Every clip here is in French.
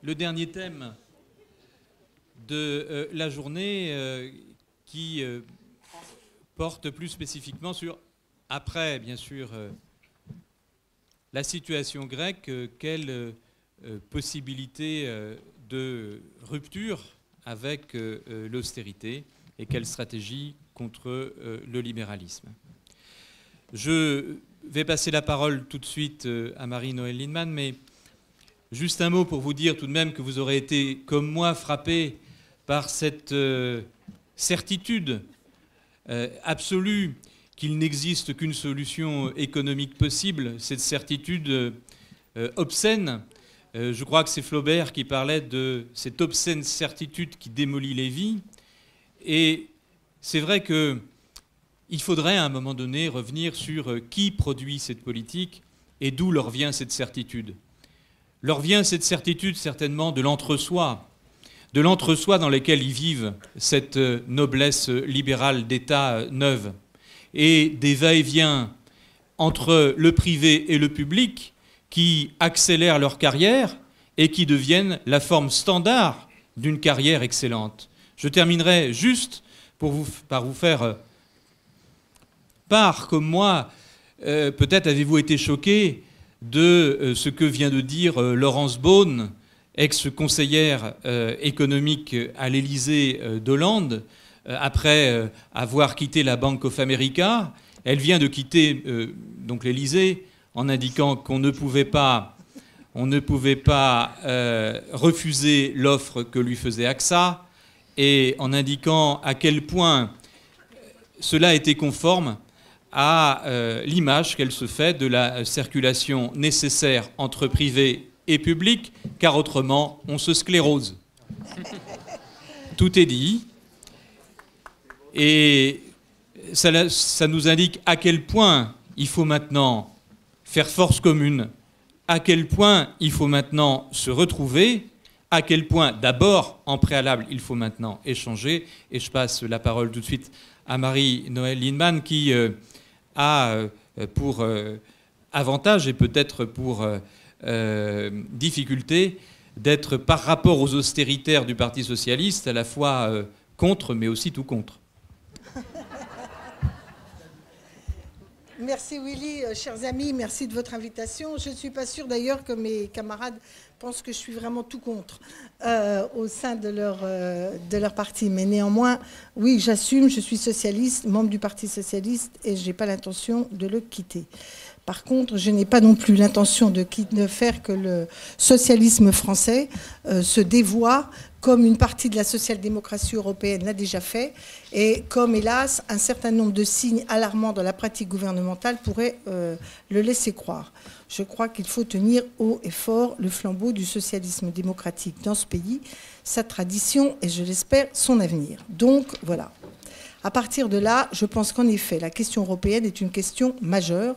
Le dernier thème de la journée qui porte plus spécifiquement sur, après bien sûr la situation grecque, quelle possibilité de rupture avec l'austérité et quelle stratégie contre le libéralisme. Je vais passer la parole tout de suite à Marie-Noëlle Lienemann, mais juste un mot pour vous dire tout de même que vous aurez été, comme moi, frappé par cette certitude absolue qu'il n'existe qu'une solution économique possible, cette certitude obscène. Je crois que c'est Flaubert qui parlait de cette obscène certitude qui démolit les vies. Et c'est vrai qu'il faudrait à un moment donné revenir sur qui produit cette politique et d'où leur vient cette certitude. Leur vient cette certitude certainement de l'entre-soi dans lequel ils vivent cette noblesse libérale d'État neuve, et des va-et-vient entre le privé et le public qui accélèrent leur carrière et qui deviennent la forme standard d'une carrière excellente. Je terminerai juste par vous faire part, comme moi, peut-être avez-vous été choqué de ce que vient de dire Laurence Boone, ex-conseillère économique à l'Élysée d'Hollande, après avoir quitté la Bank of America. Elle vient de quitter donc l'Élysée en indiquant qu'on ne pouvait pas refuser l'offre que lui faisait AXA, et en indiquant à quel point cela était conforme à l'image qu'elle se fait de la circulation nécessaire entre privé et public, car autrement, on se sclérose. Tout est dit. Et ça nous indique à quel point il faut maintenant faire force commune, à quel point il faut maintenant se retrouver, à quel point, d'abord, en préalable, il faut maintenant échanger. Et je passe la parole tout de suite à Marie-Noëlle Lienemann, qui a pour avantage et peut-être pour difficulté d'être, par rapport aux austéritaires du Parti socialiste, à la fois contre, mais aussi tout contre. Merci Willy, chers amis, merci de votre invitation. Je ne suis pas sûre d'ailleurs que mes camarades pensent que je suis vraiment tout contre au sein de leur parti. Mais néanmoins, oui, j'assume, je suis socialiste, membre du Parti socialiste, et je n'ai pas l'intention de le quitter. Par contre, je n'ai pas non plus l'intention de faire que le socialisme français se dévoie comme une partie de la social-démocratie européenne l'a déjà fait, et comme, hélas, un certain nombre de signes alarmants dans la pratique gouvernementale pourraient le laisser croire. Je crois qu'il faut tenir haut et fort le flambeau du socialisme démocratique dans ce pays, sa tradition et, je l'espère, son avenir. Donc, voilà. À partir de là, je pense qu'en effet, la question européenne est une question majeure,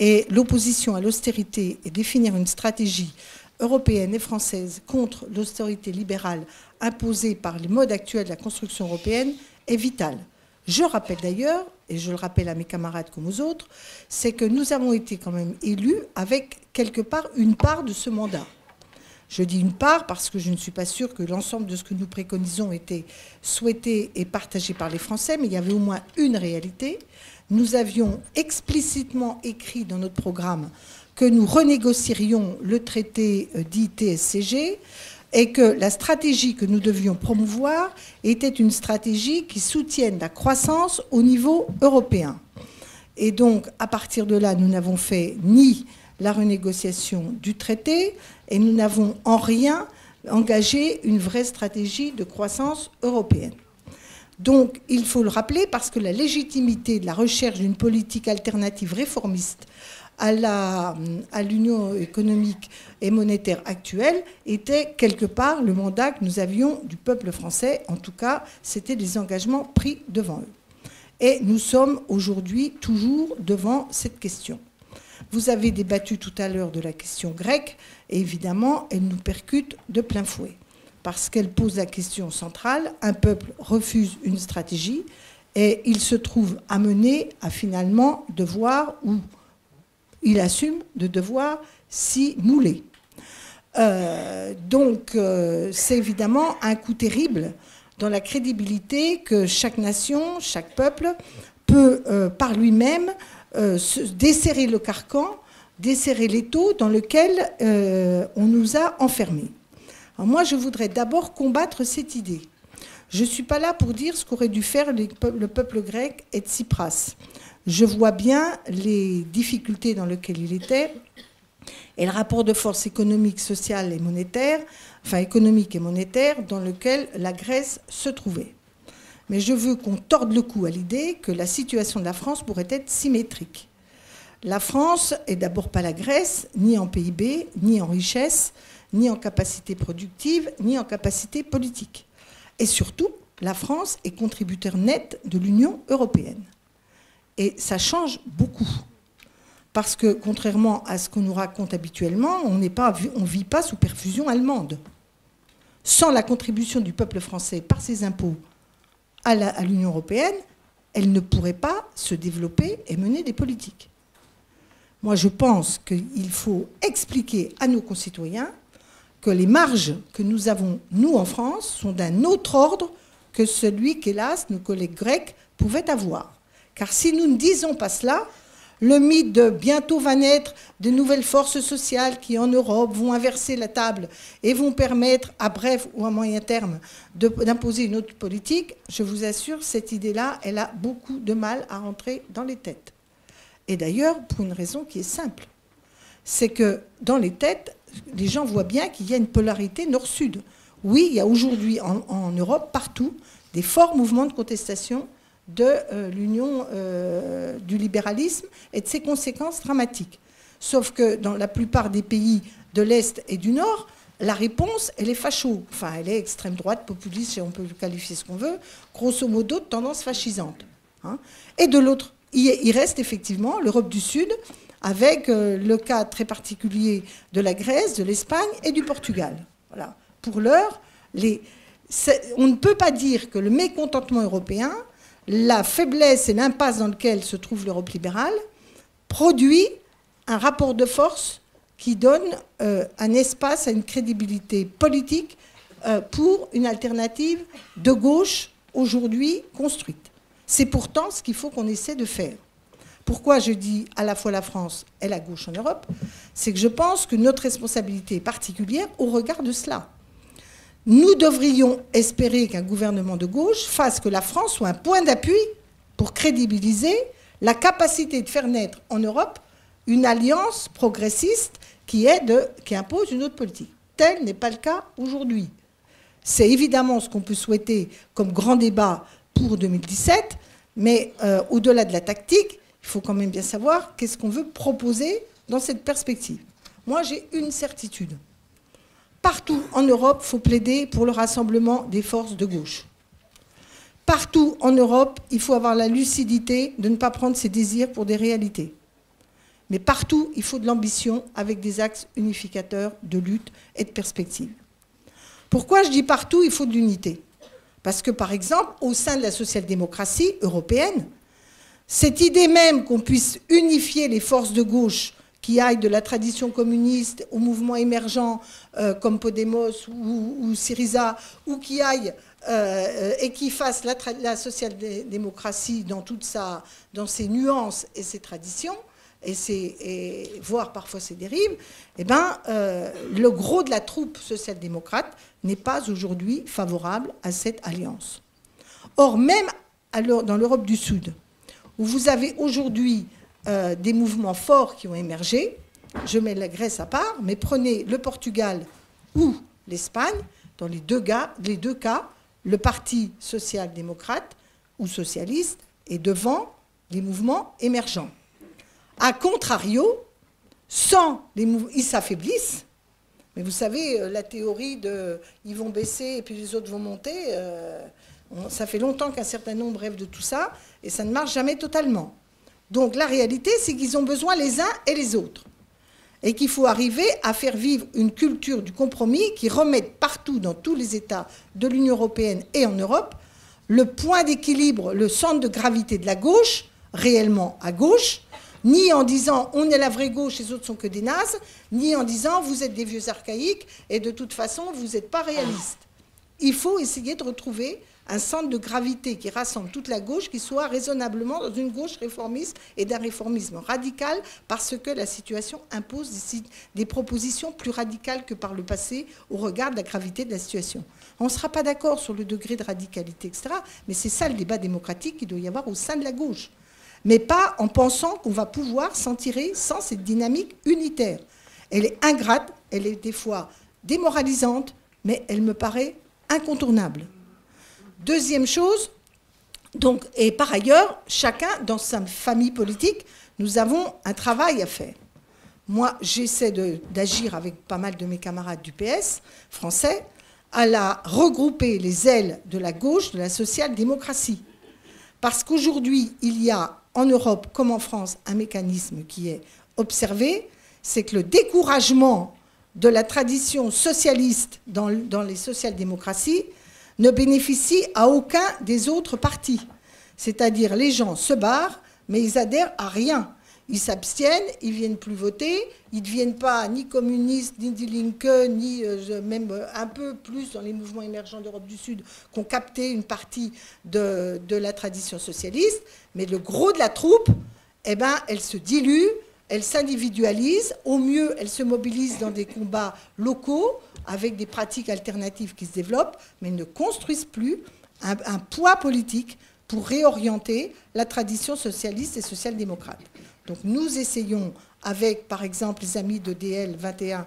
et l'opposition à l'austérité et définir une stratégie européenne et française contre l'austérité libérale imposée par les modes actuels de la construction européenne est vitale. Je rappelle d'ailleurs, et je le rappelle à mes camarades comme aux autres, c'est que nous avons été quand même élus avec quelque part une part de ce mandat. Je dis une part parce que je ne suis pas sûre que l'ensemble de ce que nous préconisons était souhaité et partagé par les Français, mais il y avait au moins une réalité. Nous avions explicitement écrit dans notre programme que nous renégocierions le traité dit TSCG et que la stratégie que nous devions promouvoir était une stratégie qui soutienne la croissance au niveau européen. Et donc, à partir de là, nous n'avons fait ni la renégociation du traité et nous n'avons en rien engagé une vraie stratégie de croissance européenne. Donc, il faut le rappeler parce que la légitimité de la recherche d'une politique alternative réformiste à l'union économique et monétaire actuelle était quelque part le mandat que nous avions du peuple français. En tout cas, c'était des engagements pris devant eux. Et nous sommes aujourd'hui toujours devant cette question. Vous avez débattu tout à l'heure de la question grecque, et évidemment, elle nous percute de plein fouet. parce qu'elle pose la question centrale. Un peuple refuse une stratégie et il se trouve amené à finalement devoir, ou il assume de devoir s'y mouler. Donc c'est évidemment un coup terrible dans la crédibilité que chaque nation, chaque peuple peut par lui-même desserrer le carcan, desserrer l'étau dans lequel on nous a enfermés. Alors moi, je voudrais d'abord combattre cette idée. Je ne suis pas là pour dire ce qu'aurait dû faire le peuple grec et Tsipras. Je vois bien les difficultés dans lesquelles il était et le rapport de force économique, sociale et monétaire, enfin économique et monétaire, dans lequel la Grèce se trouvait. Mais je veux qu'on torde le cou à l'idée que la situation de la France pourrait être symétrique. La France est d'abord pas la Grèce, ni en PIB, ni en richesse, ni en capacité productive, ni en capacité politique. Et surtout, la France est contributeur net de l'Union européenne. Et ça change beaucoup. Parce que, contrairement à ce qu'on nous raconte habituellement, on ne vit pas sous perfusion allemande. Sans la contribution du peuple français par ses impôts à l'Union européenne, elle ne pourrait pas se développer et mener des politiques. Moi, je pense qu'il faut expliquer à nos concitoyens que les marges que nous avons, nous, en France, sont d'un autre ordre que celui qu'hélas, nos collègues grecs pouvaient avoir. Car si nous ne disons pas cela, le mythe de bientôt va naître de nouvelles forces sociales qui, en Europe, vont inverser la table et vont permettre, à bref ou à moyen terme, d'imposer une autre politique, je vous assure, cette idée-là, elle a beaucoup de mal à rentrer dans les têtes. Et d'ailleurs, pour une raison qui est simple. C'est que dans les têtes, les gens voient bien qu'il y a une polarité nord-sud. Oui, il y a aujourd'hui en Europe, partout, des forts mouvements de contestation de l'union du libéralisme et de ses conséquences dramatiques. Sauf que dans la plupart des pays de l'Est et du Nord, la réponse, elle est facho. Enfin, elle est extrême droite, populiste, on peut qualifier ce qu'on veut, grosso modo de tendance fascisante. Hein. Et de l'autre, il reste effectivement l'Europe du Sud, avec le cas très particulier de la Grèce, de l'Espagne et du Portugal. Voilà. Pour l'heure, on ne peut pas dire que le mécontentement européen, la faiblesse et l'impasse dans laquelle se trouve l'Europe libérale, produit un rapport de force qui donne un espace à une crédibilité politique pour une alternative de gauche aujourd'hui construite. C'est pourtant ce qu'il faut qu'on essaie de faire. Pourquoi je dis à la fois la France et la gauche en Europe? C'est que je pense que notre responsabilité est particulière au regard de cela. Nous devrions espérer qu'un gouvernement de gauche fasse que la France soit un point d'appui pour crédibiliser la capacité de faire naître en Europe une alliance progressiste qui impose une autre politique. Tel n'est pas le cas aujourd'hui. C'est évidemment ce qu'on peut souhaiter comme grand débat pour 2017, mais au-delà de la tactique, il faut quand même bien savoir qu'est-ce qu'on veut proposer dans cette perspective. Moi, j'ai une certitude. Partout en Europe, il faut plaider pour le rassemblement des forces de gauche. Partout en Europe, il faut avoir la lucidité de ne pas prendre ses désirs pour des réalités. Mais partout, il faut de l'ambition avec des axes unificateurs de lutte et de perspective. Pourquoi je dis partout, il faut de l'unité? Parce que, par exemple, au sein de la social-démocratie européenne, cette idée même qu'on puisse unifier les forces de gauche qui aillent de la tradition communiste aux mouvements émergents comme Podemos ou Syriza, ou qui aillent et qui fassent la social-démocratie dans ses nuances et ses traditions, et voire parfois ses dérives, eh ben, le gros de la troupe social-démocrate n'est pas aujourd'hui favorable à cette alliance. Or, même dans l'Europe du Sud, où vous avez aujourd'hui des mouvements forts qui ont émergé, je mets la Grèce à part, mais prenez le Portugal ou l'Espagne, dans les deux cas, le Parti social-démocrate ou socialiste est devant les mouvements émergents. A contrario, sans les mouvements, ils s'affaiblissent. Mais vous savez, la théorie de ils vont baisser et puis les autres vont monter, ça fait longtemps qu'un certain nombre rêvent de tout ça, et ça ne marche jamais totalement. Donc la réalité, c'est qu'ils ont besoin les uns et les autres. et qu'il faut arriver à faire vivre une culture du compromis qui remette partout, dans tous les États de l'Union européenne et en Europe, le point d'équilibre, le centre de gravité de la gauche, réellement à gauche, ni en disant on est la vraie gauche, les autres sont que des nazes, ni en disant vous êtes des vieux archaïques et de toute façon vous n'êtes pas réalistes. Il faut essayer de retrouver un centre de gravité qui rassemble toute la gauche, qui soit raisonnablement dans une gauche réformiste et d'un réformisme radical, parce que la situation impose des propositions plus radicales que par le passé au regard de la gravité de la situation. On ne sera pas d'accord sur le degré de radicalité, etc., mais c'est ça le débat démocratique qu'il doit y avoir au sein de la gauche. Mais pas en pensant qu'on va pouvoir s'en tirer sans cette dynamique unitaire. Elle est ingrate, elle est des fois démoralisante, mais elle me paraît incontournable. Deuxième chose, donc, et par ailleurs, chacun dans sa famille politique, nous avons un travail à faire. Moi, j'essaie d'agir avec pas mal de mes camarades du PS français à regrouper les ailes de la gauche, de la social-démocratie. Parce qu'aujourd'hui, il y a en Europe comme en France un mécanisme qui est observé, c'est que le découragement de la tradition socialiste dans les social-démocraties ne bénéficie à aucun des autres partis. C'est-à-dire les gens se barrent, mais ils adhèrent à rien. Ils s'abstiennent, ils ne viennent plus voter, ils ne deviennent pas ni communistes, ni Die Linke, ni même un peu plus dans les mouvements émergents d'Europe du Sud qui ont capté une partie de la tradition socialiste. Mais le gros de la troupe, eh ben, elle se dilue, elle s'individualise. Au mieux, elle se mobilise dans des combats locaux avec des pratiques alternatives qui se développent, mais ne construisent plus un poids politique pour réorienter la tradition socialiste et social-démocrate. Donc nous essayons avec, par exemple, les amis de DL 21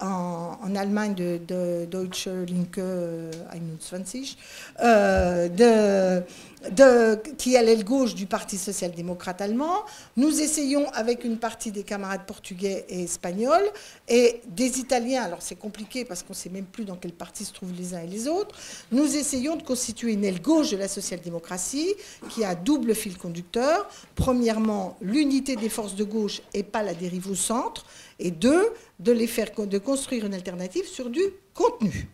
en Allemagne de Deutsche Linke 21, qui est l'aile gauche du Parti social-démocrate allemand. Nous essayons avec une partie des camarades portugais et espagnols et des Italiens, alors c'est compliqué parce qu'on ne sait même plus dans quel parti se trouvent les uns et les autres, nous essayons de constituer une aile gauche de la social-démocratie qui a double fil conducteur. Premièrement, l'unité des forces de gauche et pas la dérive au centre. Et deux, de construire une alternative sur du contenu.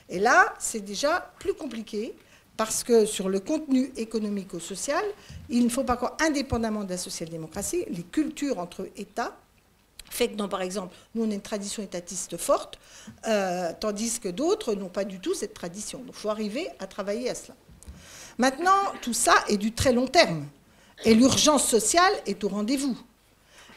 Et là, c'est déjà plus compliqué, parce que sur le contenu économico-social, il ne faut pas croire, indépendamment de la social-démocratie, les cultures entre États, fait que, par exemple, nous, on a une tradition étatiste forte, tandis que d'autres n'ont pas du tout cette tradition. Donc, il faut arriver à travailler à cela. Maintenant, tout ça est du très long terme. Et l'urgence sociale est au rendez-vous.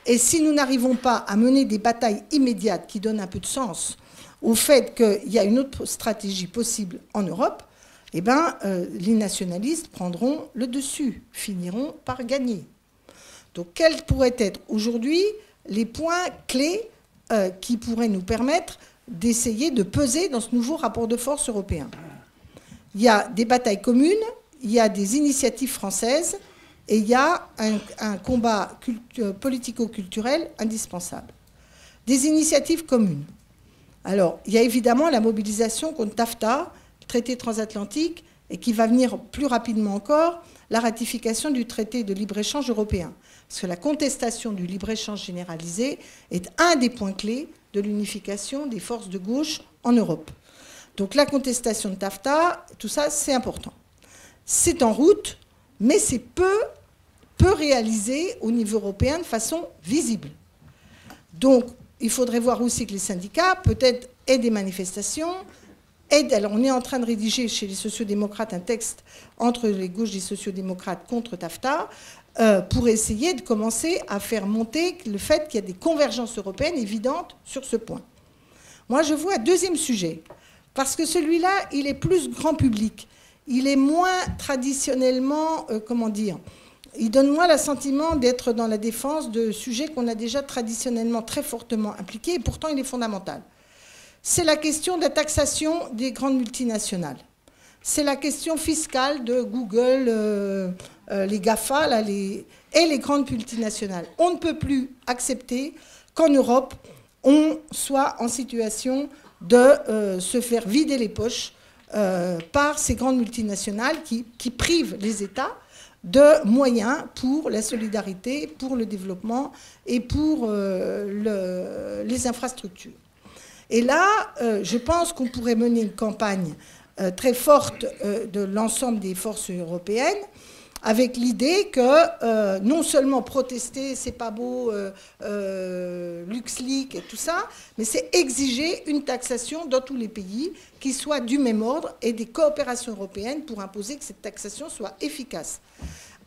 Et si nous n'arrivons pas à mener des batailles immédiates qui donnent un peu de sens au fait qu'il y a une autre stratégie possible en Europe, eh ben, les nationalistes prendront le dessus, finiront par gagner. Donc, quels pourraient être aujourd'hui les points clés qui pourraient nous permettre d'essayer de peser dans ce nouveau rapport de force européen? Il y a des batailles communes, il y a des initiatives françaises, et il y a un combat politico-culturel indispensable. Des initiatives communes. Alors, il y a évidemment la mobilisation contre TAFTA, le traité transatlantique, et qui va venir plus rapidement encore, la ratification du traité de libre-échange européen. Parce que la contestation du libre-échange généralisé est un des points clés de l'unification des forces de gauche en Europe. Donc la contestation de TAFTA, tout ça, c'est important. C'est en route, mais c'est peu réalisé au niveau européen de façon visible. Donc, il faudrait voir aussi que les syndicats, peut-être, aient des manifestations, alors, on est en train de rédiger chez les sociodémocrates un texte entre les gauches des sociodémocrates contre TAFTA pour essayer de commencer à faire monter le fait qu'il y a des convergences européennes évidentes sur ce point. Moi, je vois un deuxième sujet, parce que celui-là, il est plus grand public. Il est moins traditionnellement, comment dire, il donne moins le sentiment d'être dans la défense de sujets qu'on a déjà traditionnellement très fortement impliqués, et pourtant il est fondamental. C'est la question de la taxation des grandes multinationales. C'est la question fiscale de Google, les GAFA là, et les grandes multinationales. On ne peut plus accepter qu'en Europe, on soit en situation de se faire vider les poches par ces grandes multinationales qui privent les États de moyens pour la solidarité, pour le développement et pour les infrastructures. Et là, je pense qu'on pourrait mener une campagne très forte de l'ensemble des forces européennes, avec l'idée que non seulement protester, c'est pas beau, LuxLeaks et tout ça, mais c'est exiger une taxation dans tous les pays qui soit du même ordre et des coopérations européennes pour imposer que cette taxation soit efficace.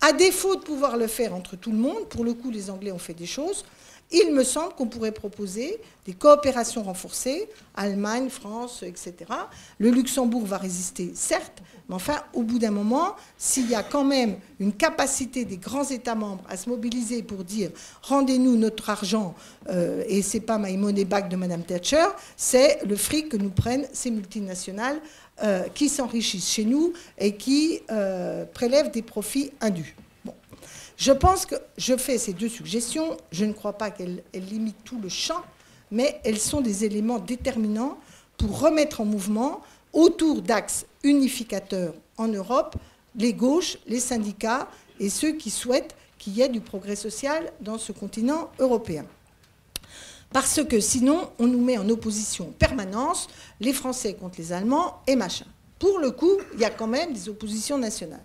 À défaut de pouvoir le faire entre tout le monde, pour le coup les Anglais ont fait des choses, il me semble qu'on pourrait proposer des coopérations renforcées, Allemagne, France, etc. Le Luxembourg va résister, certes, mais enfin, au bout d'un moment, s'il y a quand même une capacité des grands États membres à se mobiliser pour dire « rendez-nous notre argent et ce n'est pas my money back de Mme Thatcher », c'est le fric que nous prennent ces multinationales qui s'enrichissent chez nous et qui prélèvent des profits indus. Je pense que je fais ces deux suggestions. Je ne crois pas qu'elles limitent tout le champ, mais elles sont des éléments déterminants pour remettre en mouvement, autour d'axes unificateurs en Europe, les gauches, les syndicats et ceux qui souhaitent qu'il y ait du progrès social dans ce continent européen. Parce que sinon, on nous met en opposition en permanence, les Français contre les Allemands et machin. Pour le coup, il y a quand même des oppositions nationales.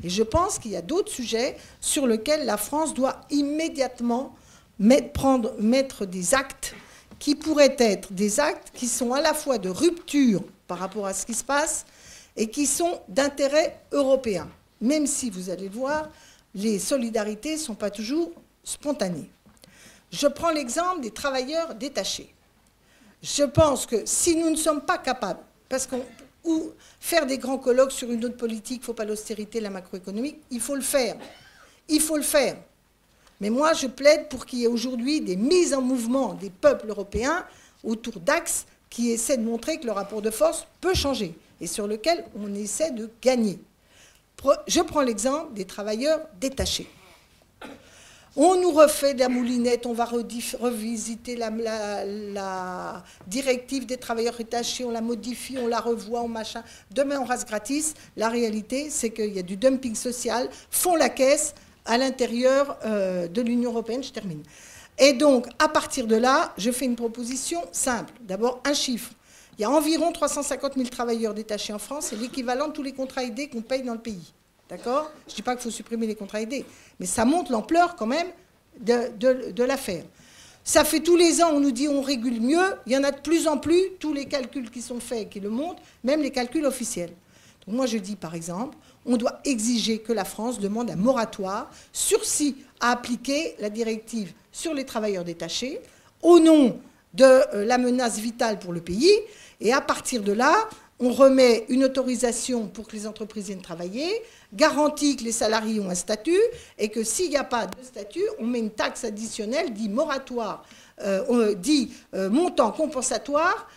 Et je pense qu'il y a d'autres sujets sur lesquels la France doit immédiatement mettre des actes qui pourraient être des actes qui sont à la fois de rupture par rapport à ce qui se passe et qui sont d'intérêt européen. Même si, vous allez le voir, les solidarités ne sont pas toujours spontanées. Je prends l'exemple des travailleurs détachés. Je pense que si nous ne sommes pas capables, ou faire des grands colloques sur une autre politique, il ne faut pas l'austérité, la macroéconomique, il faut le faire. Il faut le faire. Mais moi, je plaide pour qu'il y ait aujourd'hui des mises en mouvement des peuples européens autour d'axes qui essaient de montrer que le rapport de force peut changer et sur lequel on essaie de gagner. Je prends l'exemple des travailleurs détachés. On nous refait de la moulinette, on va revisiter la directive des travailleurs détachés, on la modifie, on la revoit, on machin. Demain, on rase gratis. La réalité, c'est qu'il y a du dumping social, font la caisse à l'intérieur de l'Union européenne. Je termine. Et donc, à partir de là, je fais une proposition simple. D'abord, un chiffre. Il y a environ 350 000 travailleurs détachés en France, c'est l'équivalent de tous les contrats aidés qu'on paye dans le pays. D'accord ? Je ne dis pas qu'il faut supprimer les contrats aidés, mais ça montre l'ampleur quand même de l'affaire. Ça fait tous les ans, on nous dit on régule mieux, il y en a de plus en plus, tous les calculs qui sont faits et qui le montrent, même les calculs officiels. Donc moi je dis par exemple, on doit exiger que la France demande un moratoire, sursis à appliquer la directive sur les travailleurs détachés, au nom de la menace vitale pour le pays, et à partir de là, on remet une autorisation pour que les entreprises viennent travailler, garantit que les salariés ont un statut et que s'il n'y a pas de statut, on met une taxe additionnelle, dit moratoire, dit montant compensatoire.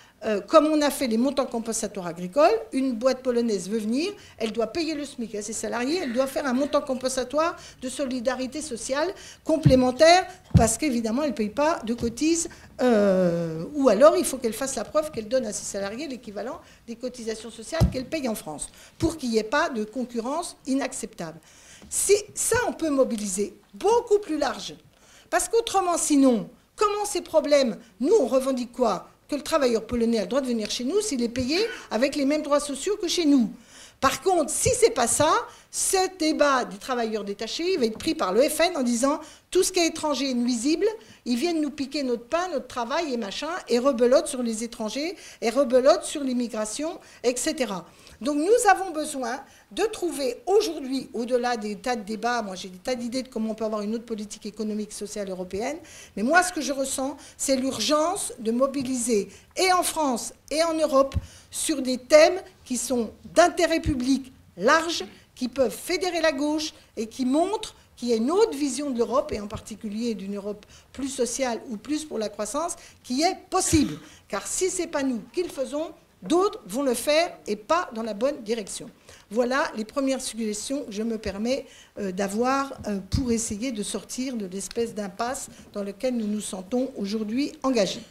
Comme on a fait les montants compensatoires agricoles, une boîte polonaise veut venir, elle doit payer le SMIC à ses salariés, elle doit faire un montant compensatoire de solidarité sociale complémentaire parce qu'évidemment, elle ne paye pas de cotises ou alors il faut qu'elle fasse la preuve qu'elle donne à ses salariés l'équivalent des cotisations sociales qu'elle paye en France pour qu'il n'y ait pas de concurrence inacceptable. Ça, on peut mobiliser beaucoup plus large parce qu'autrement, sinon, comment ces problèmes, nous, on revendique quoi ? Que le travailleur polonais a le droit de venir chez nous s'il est payé avec les mêmes droits sociaux que chez nous. Par contre, si ce n'est pas ça, ce débat des travailleurs détachés il va être pris par le FN en disant tout ce qui est étranger est nuisible, ils viennent nous piquer notre pain, notre travail et machin, et rebelote sur les étrangers, et rebelote sur l'immigration, etc. Donc nous avons besoin de trouver aujourd'hui, au-delà des tas de débats, moi j'ai des tas d'idées de comment on peut avoir une autre politique économique, sociale européenne, mais moi ce que je ressens, c'est l'urgence de mobiliser, et en France et en Europe, sur des thèmes qui sont d'intérêt public large, qui peuvent fédérer la gauche et qui montrent qu'il y a une autre vision de l'Europe, et en particulier d'une Europe plus sociale ou plus pour la croissance, qui est possible. Car si ce n'est pas nous qui le faisons, d'autres vont le faire et pas dans la bonne direction. Voilà les premières suggestions que je me permets d'avoir pour essayer de sortir de l'espèce d'impasse dans laquelle nous nous sentons aujourd'hui engagés.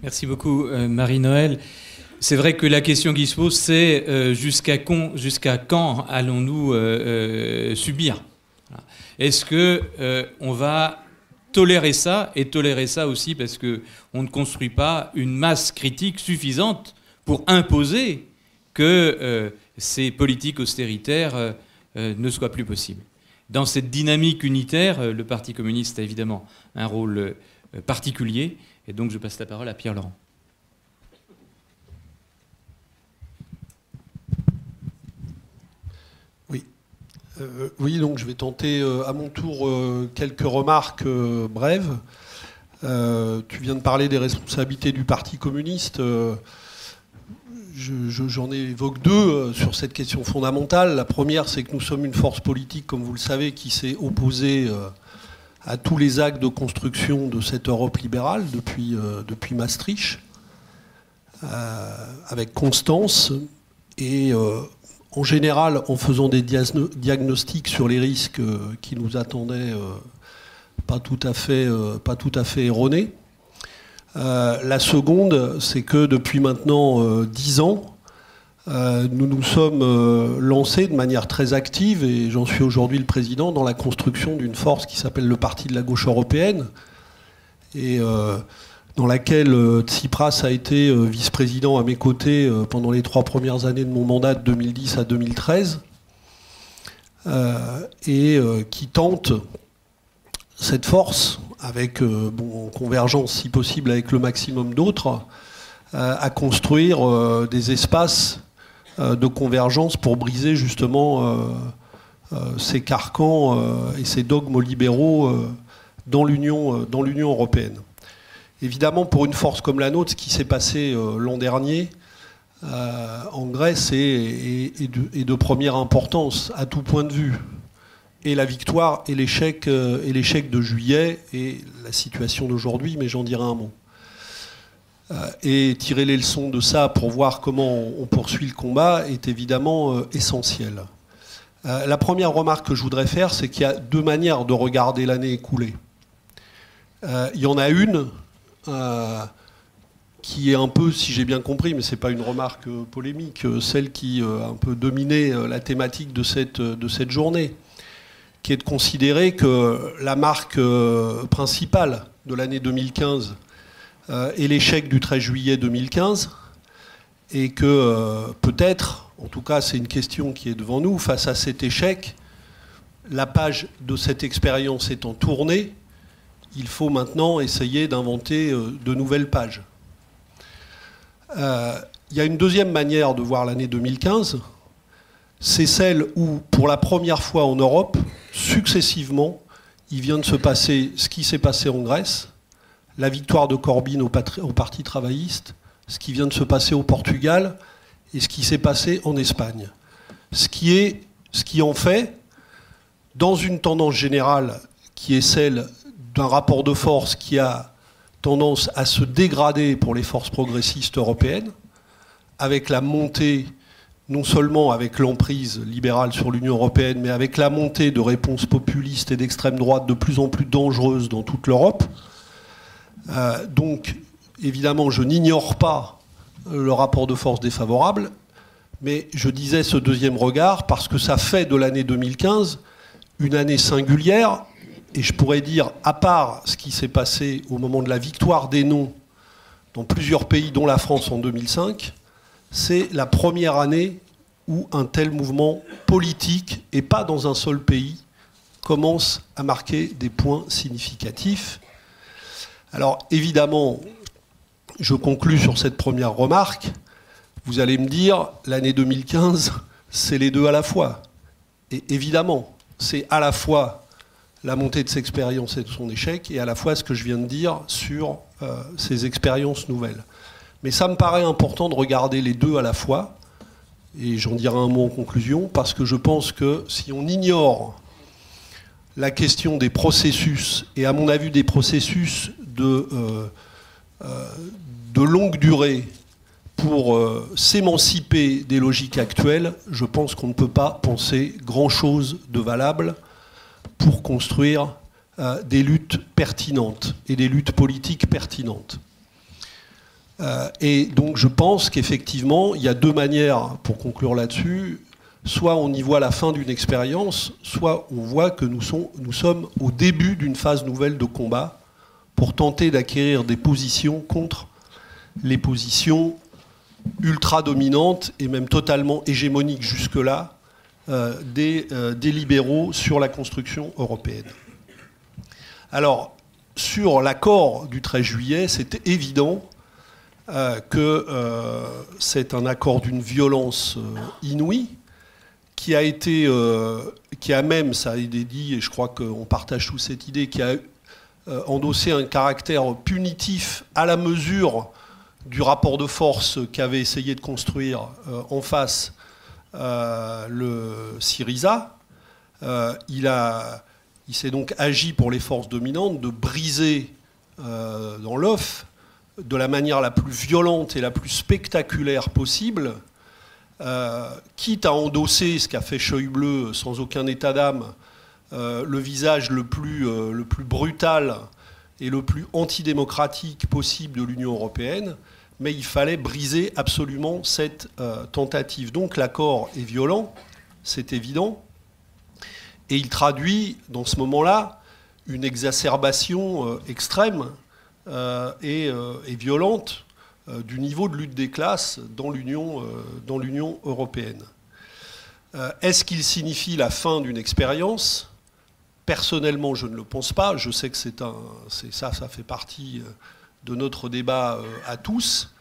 Merci beaucoup, Marie-Noëlle. C'est vrai que la question qui se pose, c'est jusqu'à quand allons-nous subir? Est-ce qu'on va tolérer ça, et tolérer ça aussi parce qu'on ne construit pas une masse critique suffisante pour imposer que ces politiques austéritaires ne soient plus possibles? Dans cette dynamique unitaire, le Parti communiste a évidemment un rôle particulier, et donc je passe la parole à Pierre Laurent. Oui, donc je vais tenter à mon tour quelques remarques brèves. Tu viens de parler des responsabilités du Parti communiste. J'en évoque deux sur cette question fondamentale. La première, c'est que nous sommes une force politique, comme vous le savez, qui s'est opposée à tous les actes de construction de cette Europe libérale depuis Maastricht, avec constance et en général en faisant des diagnostics sur les risques qui nous attendaient pas tout à fait erronés. La seconde, c'est que depuis maintenant 10 ans, nous nous sommes lancés de manière très active, et j'en suis aujourd'hui le président, dans la construction d'une force qui s'appelle le Parti de la gauche européenne, et dans laquelle Tsipras a été vice-président à mes côtés pendant les 3 premières années de mon mandat de 2010 à 2013, et qui tente cette force, avec en convergence si possible avec le maximum d'autres, à construire des espaces de convergence pour briser justement ces carcans et ces dogmes libéraux dans l'Union européenne. Évidemment, pour une force comme la nôtre, ce qui s'est passé l'an dernier en Grèce est de première importance à tout point de vue. Et la victoire et l'échec de juillet et la situation d'aujourd'hui, mais j'en dirai un mot. Et tirer les leçons de ça pour voir comment on poursuit le combat est évidemment essentiel. La première remarque que je voudrais faire, c'est qu'il y a 2 manières de regarder l'année écoulée. Il y en a une qui est un peu, si j'ai bien compris, mais ce n'est pas une remarque polémique, celle qui a un peu dominé la thématique de cette journée, qui est de considérer que la marque principale de l'année 2015 est l'échec du 13 juillet 2015, et que peut-être, en tout cas c'est une question qui est devant nous, face à cet échec, la page de cette expérience étant tournée, il faut maintenant essayer d'inventer de nouvelles pages. Il y a une deuxième manière de voir l'année 2015, c'est celle où, pour la première fois en Europe, successivement, il vient de se passer ce qui s'est passé en Grèce, la victoire de Corbyn au Parti travailliste, ce qui vient de se passer au Portugal et ce qui s'est passé en Espagne. Ce qui en fait, dans une tendance générale qui est celle d'un rapport de force qui a tendance à se dégrader pour les forces progressistes européennes, avec la montée, non seulement avec l'emprise libérale sur l'Union européenne, mais avec la montée de réponses populistes et d'extrême droite de plus en plus dangereuses dans toute l'Europe. Donc, évidemment, je n'ignore pas le rapport de force défavorable, mais je disais ce deuxième regard parce que ça fait de l'année 2015 une année singulière, et je pourrais dire, à part ce qui s'est passé au moment de la victoire des non dans plusieurs pays, dont la France en 2005, c'est la première année où un tel mouvement politique, et pas dans un seul pays, commence à marquer des points significatifs. Alors évidemment, je conclus sur cette première remarque. Vous allez me dire, l'année 2015, c'est les deux à la fois. Et évidemment, c'est à la fois la montée de cette expérience et de son échec, et à la fois ce que je viens de dire sur ces expériences nouvelles. Mais ça me paraît important de regarder les deux à la fois, et j'en dirai un mot en conclusion, parce que je pense que si on ignore la question des processus, et à mon avis des processus de longue durée pour s'émanciper des logiques actuelles, je pense qu'on ne peut pas penser grand-chose de valable pour construire des luttes pertinentes et des luttes politiques pertinentes. Et donc je pense qu'effectivement, il y a deux manières, pour conclure là-dessus. Soit on y voit la fin d'une expérience, soit on voit que nous sommes au début d'une phase nouvelle de combat pour tenter d'acquérir des positions contre les positions ultra-dominantes et même totalement hégémoniques jusque-là des libéraux sur la construction européenne. Alors, sur l'accord du 13 juillet, c'était évident que c'est un accord d'une violence inouïe, qui a même, ça a été dit, et je crois qu'on partage tous cette idée, qui a endossé un caractère punitif à la mesure du rapport de force qu'avait essayé de construire en face le Syriza. Il s'est donc agi pour les forces dominantes de briser dans l'œuf, de la manière la plus violente et la plus spectaculaire possible, quitte à endosser ce qu'a fait Schäuble sans aucun état d'âme, le visage le plus brutal et le plus antidémocratique possible de l'Union européenne, mais il fallait briser absolument cette tentative. Donc l'accord est violent, c'est évident, et il traduit dans ce moment-là une exacerbation extrême et violente du niveau de lutte des classes dans l'Union européenne. Est-ce qu'il signifie la fin d'une expérience ? Personnellement, je ne le pense pas. Je sais que ça fait partie de notre débat à tous.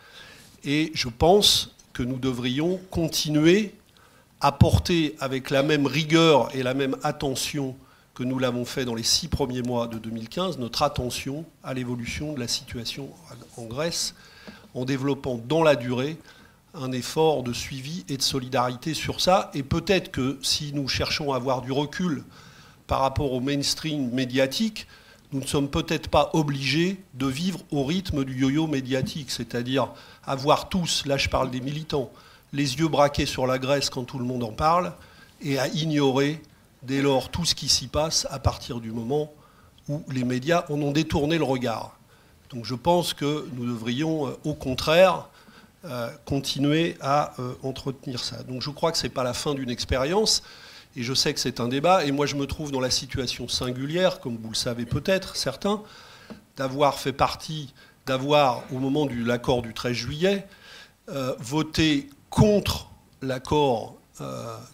Et je pense que nous devrions continuer à porter avec la même rigueur et la même attention que nous l'avons fait dans les 6 premiers mois de 2015, notre attention à l'évolution de la situation en Grèce, en développant dans la durée un effort de suivi et de solidarité sur ça. Et peut-être que si nous cherchons à avoir du recul par rapport au mainstream médiatique, nous ne sommes peut-être pas obligés de vivre au rythme du yo-yo médiatique, c'est-à-dire avoir tous, là je parle des militants, les yeux braqués sur la Grèce quand tout le monde en parle, et à ignorer dès lors tout ce qui s'y passe à partir du moment où les médias en ont détourné le regard. Donc je pense que nous devrions, au contraire, continuer à entretenir ça. Donc je crois que ce n'est pas la fin d'une expérience, et je sais que c'est un débat, et moi je me trouve dans la situation singulière, comme vous le savez peut-être, certains, d'avoir fait partie, au moment de l'accord du 13 juillet, voté contre l'accord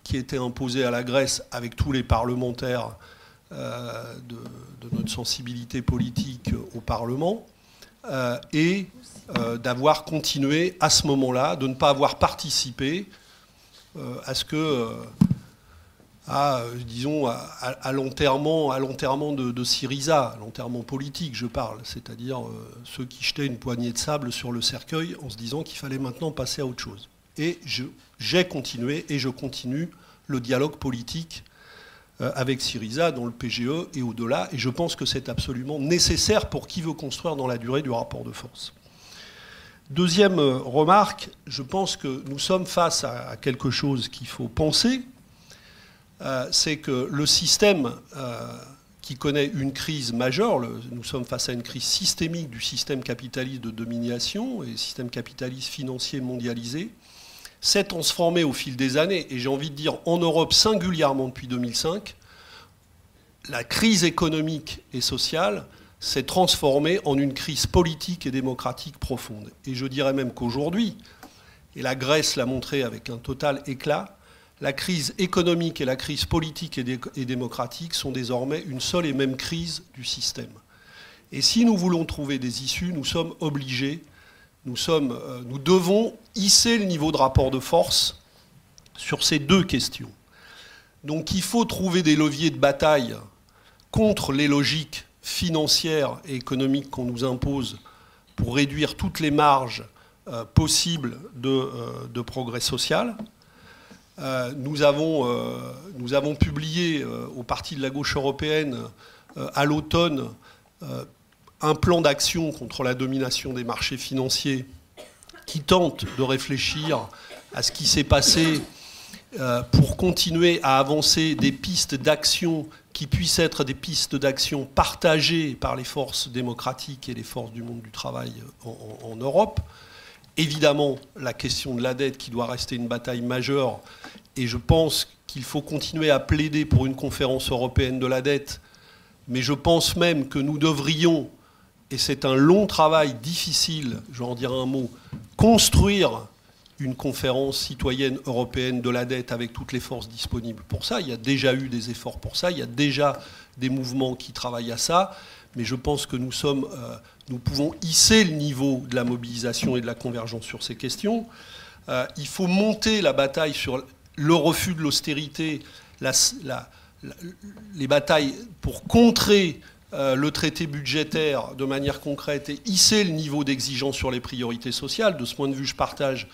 qui était imposé à la Grèce avec tous les parlementaires de notre sensibilité politique au Parlement, et d'avoir continué à ce moment-là, de ne pas avoir participé à ce que, disons, à l'enterrement de Syriza, l'enterrement politique, je parle, c'est-à-dire ceux qui jetaient une poignée de sable sur le cercueil en se disant qu'il fallait maintenant passer à autre chose. Et j'ai continué et je continue le dialogue politique avec Syriza dans le PGE et au-delà, et je pense que c'est absolument nécessaire pour qui veut construire dans la durée du rapport de force. Deuxième remarque, je pense que nous sommes face à quelque chose qu'il faut penser, c'est que le système qui connaît une crise majeure, nous sommes face à une crise systémique du système capitaliste de domination et système capitaliste financier mondialisé, s'est transformé au fil des années, et j'ai envie de dire en Europe singulièrement depuis 2005, la crise économique et sociale s'est transformée en une crise politique et démocratique profonde. Et je dirais même qu'aujourd'hui, et la Grèce l'a montré avec un total éclat, la crise économique et la crise politique et démocratique sont désormais une seule et même crise du système. Et si nous voulons trouver des issues, nous sommes obligés, nous devons hisser le niveau de rapport de force sur ces deux questions. Donc il faut trouver des leviers de bataille contre les logiques financières et économiques qu'on nous impose pour réduire toutes les marges possibles de progrès social. Nous avons publié au Parti de la gauche européenne à l'automne un plan d'action contre la domination des marchés financiers qui tente de réfléchir à ce qui s'est passé pour continuer à avancer des pistes d'action qui puissent être des pistes d'action partagées par les forces démocratiques et les forces du monde du travail en Europe. évidemment la question de la dette qui doit rester une bataille majeure. Et je pense qu'il faut continuer à plaider pour une conférence européenne de la dette. Mais je pense même que nous devrions, et c'est un long travail difficile, je vais en dire un mot, construire une conférence citoyenne européenne de la dette avec toutes les forces disponibles. Pour ça, il y a déjà eu des efforts pour ça, il y a déjà des mouvements qui travaillent à ça, mais je pense que nous pouvons hisser le niveau de la mobilisation et de la convergence sur ces questions. Il faut monter la bataille sur le refus de l'austérité, les batailles pour contrer le traité budgétaire de manière concrète et hisser le niveau d'exigence sur les priorités sociales. De ce point de vue, je partage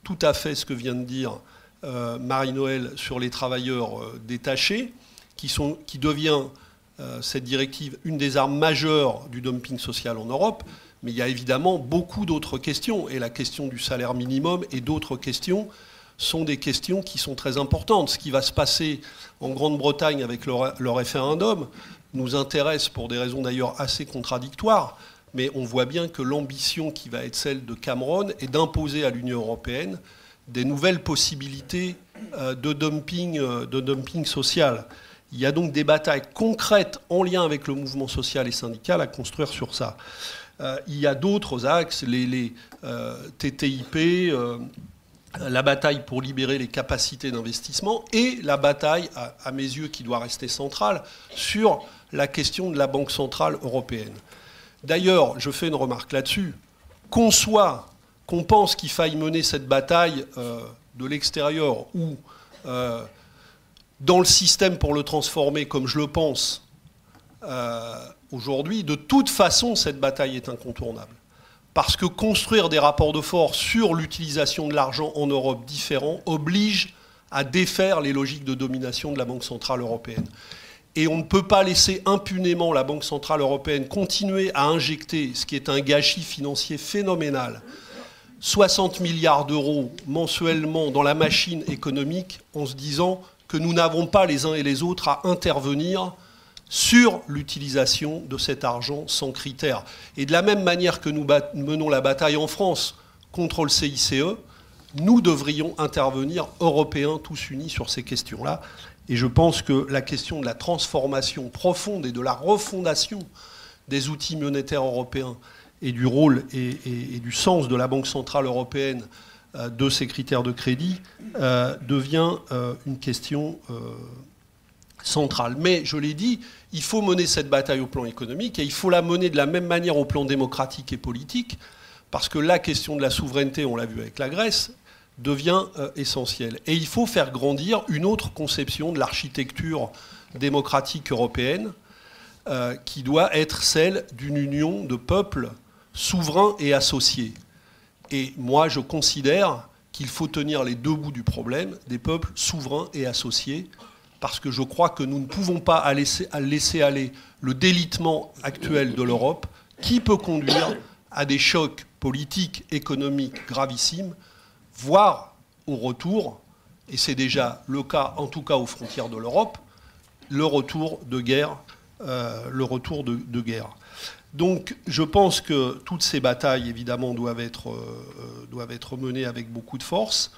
tout à fait ce que vient de dire Marie-Noëlle sur les travailleurs détachés, qui devient, cette directive, une des armes majeures du dumping social en Europe. Mais il y a évidemment beaucoup d'autres questions. Et la question du salaire minimum et d'autres questions sont des questions qui sont très importantes. Ce qui va se passer en Grande-Bretagne avec le référendum nous intéresse pour des raisons d'ailleurs assez contradictoires. Mais on voit bien que l'ambition qui va être celle de Cameron est d'imposer à l'Union européenne des nouvelles possibilités de dumping social. Il y a donc des batailles concrètes en lien avec le mouvement social et syndical à construire sur ça. Il y a d'autres axes, les TTIP, la bataille pour libérer les capacités d'investissement et la bataille, à mes yeux, qui doit rester centrale, sur la question de la Banque centrale européenne. D'ailleurs, je fais une remarque là-dessus. Qu'on pense qu'il faille mener cette bataille de l'extérieur ou dans le système pour le transformer comme je le pense aujourd'hui, de toute façon, cette bataille est incontournable. Parce que construire des rapports de force sur l'utilisation de l'argent en Europe différents oblige à défaire les logiques de domination de la Banque centrale européenne. Et on ne peut pas laisser impunément la Banque centrale européenne continuer à injecter, ce qui est un gâchis financier phénoménal, 60 milliards d'euros mensuellement dans la machine économique en se disant que nous n'avons pas les uns et les autres à intervenir sur l'utilisation de cet argent sans critères. Et de la même manière que nous menons la bataille en France contre le CICE, nous devrions intervenir européens tous unis sur ces questions-là. Et je pense que la question de la transformation profonde et de la refondation des outils monétaires européens et du rôle et du sens de la Banque centrale européenne de ces critères de crédit devient une question centrale. Mais, je l'ai dit, il faut mener cette bataille au plan économique et il faut la mener de la même manière au plan démocratique et politique, parce que la question de la souveraineté, on l'a vu avec la Grèce, devient essentielle. Et il faut faire grandir une autre conception de l'architecture démocratique européenne qui doit être celle d'une union de peuples souverains et associés. Et moi, je considère qu'il faut tenir les deux bouts du problème, des peuples souverains et associés, parce que je crois que nous ne pouvons pas laisser aller le délitement actuel de l'Europe, qui peut conduire à des chocs politiques, économiques gravissimes, voire au retour, et c'est déjà le cas, en tout cas aux frontières de l'Europe, le retour de guerre. Donc je pense que toutes ces batailles, évidemment, doivent être menées avec beaucoup de force.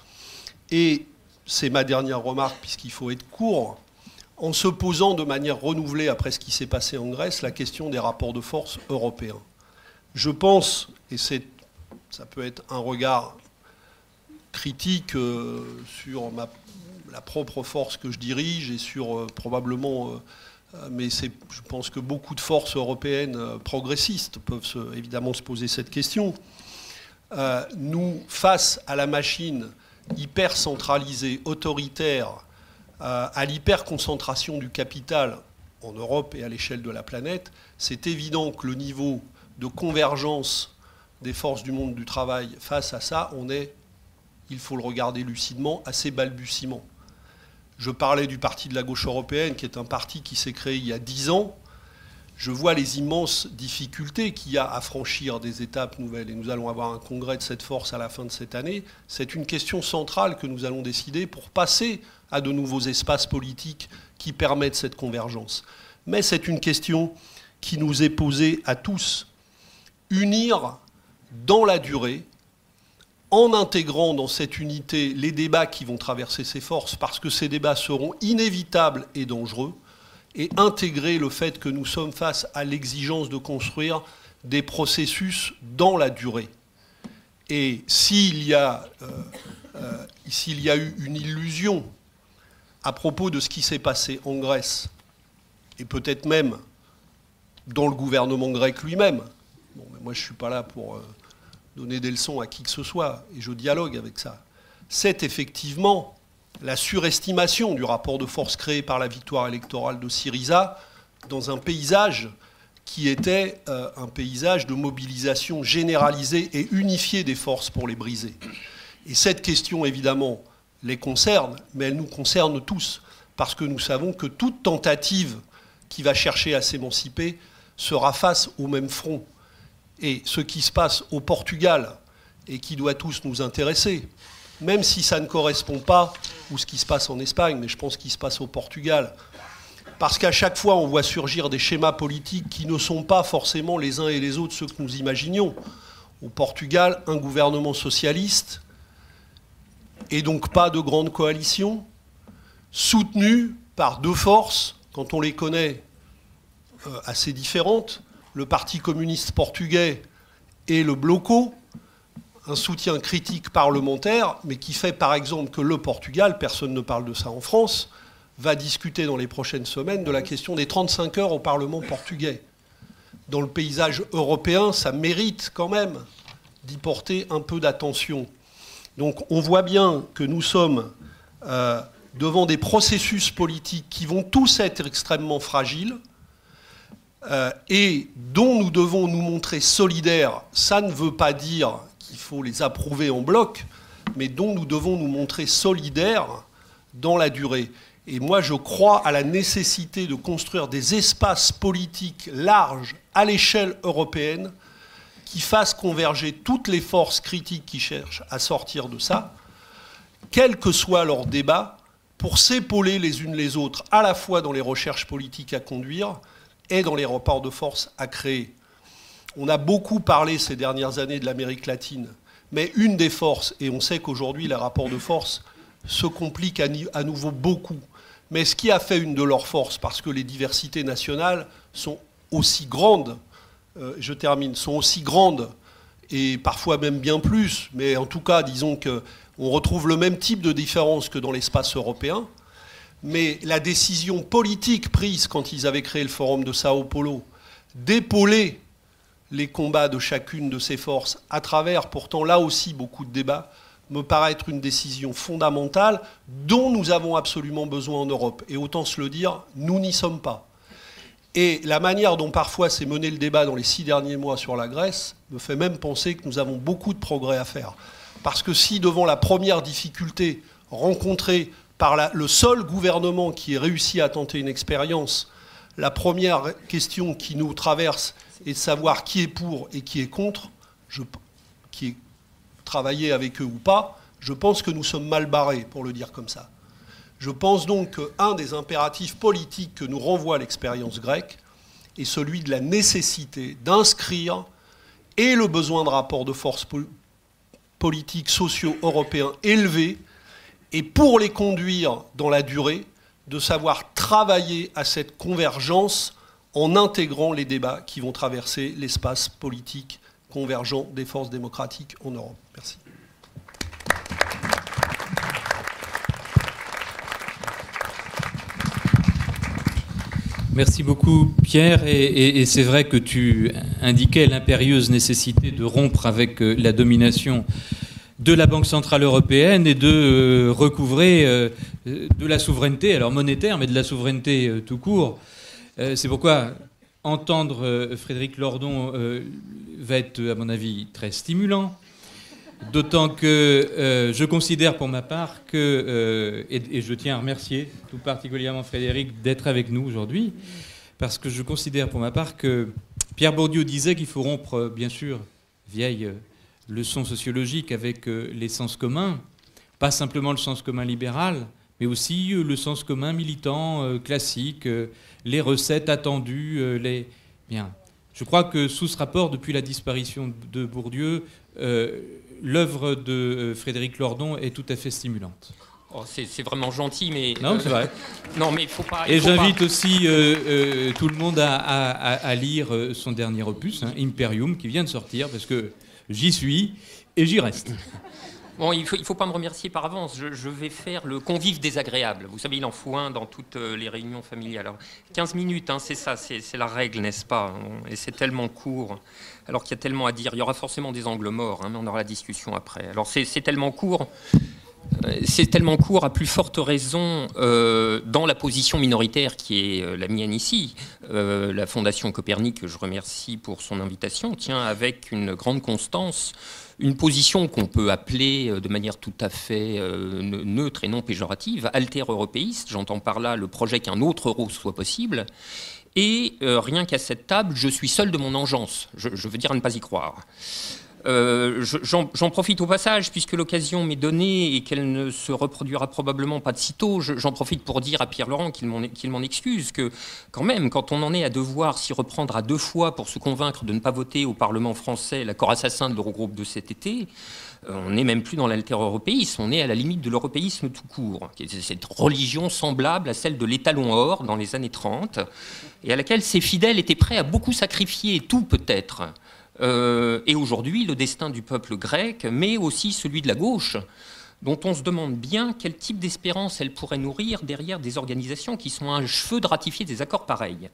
Et c'est ma dernière remarque, puisqu'il faut être court, en se posant de manière renouvelée, après ce qui s'est passé en Grèce, la question des rapports de force européens. Je pense, et ça peut être un regard critique sur la propre force que je dirige et sur probablement... mais je pense que beaucoup de forces européennes progressistes peuvent évidemment se poser cette question. Nous, face à la machine hyper centralisée, autoritaire, à l'hyper-concentration du capital en Europe et à l'échelle de la planète, c'est évident que le niveau de convergence des forces du monde du travail face à ça, il faut le regarder lucidement, assez balbutiement. Je parlais du parti de la gauche européenne, qui est un parti qui s'est créé il y a 10 ans. Je vois les immenses difficultés qu'il y a à franchir des étapes nouvelles. Et nous allons avoir un congrès de cette force à la fin de cette année. C'est une question centrale que nous allons décider pour passer à de nouveaux espaces politiques qui permettent cette convergence. Mais c'est une question qui nous est posée à tous. Unir dans la durée en intégrant dans cette unité les débats qui vont traverser ces forces, parce que ces débats seront inévitables et dangereux, et intégrer le fait que nous sommes face à l'exigence de construire des processus dans la durée. Et s'il y a eu une illusion à propos de ce qui s'est passé en Grèce, et peut-être même dans le gouvernement grec lui-même, bon, mais moi je ne suis pas là pour donner des leçons à qui que ce soit, et je dialogue avec ça, c'est effectivement la surestimation du rapport de force créé par la victoire électorale de Syriza dans un paysage qui était un paysage de mobilisation généralisée et unifiée des forces pour les briser. Et cette question, évidemment, les concerne, mais elle nous concerne tous, parce que nous savons que toute tentative qui va chercher à s'émanciper sera face au même front. Et ce qui se passe au Portugal, et qui doit tous nous intéresser, même si ça ne correspond pas à ce qui se passe en Espagne, mais je pense qu'il se passe au Portugal, parce qu'à chaque fois, on voit surgir des schémas politiques qui ne sont pas forcément les uns et les autres ceux que nous imaginions. Au Portugal, un gouvernement socialiste, et donc pas de grande coalition, soutenu par deux forces, quand on les connaît, assez différentes, le Parti communiste portugais et le Bloco, un soutien critique parlementaire, mais qui fait par exemple que le Portugal, personne ne parle de ça en France, va discuter dans les prochaines semaines de la question des 35 heures au Parlement portugais. Dans le paysage européen, ça mérite quand même d'y porter un peu d'attention. Donc on voit bien que nous sommes devant des processus politiques qui vont tous être extrêmement fragiles et dont nous devons nous montrer solidaires. Ça ne veut pas dire qu'il faut les approuver en bloc, mais dont nous devons nous montrer solidaires dans la durée. Et moi, je crois à la nécessité de construire des espaces politiques larges à l'échelle européenne qui fassent converger toutes les forces critiques qui cherchent à sortir de ça, quel que soit leur débat, pour s'épauler les unes les autres, à la fois dans les recherches politiques à conduire et dans les rapports de force à créer. On a beaucoup parlé ces dernières années de l'Amérique latine, mais une des forces, et on sait qu'aujourd'hui les rapports de force se compliquent à nouveau beaucoup, mais ce qui a fait une de leurs forces, parce que les diversités nationales sont aussi grandes, je termine, sont aussi grandes, et parfois même bien plus, mais en tout cas, disons qu'on retrouve le même type de différence que dans l'espace européen, mais la décision politique prise quand ils avaient créé le forum de Sao Paulo, d'épauler les combats de chacune de ces forces, à travers pourtant là aussi beaucoup de débats, me paraît être une décision fondamentale dont nous avons absolument besoin en Europe. Et autant se le dire, nous n'y sommes pas. Et la manière dont parfois s'est mené le débat dans les 6 derniers mois sur la Grèce me fait même penser que nous avons beaucoup de progrès à faire. Parce que si devant la première difficulté rencontrée par le seul gouvernement qui ait réussi à tenter une expérience, la première question qui nous traverse est de savoir qui est pour et qui est contre, qui est travailler avec eux ou pas, je pense que nous sommes mal barrés, pour le dire comme ça. Je pense donc qu'un des impératifs politiques que nous renvoie l'expérience grecque est celui de la nécessité d'inscrire et le besoin de rapports de force politiques, sociaux, européens élevés, et pour les conduire dans la durée, de savoir travailler à cette convergence en intégrant les débats qui vont traverser l'espace politique convergent des forces démocratiques en Europe. Merci. Merci beaucoup, Pierre. Et c'est vrai que tu indiquais l'impérieuse nécessité de rompre avec la domination de la Banque Centrale Européenne et de recouvrer de la souveraineté, alors monétaire, mais de la souveraineté tout court. C'est pourquoi entendre Frédéric Lordon va être, à mon avis, très stimulant. D'autant que je considère pour ma part que, et je tiens à remercier tout particulièrement Frédéric d'être avec nous aujourd'hui, parce que je considère pour ma part que Pierre Bourdieu disait qu'il faut rompre, bien sûr, vieille leçon sociologique avec les sens communs, pas simplement le sens commun libéral, mais aussi le sens commun militant classique, les recettes attendues, Bien. Je crois que sous ce rapport, depuis la disparition de Bourdieu, l'œuvre de Frédéric Lordon est tout à fait stimulante. Oh, c'est vraiment gentil, mais... Non, c'est vrai. Non, mais il faut pas... Et j'invite aussi tout le monde à lire son dernier opus, hein, Imperium, qui vient de sortir, parce que j'y suis et j'y reste. Bon, il faut pas me remercier par avance. Je vais faire le convive désagréable. Vous savez, il en faut un dans toutes les réunions familiales. Alors, 15 minutes, hein, c'est ça, c'est la règle, n'est-ce pas? Et c'est tellement court, alors qu'il y a tellement à dire. Il y aura forcément des angles morts, hein, mais on aura la discussion après. Alors, c'est tellement court... C'est tellement court, à plus forte raison, dans la position minoritaire qui est la mienne ici. La Fondation Copernic, que je remercie pour son invitation, tient avec une grande constance une position qu'on peut appeler de manière tout à fait neutre et non péjorative, alter-européiste. J'entends par là le projet qu'un autre euro soit possible. Et rien qu'à cette table, je suis seul de mon engeance. Je veux dire à ne pas y croire. J'en profite au passage, puisque l'occasion m'est donnée et qu'elle ne se reproduira probablement pas de sitôt. J'en profite pour dire à Pierre Laurent qu'il m'en excuse, que quand même, quand on en est à devoir s'y reprendre à 2 fois pour se convaincre de ne pas voter au Parlement français l'accord assassin de l'Eurogroupe de cet été, on n'est même plus dans l'alter-européisme, on est à la limite de l'européisme tout court, qui est cette religion semblable à celle de l'étalon or dans les années 30, et à laquelle ses fidèles étaient prêts à beaucoup sacrifier, tout peut-être. Et aujourd'hui, le destin du peuple grec, mais aussi celui de la gauche, dont on se demande bien quel type d'espérance elle pourrait nourrir derrière des organisations qui sont à un cheveu de ratifier des accords pareils.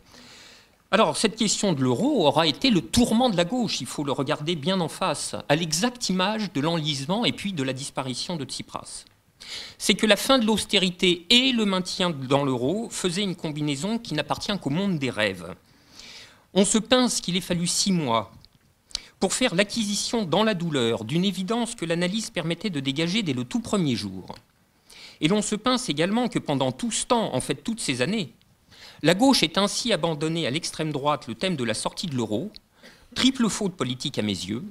Alors, cette question de l'euro aura été le tourment de la gauche, il faut le regarder bien en face, à l'exacte image de l'enlisement et puis de la disparition de Tsipras. C'est que la fin de l'austérité et le maintien dans l'euro faisaient une combinaison qui n'appartient qu'au monde des rêves. On se pince qu'il ait fallu 6 mois pour faire l'acquisition dans la douleur d'une évidence que l'analyse permettait de dégager dès le tout premier jour. Et l'on se pince également que pendant tout ce temps, en fait toutes ces années, la gauche est ainsi abandonnée à l'extrême droite le thème de la sortie de l'euro, triple faute politique à mes yeux,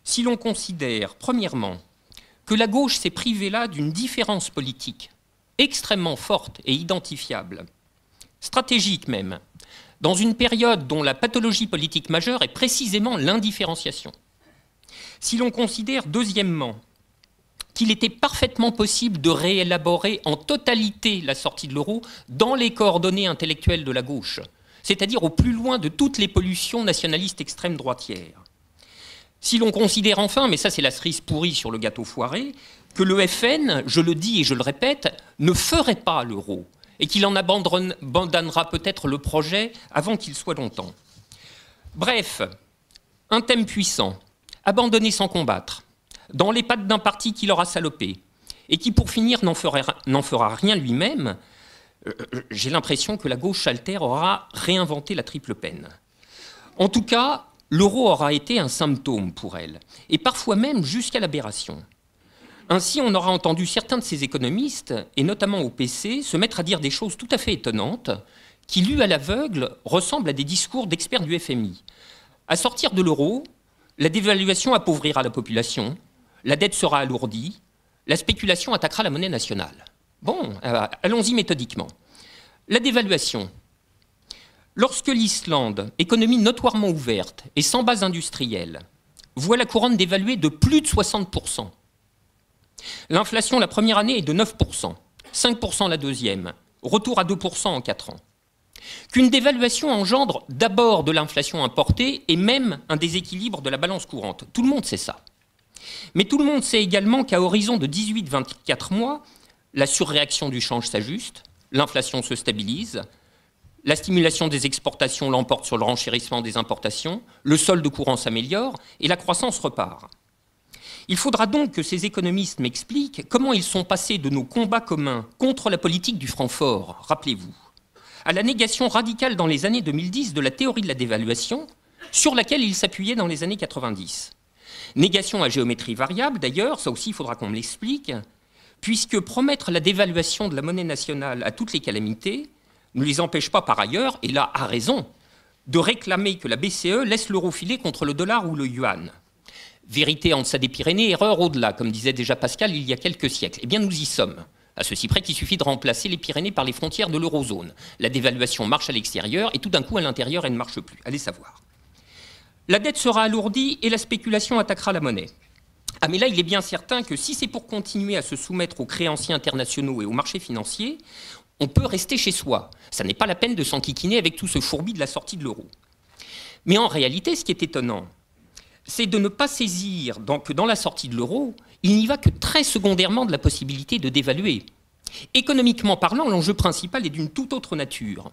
si l'on considère, premièrement, que la gauche s'est privée là d'une différence politique extrêmement forte et identifiable, stratégique même, dans une période dont la pathologie politique majeure est précisément l'indifférenciation. Si l'on considère, deuxièmement, qu'il était parfaitement possible de réélaborer en totalité la sortie de l'euro dans les coordonnées intellectuelles de la gauche, c'est-à-dire au plus loin de toutes les pollutions nationalistes extrême droitières. Si l'on considère enfin, mais ça c'est la cerise pourrie sur le gâteau foiré, que le FN, je le dis et je le répète, ne ferait pas l'euro, et qu'il en abandonnera peut-être le projet avant qu'il soit longtemps. Bref, un thème puissant, abandonné sans combattre, dans les pattes d'un parti qui l'aura salopé, et qui pour finir n'en fera rien lui-même, j'ai l'impression que la gauche alter aura réinventé la triple peine. En tout cas, l'euro aura été un symptôme pour elle, et parfois même jusqu'à l'aberration. Ainsi, on aura entendu certains de ces économistes, et notamment au PC, se mettre à dire des choses tout à fait étonnantes, qui, lues à l'aveugle, ressemblent à des discours d'experts du FMI. À sortir de l'euro, la dévaluation appauvrira la population, la dette sera alourdie, la spéculation attaquera la monnaie nationale. Bon, allons-y méthodiquement. La dévaluation. Lorsque l'Islande, économie notoirement ouverte et sans base industrielle, voit la couronne dévaluée de plus de 60%, l'inflation la première année est de 9%, 5% la deuxième, retour à 2% en 4 ans. Qu'une dévaluation engendre d'abord de l'inflation importée et même un déséquilibre de la balance courante. Tout le monde sait ça. Mais tout le monde sait également qu'à horizon de 18-24 mois, la surréaction du change s'ajuste, l'inflation se stabilise, la stimulation des exportations l'emporte sur le renchérissement des importations, le solde courant s'améliore et la croissance repart. Il faudra donc que ces économistes m'expliquent comment ils sont passés de nos combats communs contre la politique du franc fort, rappelez-vous, à la négation radicale dans les années 2010 de la théorie de la dévaluation, sur laquelle ils s'appuyaient dans les années 90. Négation à géométrie variable, d'ailleurs, ça aussi il faudra qu'on me l'explique, puisque promettre la dévaluation de la monnaie nationale à toutes les calamités ne les empêche pas par ailleurs, et là à raison, de réclamer que la BCE laisse l'euro filer contre le dollar ou le yuan. Vérité en deçà des Pyrénées, erreur au-delà, comme disait déjà Pascal il y a quelques siècles. Eh bien, nous y sommes. À ceci près qu'il suffit de remplacer les Pyrénées par les frontières de l'eurozone. La dévaluation marche à l'extérieur et tout d'un coup, à l'intérieur, elle ne marche plus. Allez savoir. la dette sera alourdie et la spéculation attaquera la monnaie. Ah mais là, il est bien certain que si c'est pour continuer à se soumettre aux créanciers internationaux et aux marchés financiers, on peut rester chez soi. Ça n'est pas la peine de s'enquiquiner avec tout ce fourbi de la sortie de l'euro. Mais en réalité, ce qui est étonnant, c'est de ne pas saisir que dans la sortie de l'euro, il n'y va que très secondairement de la possibilité de dévaluer. Économiquement parlant, l'enjeu principal est d'une toute autre nature.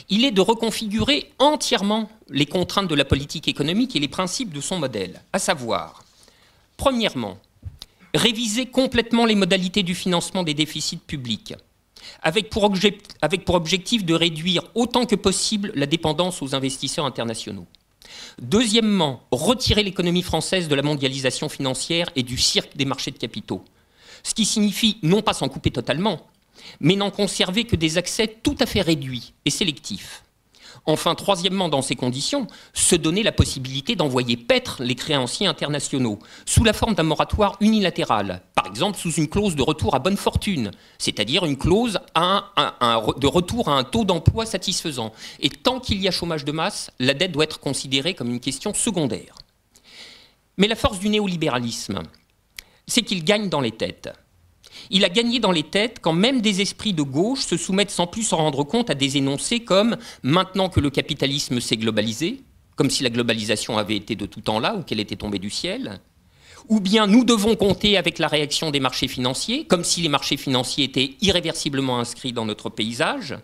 Il est de reconfigurer entièrement les contraintes de la politique économique et les principes de son modèle, à savoir, premièrement, réviser complètement les modalités du financement des déficits publics, avec pour objectif de réduire autant que possible la dépendance aux investisseurs internationaux. Deuxièmement, retirer l'économie française de la mondialisation financière et du cirque des marchés de capitaux, ce qui signifie non pas s'en couper totalement, mais n'en conserver que des accès tout à fait réduits et sélectifs. Enfin, troisièmement, dans ces conditions, se donner la possibilité d'envoyer paître les créanciers internationaux sous la forme d'un moratoire unilatéral, par exemple sous une clause de retour à bonne fortune, c'est-à-dire une clause de retour à un taux d'emploi satisfaisant. Et tant qu'il y a chômage de masse, la dette doit être considérée comme une question secondaire. Mais la force du néolibéralisme, c'est qu'il gagne dans les têtes. Il a gagné dans les têtes quand même des esprits de gauche se soumettent sans plus s'en rendre compte à des énoncés comme « maintenant que le capitalisme s'est globalisé », comme si la globalisation avait été de tout temps là ou qu'elle était tombée du ciel, ou bien « nous devons compter avec la réaction des marchés financiers », comme si les marchés financiers étaient irréversiblement inscrits dans notre paysage.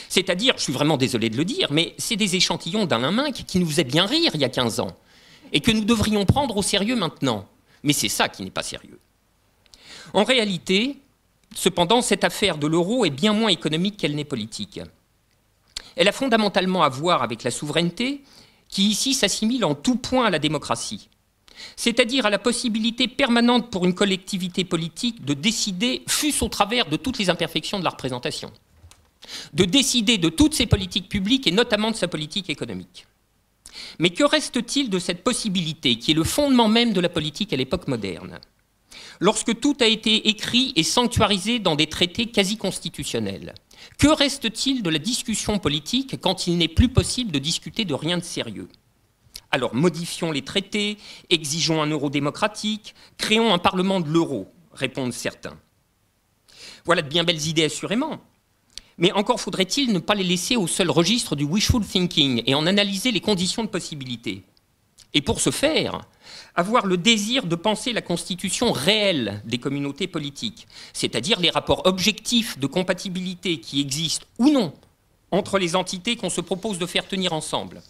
C'est-à-dire, je suis vraiment désolé de le dire, mais c'est des échantillons d'Alain Minc qui nous faisaient bien rire il y a 15 ans et que nous devrions prendre au sérieux maintenant. Mais c'est ça qui n'est pas sérieux. En réalité, cependant, cette affaire de l'euro est bien moins économique qu'elle n'est politique. Elle a fondamentalement à voir avec la souveraineté qui ici s'assimile en tout point à la démocratie, c'est-à-dire à la possibilité permanente pour une collectivité politique de décider, fût-ce au travers de toutes les imperfections de la représentation, de décider de toutes ses politiques publiques et notamment de sa politique économique. Mais que reste-t-il de cette possibilité qui est le fondement même de la politique à l'époque moderne ? Lorsque tout a été écrit et sanctuarisé dans des traités quasi constitutionnels, que reste-t-il de la discussion politique quand il n'est plus possible de discuter de rien de sérieux ? Alors modifions les traités, exigeons un euro démocratique, créons un parlement de l'euro, répondent certains. Voilà de bien belles idées assurément, mais encore faudrait-il ne pas les laisser au seul registre du wishful thinking et en analyser les conditions de possibilité. Et pour ce faire, avoir le désir de penser la constitution réelle des communautés politiques, c'est-à-dire les rapports objectifs de compatibilité qui existent ou non entre les entités qu'on se propose de faire tenir ensemble,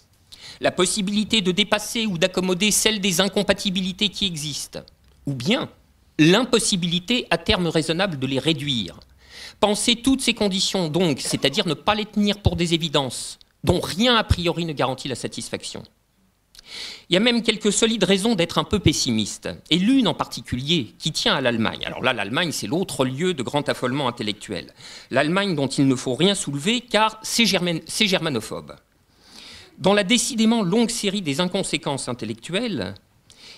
la possibilité de dépasser ou d'accommoder celle des incompatibilités qui existent, ou bien l'impossibilité à terme raisonnable de les réduire. Penser toutes ces conditions donc, c'est-à-dire ne pas les tenir pour des évidences, dont rien a priori ne garantit la satisfaction. Il y a même quelques solides raisons d'être un peu pessimiste, et l'une en particulier qui tient à l'Allemagne. Alors là, l'Allemagne, c'est l'autre lieu de grand affolement intellectuel. L'Allemagne dont il ne faut rien soulever, car c'est germanophobe. Dans la décidément longue série des inconséquences intellectuelles,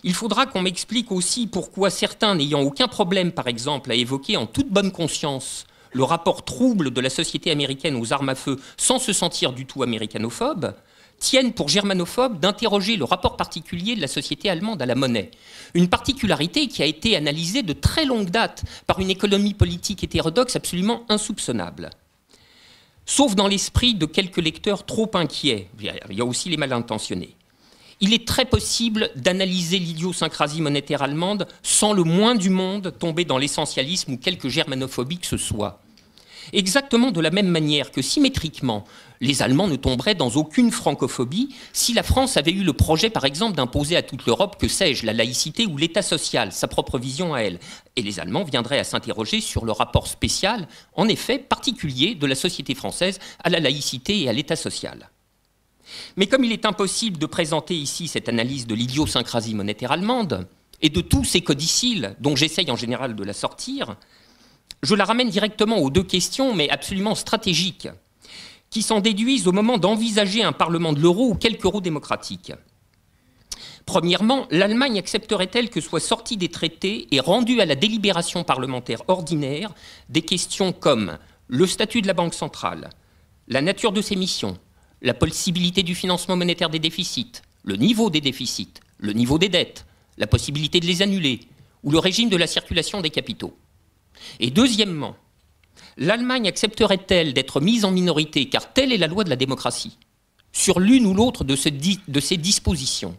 il faudra qu'on m'explique aussi pourquoi certains n'ayant aucun problème, par exemple, à évoquer en toute bonne conscience le rapport trouble de la société américaine aux armes à feu sans se sentir du tout américanophobe, tiennent pour germanophobe d'interroger le rapport particulier de la société allemande à la monnaie. Une particularité qui a été analysée de très longue date par une économie politique hétérodoxe absolument insoupçonnable. Sauf dans l'esprit de quelques lecteurs trop inquiets, il y a aussi les mal intentionnés. Il est très possible d'analyser l'idiosyncrasie monétaire allemande sans le moins du monde tomber dans l'essentialisme ou quelque germanophobie que ce soit. Exactement de la même manière que symétriquement, les Allemands ne tomberaient dans aucune francophobie si la France avait eu le projet, par exemple, d'imposer à toute l'Europe, que sais-je, la laïcité ou l'État social, sa propre vision à elle. Et les Allemands viendraient à s'interroger sur le rapport spécial, en effet particulier, de la société française à la laïcité et à l'État social. Mais comme il est impossible de présenter ici cette analyse de l'idiosyncrasie monétaire allemande et de tous ces codicilles dont j'essaye en général de la sortir, je la ramène directement aux deux questions, mais absolument stratégiques, qui s'en déduisent au moment d'envisager un parlement de l'euro ou quelque euro démocratique. Premièrement, l'Allemagne accepterait-elle que soient sortis des traités et rendus à la délibération parlementaire ordinaire des questions comme le statut de la Banque centrale, la nature de ses missions, la possibilité du financement monétaire des déficits, le niveau des déficits, le niveau des dettes, la possibilité de les annuler, ou le régime de la circulation des capitaux. Et deuxièmement, l'Allemagne accepterait-elle d'être mise en minorité, car telle est la loi de la démocratie, sur l'une ou l'autre de ces dispositions?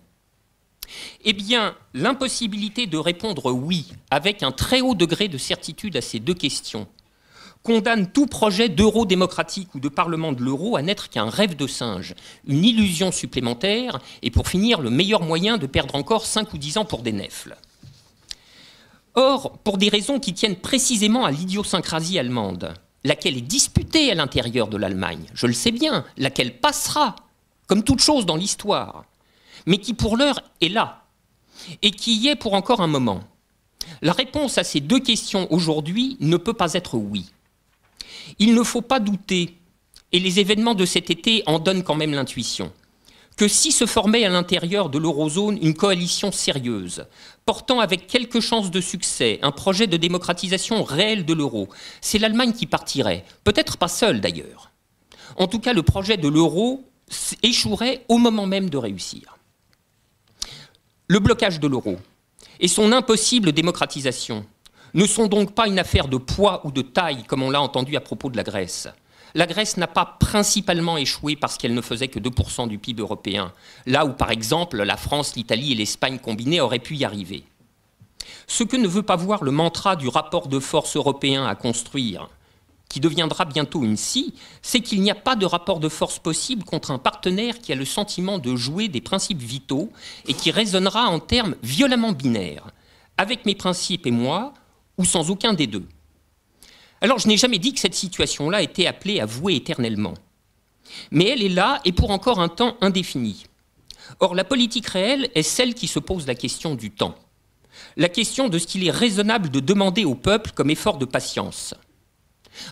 Eh bien, l'impossibilité de répondre oui, avec un très haut degré de certitude à ces deux questions, condamne tout projet d'euro démocratique ou de parlement de l'euro à n'être qu'un rêve de singe, une illusion supplémentaire, et pour finir, le meilleur moyen de perdre encore 5 ou 10 ans pour des nèfles. Or, pour des raisons qui tiennent précisément à l'idiosyncrasie allemande, laquelle est disputée à l'intérieur de l'Allemagne, je le sais bien, laquelle passera, comme toute chose dans l'histoire, mais qui pour l'heure est là, et qui y est pour encore un moment. La réponse à ces deux questions aujourd'hui ne peut pas être oui. Il ne faut pas douter, et les événements de cet été en donnent quand même l'intuition, que si se formait à l'intérieur de l'eurozone une coalition sérieuse, portant avec quelques chances de succès un projet de démocratisation réelle de l'euro, c'est l'Allemagne qui partirait, peut-être pas seule d'ailleurs. En tout cas, le projet de l'euro échouerait au moment même de réussir. Le blocage de l'euro et son impossible démocratisation ne sont donc pas une affaire de poids ou de taille, comme on l'a entendu à propos de la Grèce. La Grèce n'a pas principalement échoué parce qu'elle ne faisait que 2% du PIB européen, là où, par exemple, la France, l'Italie et l'Espagne combinés auraient pu y arriver. Ce que ne veut pas voir le mantra du rapport de force européen à construire, qui deviendra bientôt une scie, c'est qu'il n'y a pas de rapport de force possible contre un partenaire qui a le sentiment de jouer des principes vitaux et qui raisonnera en termes violemment binaires, avec mes principes et moi, ou sans aucun des deux. Alors, je n'ai jamais dit que cette situation-là était appelée à vouer éternellement. Mais elle est là et pour encore un temps indéfini. Or, la politique réelle est celle qui se pose la question du temps. La question de ce qu'il est raisonnable de demander au peuple comme effort de patience.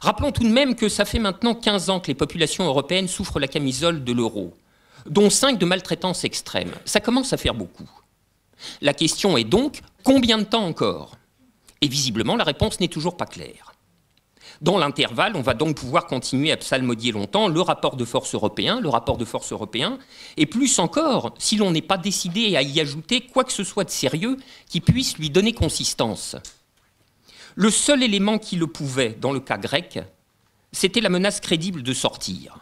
Rappelons tout de même que ça fait maintenant 15 ans que les populations européennes souffrent la camisole de l'euro, dont 5 de maltraitance extrême. Ça commence à faire beaucoup. La question est donc, combien de temps encore ? Et visiblement, la réponse n'est toujours pas claire. Dans l'intervalle, on va donc pouvoir continuer à psalmodier longtemps le rapport de force européen, et plus encore, si l'on n'est pas décidé à y ajouter quoi que ce soit de sérieux qui puisse lui donner consistance. Le seul élément qui le pouvait, dans le cas grec, c'était la menace crédible de sortir.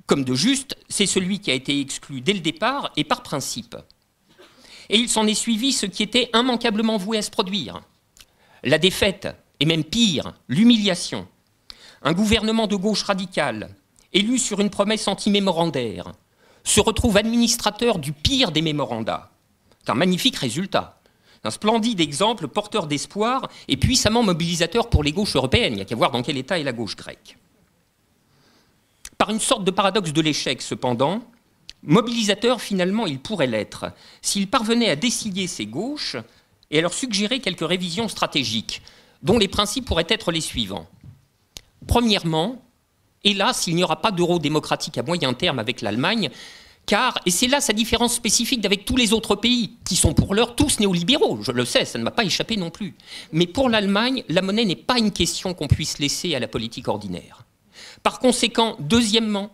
Comme de juste, c'est celui qui a été exclu dès le départ et par principe. Et il s'en est suivi ce qui était immanquablement voué à se produire. La défaite, et même pire, l'humiliation. Un gouvernement de gauche radicale, élu sur une promesse anti-mémorandaire, se retrouve administrateur du pire des mémorandats. C'est un magnifique résultat. Un splendide exemple porteur d'espoir et puissamment mobilisateur pour les gauches européennes. Il n'y a qu'à voir dans quel état est la gauche grecque. Par une sorte de paradoxe de l'échec, cependant, mobilisateur, finalement, il pourrait l'être, s'il parvenait à dessiller ces gauches et à leur suggérer quelques révisions stratégiques, dont les principes pourraient être les suivants. Premièrement, hélas, il n'y aura pas d'euro démocratique à moyen terme avec l'Allemagne, car, et c'est là sa différence spécifique d'avec tous les autres pays, qui sont pour l'heure tous néolibéraux, je le sais, ça ne m'a pas échappé non plus. Mais pour l'Allemagne, la monnaie n'est pas une question qu'on puisse laisser à la politique ordinaire. Par conséquent, deuxièmement,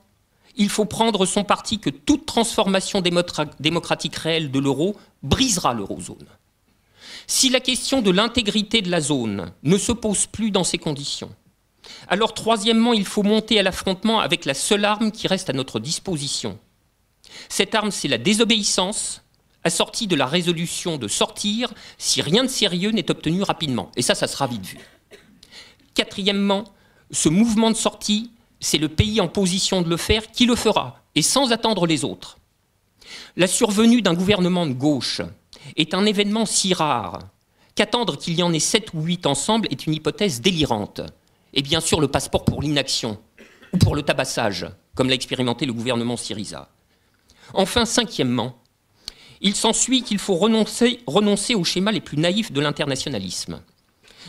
il faut prendre son parti que toute transformation démocratique réelle de l'euro brisera l'eurozone. Si la question de l'intégrité de la zone ne se pose plus dans ces conditions, alors troisièmement, il faut monter à l'affrontement avec la seule arme qui reste à notre disposition. Cette arme, c'est la désobéissance, assortie de la résolution de sortir si rien de sérieux n'est obtenu rapidement. Et ça sera vite vu. Quatrièmement, ce mouvement de sortie, c'est le pays en position de le faire qui le fera, et sans attendre les autres. La survenue d'un gouvernement de gauche est un événement si rare qu'attendre qu'il y en ait 7 ou 8 ensemble est une hypothèse délirante. Et bien sûr, le passeport pour l'inaction, ou pour le tabassage, comme l'a expérimenté le gouvernement Syriza. Enfin, cinquièmement, il s'ensuit qu'il faut renoncer aux schémas les plus naïfs de l'internationalisme.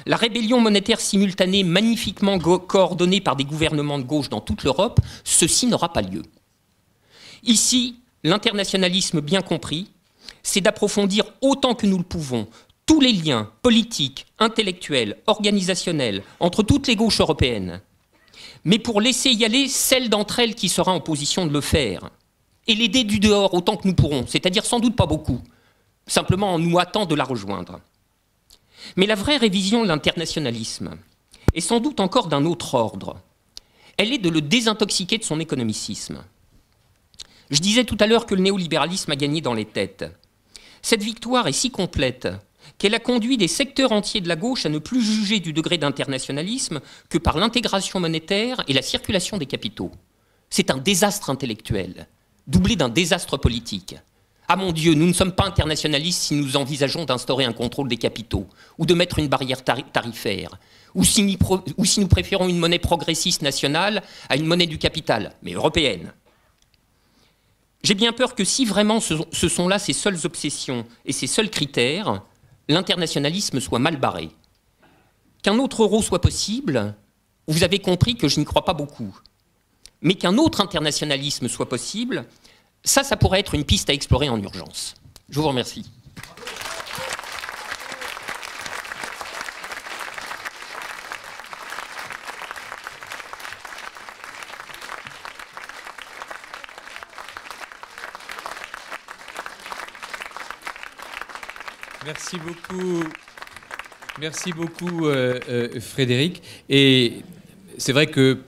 La rébellion monétaire simultanée, magnifiquement coordonnée par des gouvernements de gauche dans toute l'Europe, ceci n'aura pas lieu. Ici, l'internationalisme bien compris, c'est d'approfondir autant que nous le pouvons tous les liens politiques, intellectuels, organisationnels entre toutes les gauches européennes, mais pour laisser y aller celle d'entre elles qui sera en position de le faire, et l'aider du dehors autant que nous pourrons, c'est-à-dire sans doute pas beaucoup, simplement en nous hâtant de la rejoindre. Mais la vraie révision de l'internationalisme est sans doute encore d'un autre ordre. Elle est de le désintoxiquer de son économicisme. Je disais tout à l'heure que le néolibéralisme a gagné dans les têtes. Cette victoire est si complète qu'elle a conduit des secteurs entiers de la gauche à ne plus juger du degré d'internationalisme que par l'intégration monétaire et la circulation des capitaux. C'est un désastre intellectuel, doublé d'un désastre politique. Ah mon Dieu, nous ne sommes pas internationalistes si nous envisageons d'instaurer un contrôle des capitaux, ou de mettre une barrière tarifaire, ou si nous préférons une monnaie progressiste nationale à une monnaie du capital, mais européenne. J'ai bien peur que si vraiment ce sont là ses seules obsessions et ses seuls critères, l'internationalisme soit mal barré. Qu'un autre euro soit possible, vous avez compris que je n'y crois pas beaucoup. Mais qu'un autre internationalisme soit possible, ça pourrait être une piste à explorer en urgence. Je vous remercie. Merci beaucoup Frédéric. Et c'est vrai que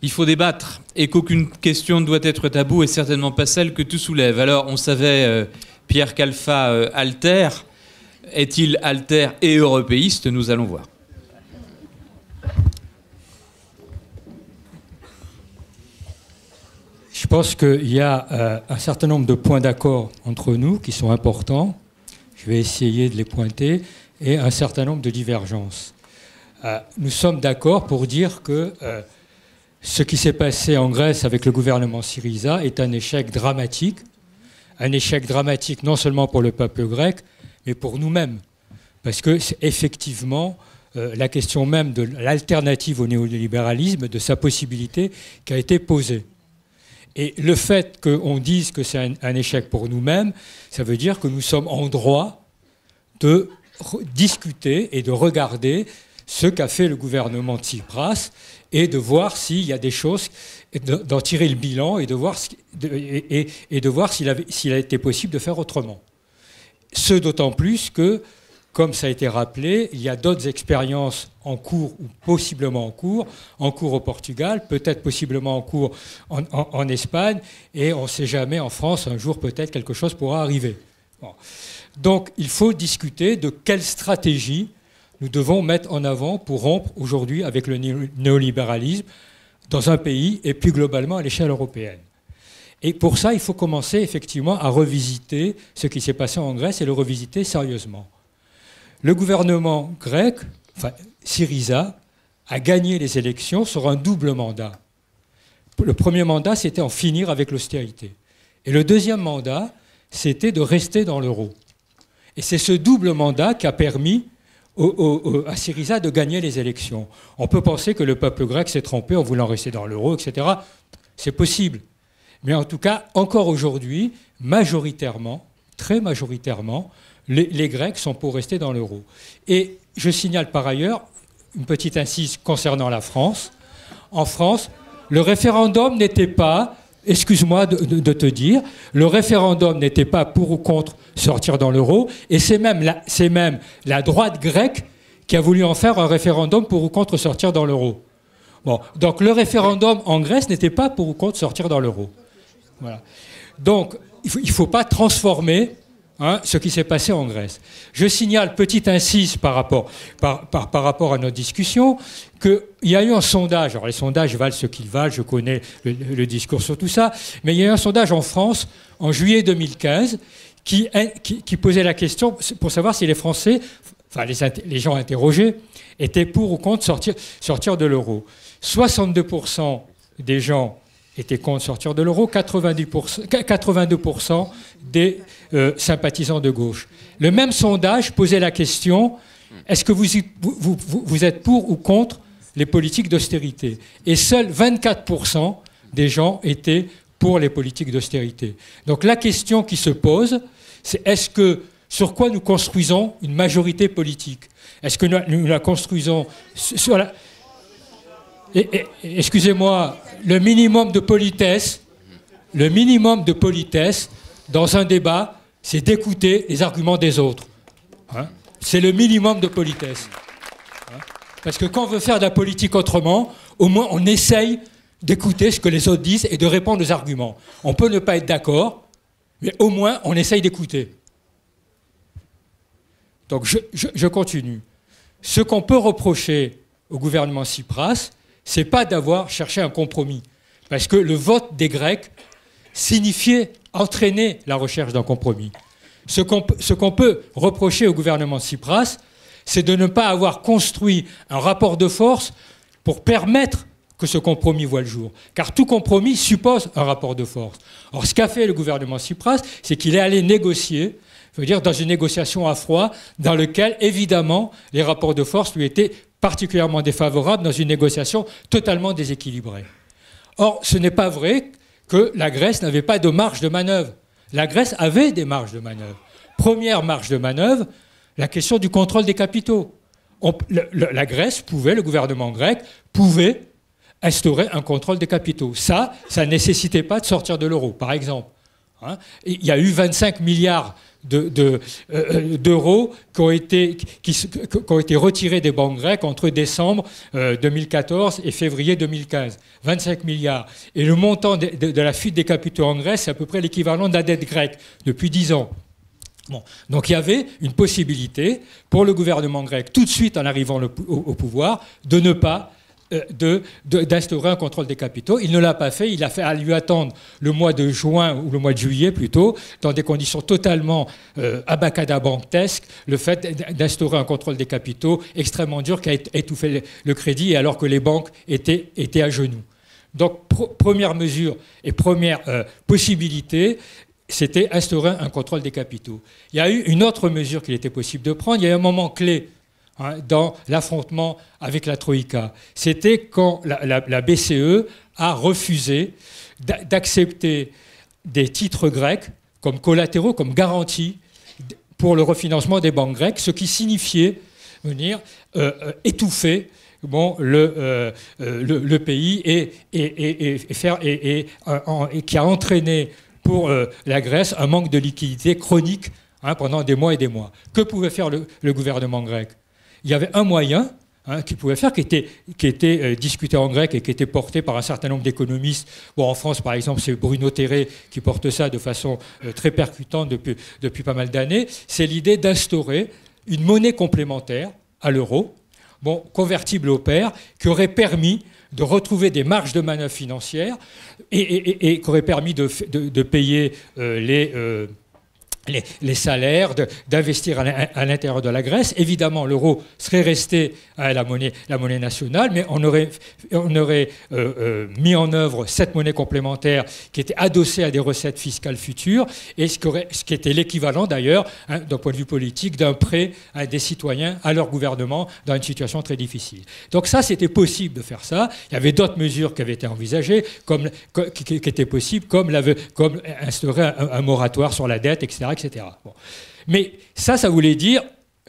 il faut débattre et qu'aucune question ne doit être tabou et certainement pas celle que tout soulève. Alors on savait Pierre Khalfa alter. Est-il alter et européiste? Nous allons voir. Je pense qu'il y a un certain nombre de points d'accord entre nous qui sont importants. Je vais essayer de les pointer, et un certain nombre de divergences. Nous sommes d'accord pour dire que ce qui s'est passé en Grèce avec le gouvernement Syriza est un échec dramatique non seulement pour le peuple grec, mais pour nous-mêmes. Parce que c'est effectivement la question même de l'alternative au néolibéralisme, de sa possibilité, qui a été posée. Et le fait qu'on dise que c'est un échec pour nous-mêmes, ça veut dire que nous sommes en droit de discuter et de regarder ce qu'a fait le gouvernement de Tsipras et de voir s'il y a des choses, d'en tirer le bilan et de voir s'il a été possible de faire autrement. Ce d'autant plus que, comme ça a été rappelé, il y a d'autres expériences en cours ou possiblement en cours au Portugal, peut-être possiblement en cours en Espagne, et on ne sait jamais, en France, un jour peut-être quelque chose pourra arriver. Bon. Donc il faut discuter de quelle stratégie nous devons mettre en avant pour rompre aujourd'hui avec le néolibéralisme dans un pays et plus globalement à l'échelle européenne. Et pour ça, il faut commencer effectivement à revisiter ce qui s'est passé en Grèce et le revisiter sérieusement. Le gouvernement grec, enfin Syriza, a gagné les élections sur un double mandat. Le premier mandat, c'était en finir avec l'austérité. Et le deuxième mandat, c'était de rester dans l'euro. Et c'est ce double mandat qui a permis à Syriza de gagner les élections. On peut penser que le peuple grec s'est trompé en voulant rester dans l'euro, etc. C'est possible. Mais en tout cas, encore aujourd'hui, majoritairement, très majoritairement, les Grecs sont pour rester dans l'euro. Et je signale par ailleurs une petite incise concernant la France. En France, le référendum n'était pas, excuse-moi de te dire, le référendum n'était pas pour ou contre sortir dans l'euro, et c'est même la droite grecque qui a voulu en faire un référendum pour ou contre sortir dans l'euro. Bon, donc le référendum en Grèce n'était pas pour ou contre sortir dans l'euro. Voilà. Donc il ne faut pas transformer ce qui s'est passé en Grèce. Je signale, petite incise par rapport à notre discussion, qu'il y a eu un sondage, alors les sondages valent ce qu'ils valent, je connais le discours sur tout ça, mais il y a eu un sondage en France en juillet 2015 qui posait la question pour savoir si les Français, enfin les gens interrogés, étaient pour ou contre sortir de l'euro. 62% des gens étaient contre sortir de l'euro, 82% des sympathisants de gauche. Le même sondage posait la question, est-ce que vous êtes pour ou contre les politiques d'austérité? Et seuls 24% des gens étaient pour les politiques d'austérité. Donc la question qui se pose, c'est sur quoi nous construisons une majorité politique? Est-ce que nous la construisons sur la... Excusez-moi, le minimum de politesse, Le minimum de politesse dans un débat, c'est d'écouter les arguments des autres. Hein, c'est le minimum de politesse. Hein, parce que quand on veut faire de la politique autrement, au moins on essaye d'écouter ce que les autres disent et de répondre aux arguments. On peut ne pas être d'accord, mais au moins on essaye d'écouter. Donc je continue. Ce qu'on peut reprocher au gouvernement Tsipras, c'est pas d'avoir cherché un compromis. Parce que le vote des Grecs signifiait entraîner la recherche d'un compromis. Ce qu'on peut reprocher au gouvernement Tsipras, c'est de ne pas avoir construit un rapport de force pour permettre que ce compromis voit le jour. Car tout compromis suppose un rapport de force. Or, ce qu'a fait le gouvernement Tsipras, c'est qu'il est allé négocier, je veux dire, dans une négociation à froid, dans laquelle, évidemment, les rapports de force lui étaient particulièrement défavorables, dans une négociation totalement déséquilibrée. Or, ce n'est pas vrai que la Grèce n'avait pas de marge de manœuvre. La Grèce avait des marges de manœuvre. Première marge de manœuvre, la question du contrôle des capitaux. La Grèce pouvait, le gouvernement grec pouvait instaurer un contrôle des capitaux. Ça ne nécessitait pas de sortir de l'euro, par exemple. Hein, il y a eu 25 milliards d'euros qui ont été retirés des banques grecques entre décembre 2014 et février 2015. 25 milliards. Et le montant de la fuite des capitaux en Grèce, c'est à peu près l'équivalent de la dette grecque depuis 10 ans. Bon. Donc il y avait une possibilité pour le gouvernement grec, tout de suite en arrivant au pouvoir, de ne pas d'instaurer un contrôle des capitaux. Il ne l'a pas fait, il a fait à lui attendre le mois de juin ou le mois de juillet plutôt, dans des conditions totalement abacadabranquesques, le fait d'instaurer un contrôle des capitaux extrêmement dur qui a étouffé le crédit alors que les banques étaient à genoux. Donc première mesure et première possibilité, c'était instaurer un contrôle des capitaux. Il y a eu une autre mesure qu'il était possible de prendre, il y a eu un moment clé dans l'affrontement avec la Troïka. C'était quand la BCE a refusé d'accepter des titres grecs comme collatéraux, comme garantie pour le refinancement des banques grecques, ce qui signifiait venir étouffer le pays et qui a entraîné pour la Grèce un manque de liquidité chronique pendant des mois et des mois. Que pouvait faire le gouvernement grec ? Il y avait un moyen qu'il pouvait faire qui était discuté en grec et qui était porté par un certain nombre d'économistes. Bon, en France, par exemple, c'est Bruno Terré qui porte ça de façon très percutante depuis pas mal d'années. C'est l'idée d'instaurer une monnaie complémentaire à l'euro, convertible au pair, qui aurait permis de retrouver des marges de manœuvre financières et qui aurait permis de payer les salaires, d'investir à l'intérieur de la Grèce. Évidemment, l'euro serait resté la monnaie nationale, mais on aurait mis en œuvre cette monnaie complémentaire qui était adossée à des recettes fiscales futures et ce qui était l'équivalent d'ailleurs, d'un point de vue politique, d'un prêt à des citoyens, à leur gouvernement, dans une situation très difficile. Donc ça, c'était possible de faire ça. Il y avait d'autres mesures qui avaient été envisagées, qui étaient possibles, comme instaurer un moratoire sur la dette, etc. Bon. Mais ça voulait dire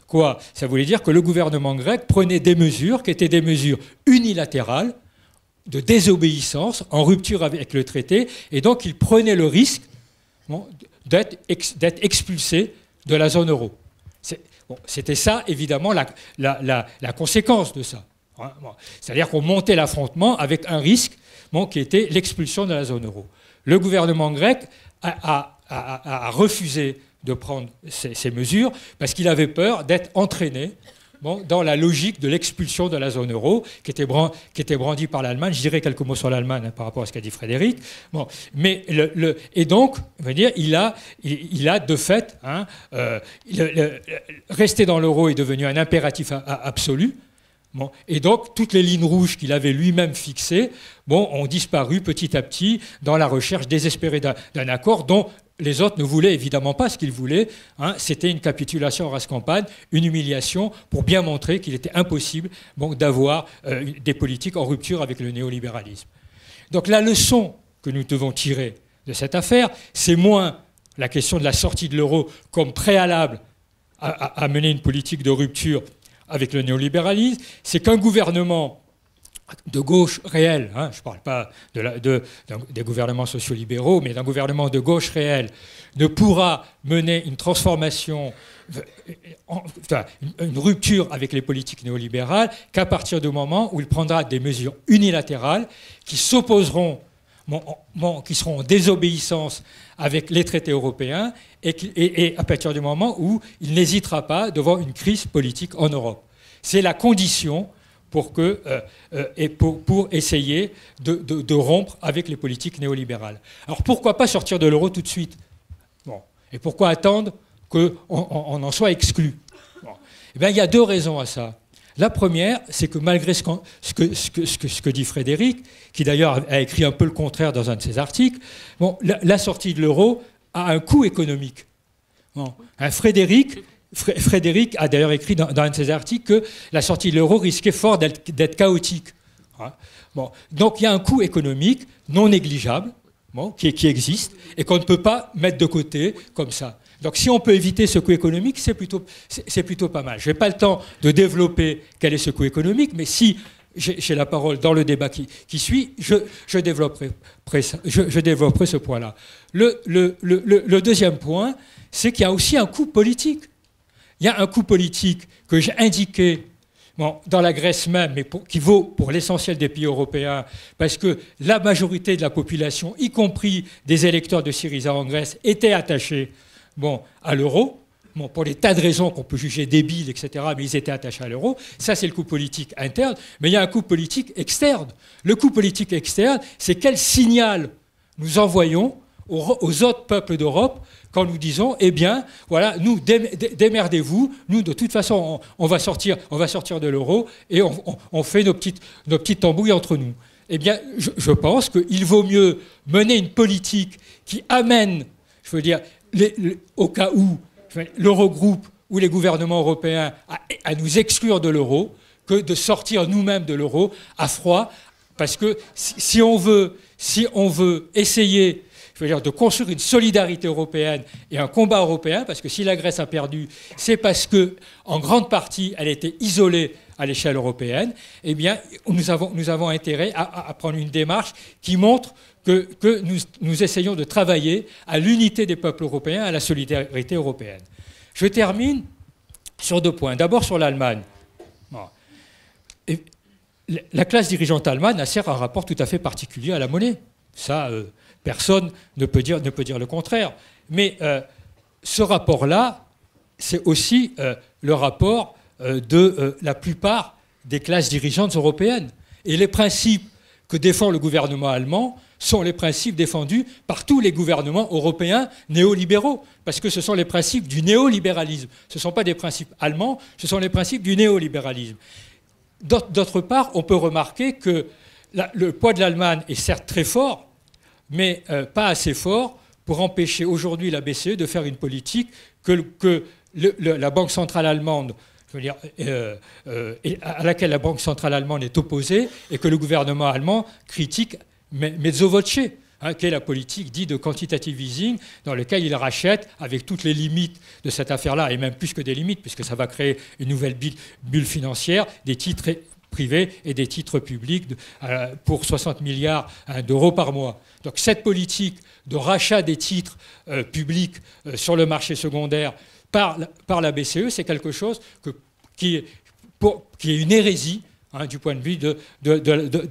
quoi ? Ça voulait dire que le gouvernement grec prenait des mesures qui étaient des mesures unilatérales, de désobéissance, en rupture avec le traité, et donc il prenait le risque d'être expulsé de la zone euro. C'était ça, évidemment, la conséquence de ça. C'est-à-dire qu'on montait l'affrontement avec un risque qui était l'expulsion de la zone euro. Le gouvernement grec a refusé de prendre ces mesures parce qu'il avait peur d'être entraîné dans la logique de l'expulsion de la zone euro qui était brandie par l'Allemagne. Je dirais quelques mots sur l'Allemagne par rapport à ce qu'a dit Frédéric. Et donc, on va dire, il a de fait, rester dans l'euro est devenu un impératif absolu. Et donc, toutes les lignes rouges qu'il avait lui-même fixées ont disparu petit à petit dans la recherche désespérée d'un accord dont les autres ne voulaient évidemment pas. Ce qu'ils voulaient, c'était une capitulation en race campagne, une humiliation pour bien montrer qu'il était impossible d'avoir des politiques en rupture avec le néolibéralisme. Donc la leçon que nous devons tirer de cette affaire, c'est moins la question de la sortie de l'euro comme préalable à mener une politique de rupture avec le néolibéralisme, c'est qu'un gouvernement de gauche réel, hein, je ne parle pas des gouvernements sociolibéraux, mais d'un gouvernement de gauche réel, ne pourra mener une transformation, une rupture avec les politiques néolibérales qu'à partir du moment où il prendra des mesures unilatérales qui s'opposeront, qui seront en désobéissance avec les traités européens et à partir du moment où il n'hésitera pas devant une crise politique en Europe. C'est la condition pour essayer de rompre avec les politiques néolibérales. Alors pourquoi pas sortir de l'euro tout de suite? Bon. Et pourquoi attendre qu'on en soit exclu? Bon. Eh bien, il y a deux raisons à ça. La première, c'est que malgré ce que dit Frédéric, qui d'ailleurs a écrit un peu le contraire dans un de ses articles, bon, la sortie de l'euro a un coût économique. Bon. Frédéric a d'ailleurs écrit dans un de ses articles que la sortie de l'euro risquait fort d'être chaotique. Bon. Donc il y a un coût économique non négligeable qui existe et qu'on ne peut pas mettre de côté comme ça. Donc si on peut éviter ce coût économique, c'est plutôt pas mal. Je n'ai pas le temps de développer quel est ce coût économique, mais si j'ai la parole dans le débat qui suit, je développerai ce point-là. Le deuxième point, c'est qu'il y a aussi un coût politique. Il y a un coût politique que j'ai indiqué dans la Grèce même, mais qui vaut pour l'essentiel des pays européens, parce que la majorité de la population, y compris des électeurs de Syriza en Grèce, étaient attachés à l'euro, pour des tas de raisons qu'on peut juger débiles, etc., mais ils étaient attachés à l'euro. Ça, c'est le coût politique interne, mais il y a un coût politique externe. Le coût politique externe, c'est quel signal nous envoyons aux autres peuples d'Europe quand nous disons, eh bien, voilà, nous, démerdez-vous, nous, de toute façon, on va sortir de l'euro et on fait nos petites tambouilles entre nous. Eh bien, je pense qu'il vaut mieux mener une politique qui amène, je veux dire, au cas où l'Eurogroupe ou les gouvernements européens à nous exclure de l'euro, que de sortir nous-mêmes de l'euro à froid, parce que si on veut essayer, je veux dire, de construire une solidarité européenne et un combat européen, parce que si la Grèce a perdu, c'est parce que, en grande partie, elle était isolée à l'échelle européenne. Eh bien, nous avons intérêt à prendre une démarche qui montre que nous essayons de travailler à l'unité des peuples européens, à la solidarité européenne. Je termine sur deux points. D'abord sur l'Allemagne. La classe dirigeante allemande a certes un rapport tout à fait particulier à la monnaie. Ça, personne ne peut dire le contraire. Mais ce rapport-là, c'est aussi le rapport de la plupart des classes dirigeantes européennes. Et les principes que défend le gouvernement allemand sont les principes défendus par tous les gouvernements européens néolibéraux, parce que ce sont les principes du néolibéralisme. Ce ne sont pas des principes allemands, ce sont les principes du néolibéralisme. D'autre part, on peut remarquer que le poids de l'Allemagne est certes très fort, mais pas assez fort pour empêcher aujourd'hui la BCE de faire une politique que la Banque centrale allemande, je veux dire, à laquelle la Banque centrale allemande est opposée et que le gouvernement allemand critique mezzo voce, qui est la politique dite de quantitative easing, dans lequel il rachète, avec toutes les limites de cette affaire-là, et même plus que des limites, puisque ça va créer une nouvelle bulle financière, des titres privés et des titres publics pour 60 milliards d'euros par mois. Donc cette politique de rachat des titres publics sur le marché secondaire par la BCE, c'est quelque chose qui est une hérésie, du point de vue de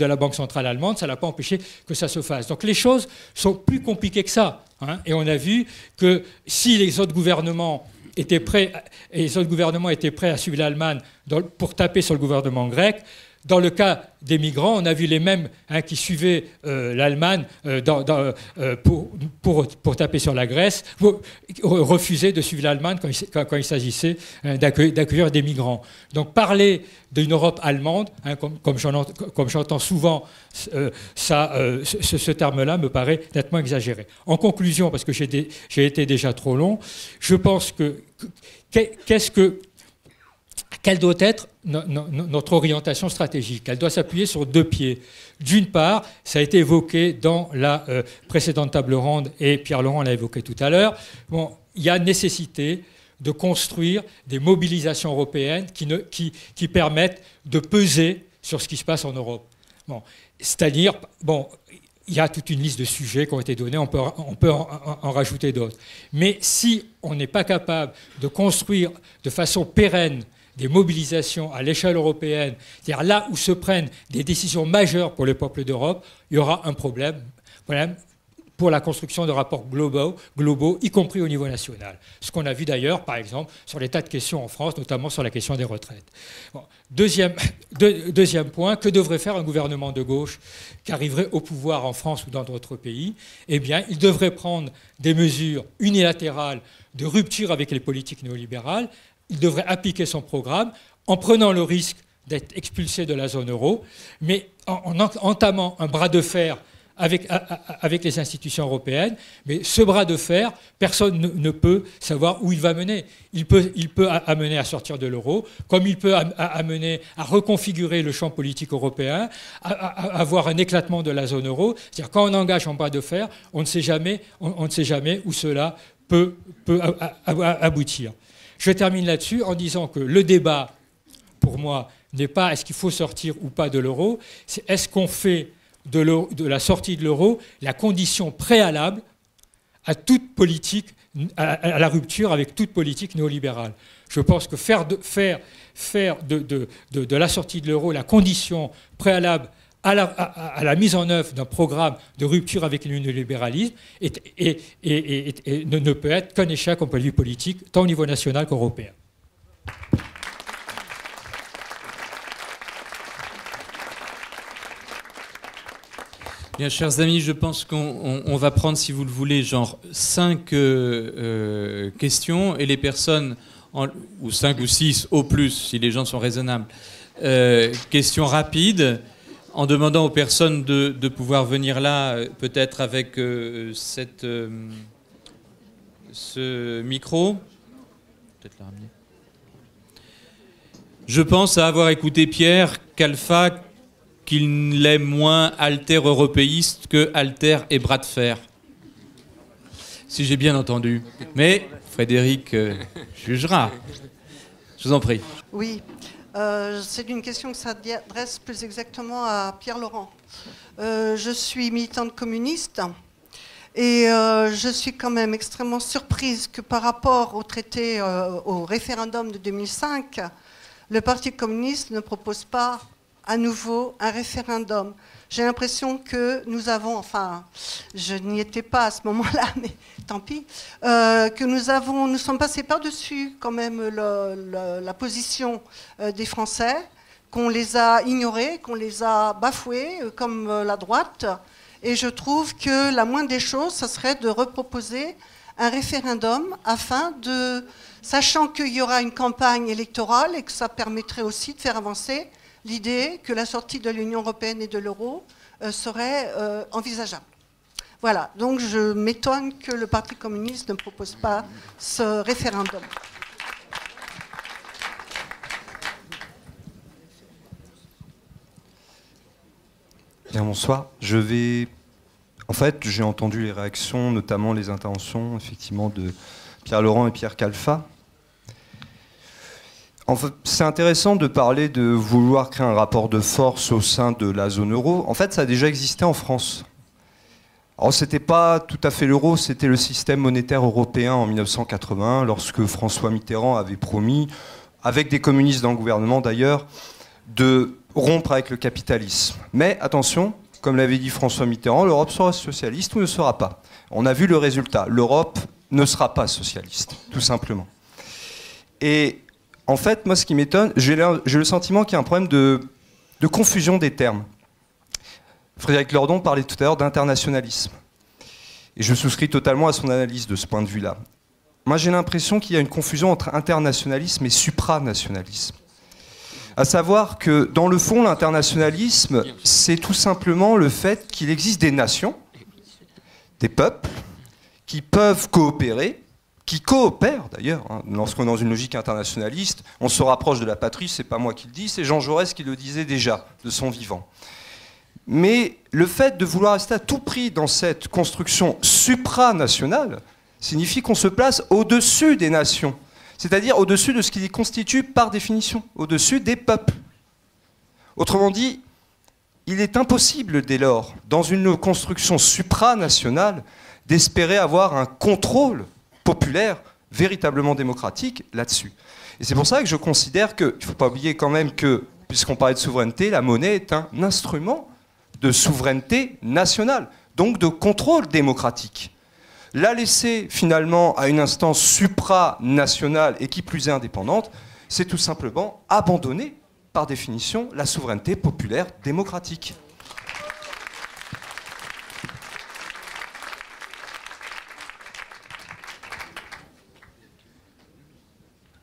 la Banque centrale allemande. Ça n'a pas empêché que ça se fasse. Donc les choses sont plus compliquées que ça. Et on a vu que si les autres gouvernements étaient prêts à suivre l'Allemagne pour taper sur le gouvernement grec, dans le cas des migrants, on a vu les mêmes qui suivaient l'Allemagne pour taper sur la Grèce, refuser de suivre l'Allemagne quand il s'agissait d'accueillir des migrants. Donc parler d'une Europe allemande, comme j'entends souvent, ce terme-là me paraît nettement exagéré. En conclusion, parce que j'ai été déjà trop long, je pense quelle doit être notre orientation stratégique? Elle doit s'appuyer sur deux pieds. D'une part, ça a été évoqué dans la précédente table ronde, et Pierre Laurent l'a évoqué tout à l'heure. Il y a nécessité de construire des mobilisations européennes qui permettent de peser sur ce qui se passe en Europe. Bon, c'est-à-dire, bon, il y a toute une liste de sujets qui ont été donnés, on peut en rajouter d'autres. Mais si on n'est pas capable de construire de façon pérenne des mobilisations à l'échelle européenne, c'est-à-dire là où se prennent des décisions majeures pour le peuple d'Europe, il y aura un problème pour la construction de rapports globaux, y compris au niveau national. Ce qu'on a vu d'ailleurs, par exemple, sur les tas de questions en France, notamment sur la question des retraites. Bon. Deuxième point, que devrait faire un gouvernement de gauche qui arriverait au pouvoir en France ou dans d'autres pays? Eh bien, il devrait prendre des mesures unilatérales de rupture avec les politiques néolibérales. Il devrait appliquer son programme en prenant le risque d'être expulsé de la zone euro, mais en entamant un bras de fer avec les institutions européennes. Mais ce bras de fer, personne ne peut savoir où il va mener. Il peut amener à sortir de l'euro, comme il peut amener à reconfigurer le champ politique européen, à avoir un éclatement de la zone euro. C'est-à-dire quand on engage un bras de fer, on ne sait jamais où cela peut aboutir. Je termine là-dessus en disant que le débat, pour moi, n'est pas est-ce qu'il faut sortir ou pas de l'euro, c'est est-ce qu'on fait de la sortie de l'euro la condition préalable à toute politique, à la rupture avec toute politique néolibérale. Je pense que faire de la sortie de l'euro la condition préalable à la mise en œuvre d'un programme de rupture avec le néolibéralisme ne peut être qu'un échec en point de vue politique, tant au niveau national qu'européen. Bien, chers amis, je pense qu'on va prendre, si vous le voulez, genre 5 questions, et les personnes, ou 5 ou 6 au plus, si les gens sont raisonnables, questions rapides, en demandant aux personnes de pouvoir venir là, peut-être avec ce micro. Peut-être la ramener. Je pense à avoir écouté Pierre qu'Alpha, qu'il l'est moins alter-européiste que alter et bras de fer. Si j'ai bien entendu. Mais Frédéric jugera. Je vous en prie. Oui, c'est une question que s'adresse plus exactement à Pierre Laurent. Je suis militante communiste et je suis quand même extrêmement surprise que par rapport au traité, au référendum de 2005, le Parti communiste ne propose pas à nouveau un référendum. J'ai l'impression que nous avons, enfin, je n'y étais pas à ce moment-là, mais tant pis, que nous sommes passés par-dessus quand même la position des Français, qu'on les a ignorés, qu'on les a bafoués, comme la droite. Et je trouve que la moindre des choses, ce serait de reproposer un référendum afin de, sachant qu'il y aura une campagne électorale et que ça permettrait aussi de faire avancer l'idée que la sortie de l'Union européenne et de l'euro serait envisageable. Voilà, donc je m'étonne que le Parti communiste ne propose pas ce référendum. Bien, bonsoir. En fait, j'ai entendu les réactions, notamment les interventions, effectivement, de Pierre Laurent et Pierre Khalfa. En fait, c'est intéressant de parler de vouloir créer un rapport de force au sein de la zone euro. En fait, ça a déjà existé en France. Alors, c'était pas tout à fait l'euro, c'était le système monétaire européen en 1981, lorsque François Mitterrand avait promis, avec des communistes dans le gouvernement d'ailleurs, de rompre avec le capitalisme. Mais attention, comme l'avait dit François Mitterrand, l'Europe sera socialiste ou ne sera pas. On a vu le résultat. L'Europe ne sera pas socialiste, tout simplement. Et en fait, moi, ce qui m'étonne, j'ai le sentiment qu'il y a un problème de confusion des termes. Frédéric Lordon parlait tout à l'heure d'internationalisme. Et je souscris totalement à son analyse de ce point de vue-là. Moi, j'ai l'impression qu'il y a une confusion entre internationalisme et supranationalisme. À savoir que, dans le fond, l'internationalisme, c'est tout simplement le fait qu'il existe des nations, des peuples, qui peuvent coopérer, qui coopèrent d'ailleurs. Lorsqu'on est dans une logique internationaliste, on se rapproche de la patrie, c'est pas moi qui le dis, c'est Jean Jaurès qui le disait déjà, de son vivant. Mais le fait de vouloir rester à tout prix dans cette construction supranationale signifie qu'on se place au-dessus des nations, c'est-à-dire au-dessus de ce qui les constitue par définition, au-dessus des peuples. Autrement dit, il est impossible dès lors, dans une construction supranationale, d'espérer avoir un contrôle populaire véritablement démocratique là-dessus. Et c'est pour ça que je considère qu'il ne faut pas oublier quand même que, puisqu'on parlait de souveraineté, la monnaie est un instrument de souveraineté nationale, donc de contrôle démocratique. La laisser finalement à une instance supranationale et qui plus est indépendante, c'est tout simplement abandonner, par définition, la souveraineté populaire démocratique.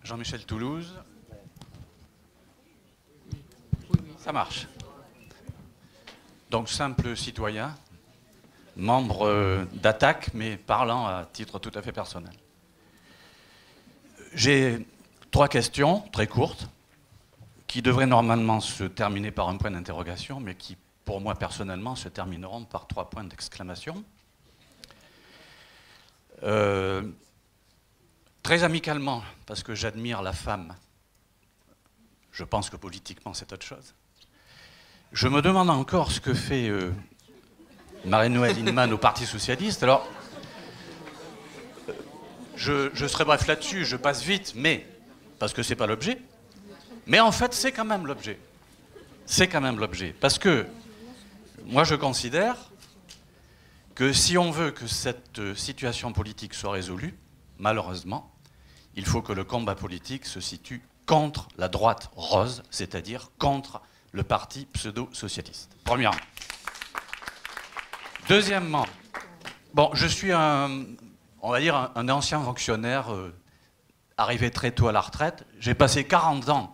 Jean-Michel Toulouse. Ça marche. Donc simple citoyen, membre d'Attaque, mais parlant à titre tout à fait personnel. J'ai 3 questions très courtes qui devraient normalement se terminer par un point d'interrogation, mais qui, pour moi personnellement, se termineront par 3 points d'exclamation. Très amicalement, parce que j'admire la femme, je pense que politiquement c'est autre chose. Je me demande encore ce que fait Marie-Noëlle Lienemann au Parti Socialiste. Alors, je serai bref là-dessus, je passe vite, mais, parce que c'est pas l'objet, mais en fait c'est quand même l'objet. C'est quand même l'objet. Parce que, moi je considère que si on veut que cette situation politique soit résolue, malheureusement, il faut que le combat politique se situe contre la droite rose, c'est-à-dire contre le parti pseudo-socialiste. Premièrement. Deuxièmement, bon, je suis on va dire un ancien fonctionnaire arrivé très tôt à la retraite. J'ai passé 40 ans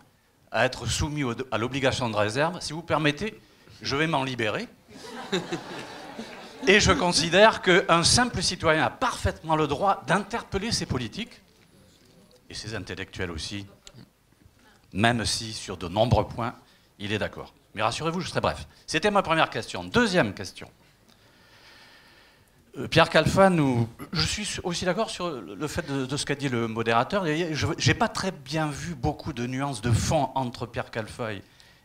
à être soumis à l'obligation de réserve. Si vous permettez, je vais m'en libérer. Et je considère qu'un simple citoyen a parfaitement le droit d'interpeller ses politiques, et ses intellectuels aussi, même si sur de nombreux points, il est d'accord. Mais rassurez-vous, je serai bref. C'était ma première question. Deuxième question. Pierre Khalfa, je suis aussi d'accord sur le fait de ce qu'a dit le modérateur. Je n'ai pas très bien vu beaucoup de nuances de fond entre Pierre Khalfa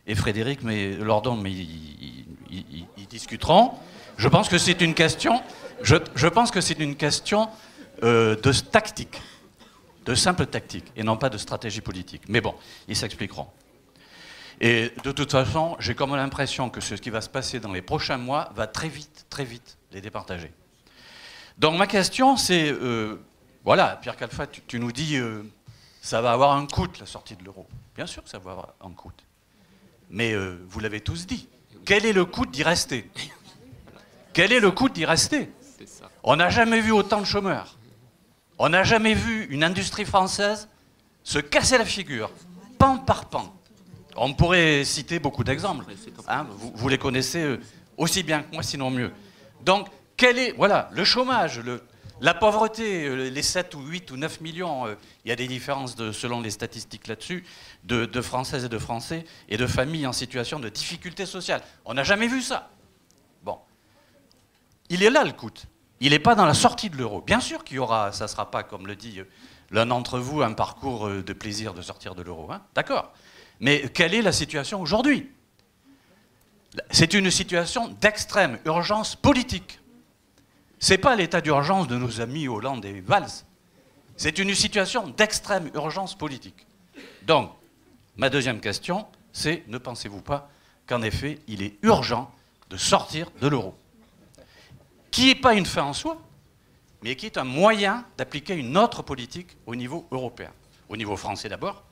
et Frédéric Lordon, mais ils discuteront. Je pense que c'est une question, je pense que c'est une question de tactique, de simple tactique, et non pas de stratégie politique. Mais bon, ils s'expliqueront. Et de toute façon, j'ai comme l'impression que ce qui va se passer dans les prochains mois va très vite les départager. Donc ma question, c'est, voilà, Pierre Khalfa, tu nous dis, ça va avoir un coût, la sortie de l'euro. Bien sûr que ça va avoir un coût. Mais vous l'avez tous dit. Quel est le coût d'y rester ? Quel est le coût d'y rester ? On n'a jamais vu autant de chômeurs. On n'a jamais vu une industrie française se casser la figure, pan par pan. On pourrait citer beaucoup d'exemples. Hein, vous les connaissez aussi bien que moi, sinon mieux. Donc, quel est, voilà, le chômage, la pauvreté, les 7 ou 8 ou 9 millions, il y a des différences selon les statistiques là-dessus, de Françaises et de Français et de familles en situation de difficulté sociale. On n'a jamais vu ça. Bon. Il est là le coût. Il n'est pas dans la sortie de l'euro. Bien sûr qu'il y aura, ça ne sera pas, comme le dit l'un d'entre vous, un parcours de plaisir de sortir de l'euro. Hein, d'accord. Mais quelle est la situation aujourd'hui ? C'est une situation d'extrême urgence politique. Ce n'est pas l'état d'urgence de nos amis Hollande et Valls. C'est une situation d'extrême urgence politique. Donc, ma deuxième question, c'est ne pensez-vous pas qu'en effet, il est urgent de sortir de l'euro ? Qui n'est pas une fin en soi, mais qui est un moyen d'appliquer une autre politique au niveau européen. Au niveau français d'abord,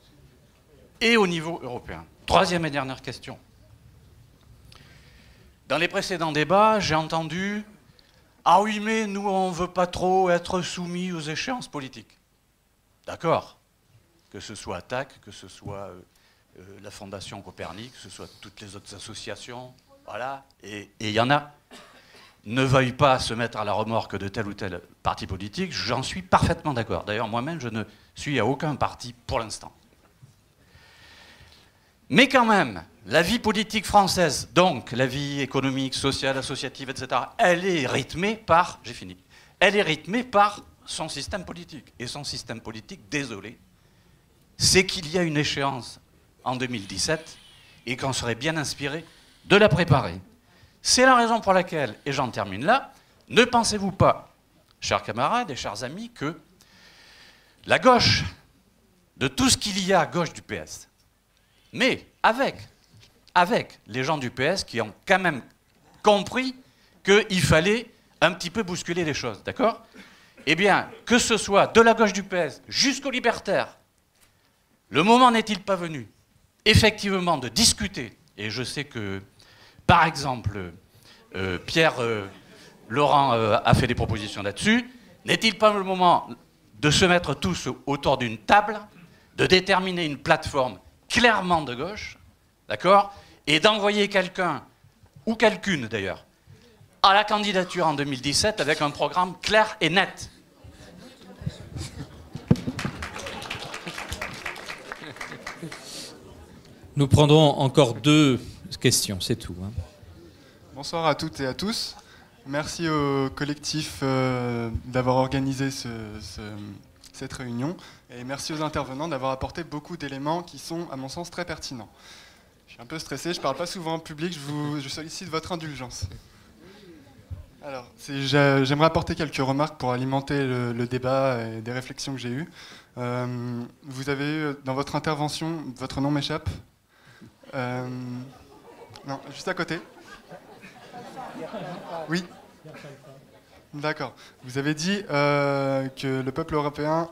et au niveau européen. Troisième et dernière question. Dans les précédents débats, j'ai entendu « Ah oui, mais nous, on ne veut pas trop être soumis aux échéances politiques. » D'accord. Que ce soit Attaque, que ce soit la Fondation Copernic, que ce soit toutes les autres associations, voilà, et il y en a. Ne veuille pas se mettre à la remorque de tel ou tel parti politique, j'en suis parfaitement d'accord. D'ailleurs, moi-même, je ne suis à aucun parti pour l'instant. Mais quand même, la vie politique française, donc la vie économique, sociale, associative, etc., elle est rythmée par, j'ai fini, elle est rythmée par son système politique. Et son système politique, désolé, c'est qu'il y a une échéance en 2017 et qu'on serait bien inspiré de la préparer. C'est la raison pour laquelle, et j'en termine là, ne pensez-vous pas, chers camarades et chers amis, que la gauche, de tout ce qu'il y a à gauche du PS, mais avec les gens du PS qui ont quand même compris qu'il fallait un petit peu bousculer les choses, d'accord? Eh bien, que ce soit de la gauche du PS jusqu'aux libertaires, le moment n'est-il pas venu, effectivement, de discuter, et je sais que, par exemple, Pierre Laurent a fait des propositions là-dessus, n'est-il pas le moment de se mettre tous autour d'une table, de déterminer une plateforme clairement de gauche, d'accord, et d'envoyer quelqu'un, ou quelqu'une d'ailleurs, à la candidature en 2017 avec un programme clair et net. Nous prendrons encore 2 questions, c'est tout. Hein. Bonsoir à toutes et à tous. Merci au collectif d'avoir organisé cette réunion. Et merci aux intervenants d'avoir apporté beaucoup d'éléments qui sont, à mon sens, très pertinents. Je suis un peu stressé, je ne parle pas souvent en public, je sollicite votre indulgence. Alors, j'aimerais apporter quelques remarques pour alimenter le débat et des réflexions que j'ai eues. Vous avez eu, dans votre intervention, votre nom m'échappe. Non, juste à côté. Oui. D'accord. Vous avez dit que le peuple européen,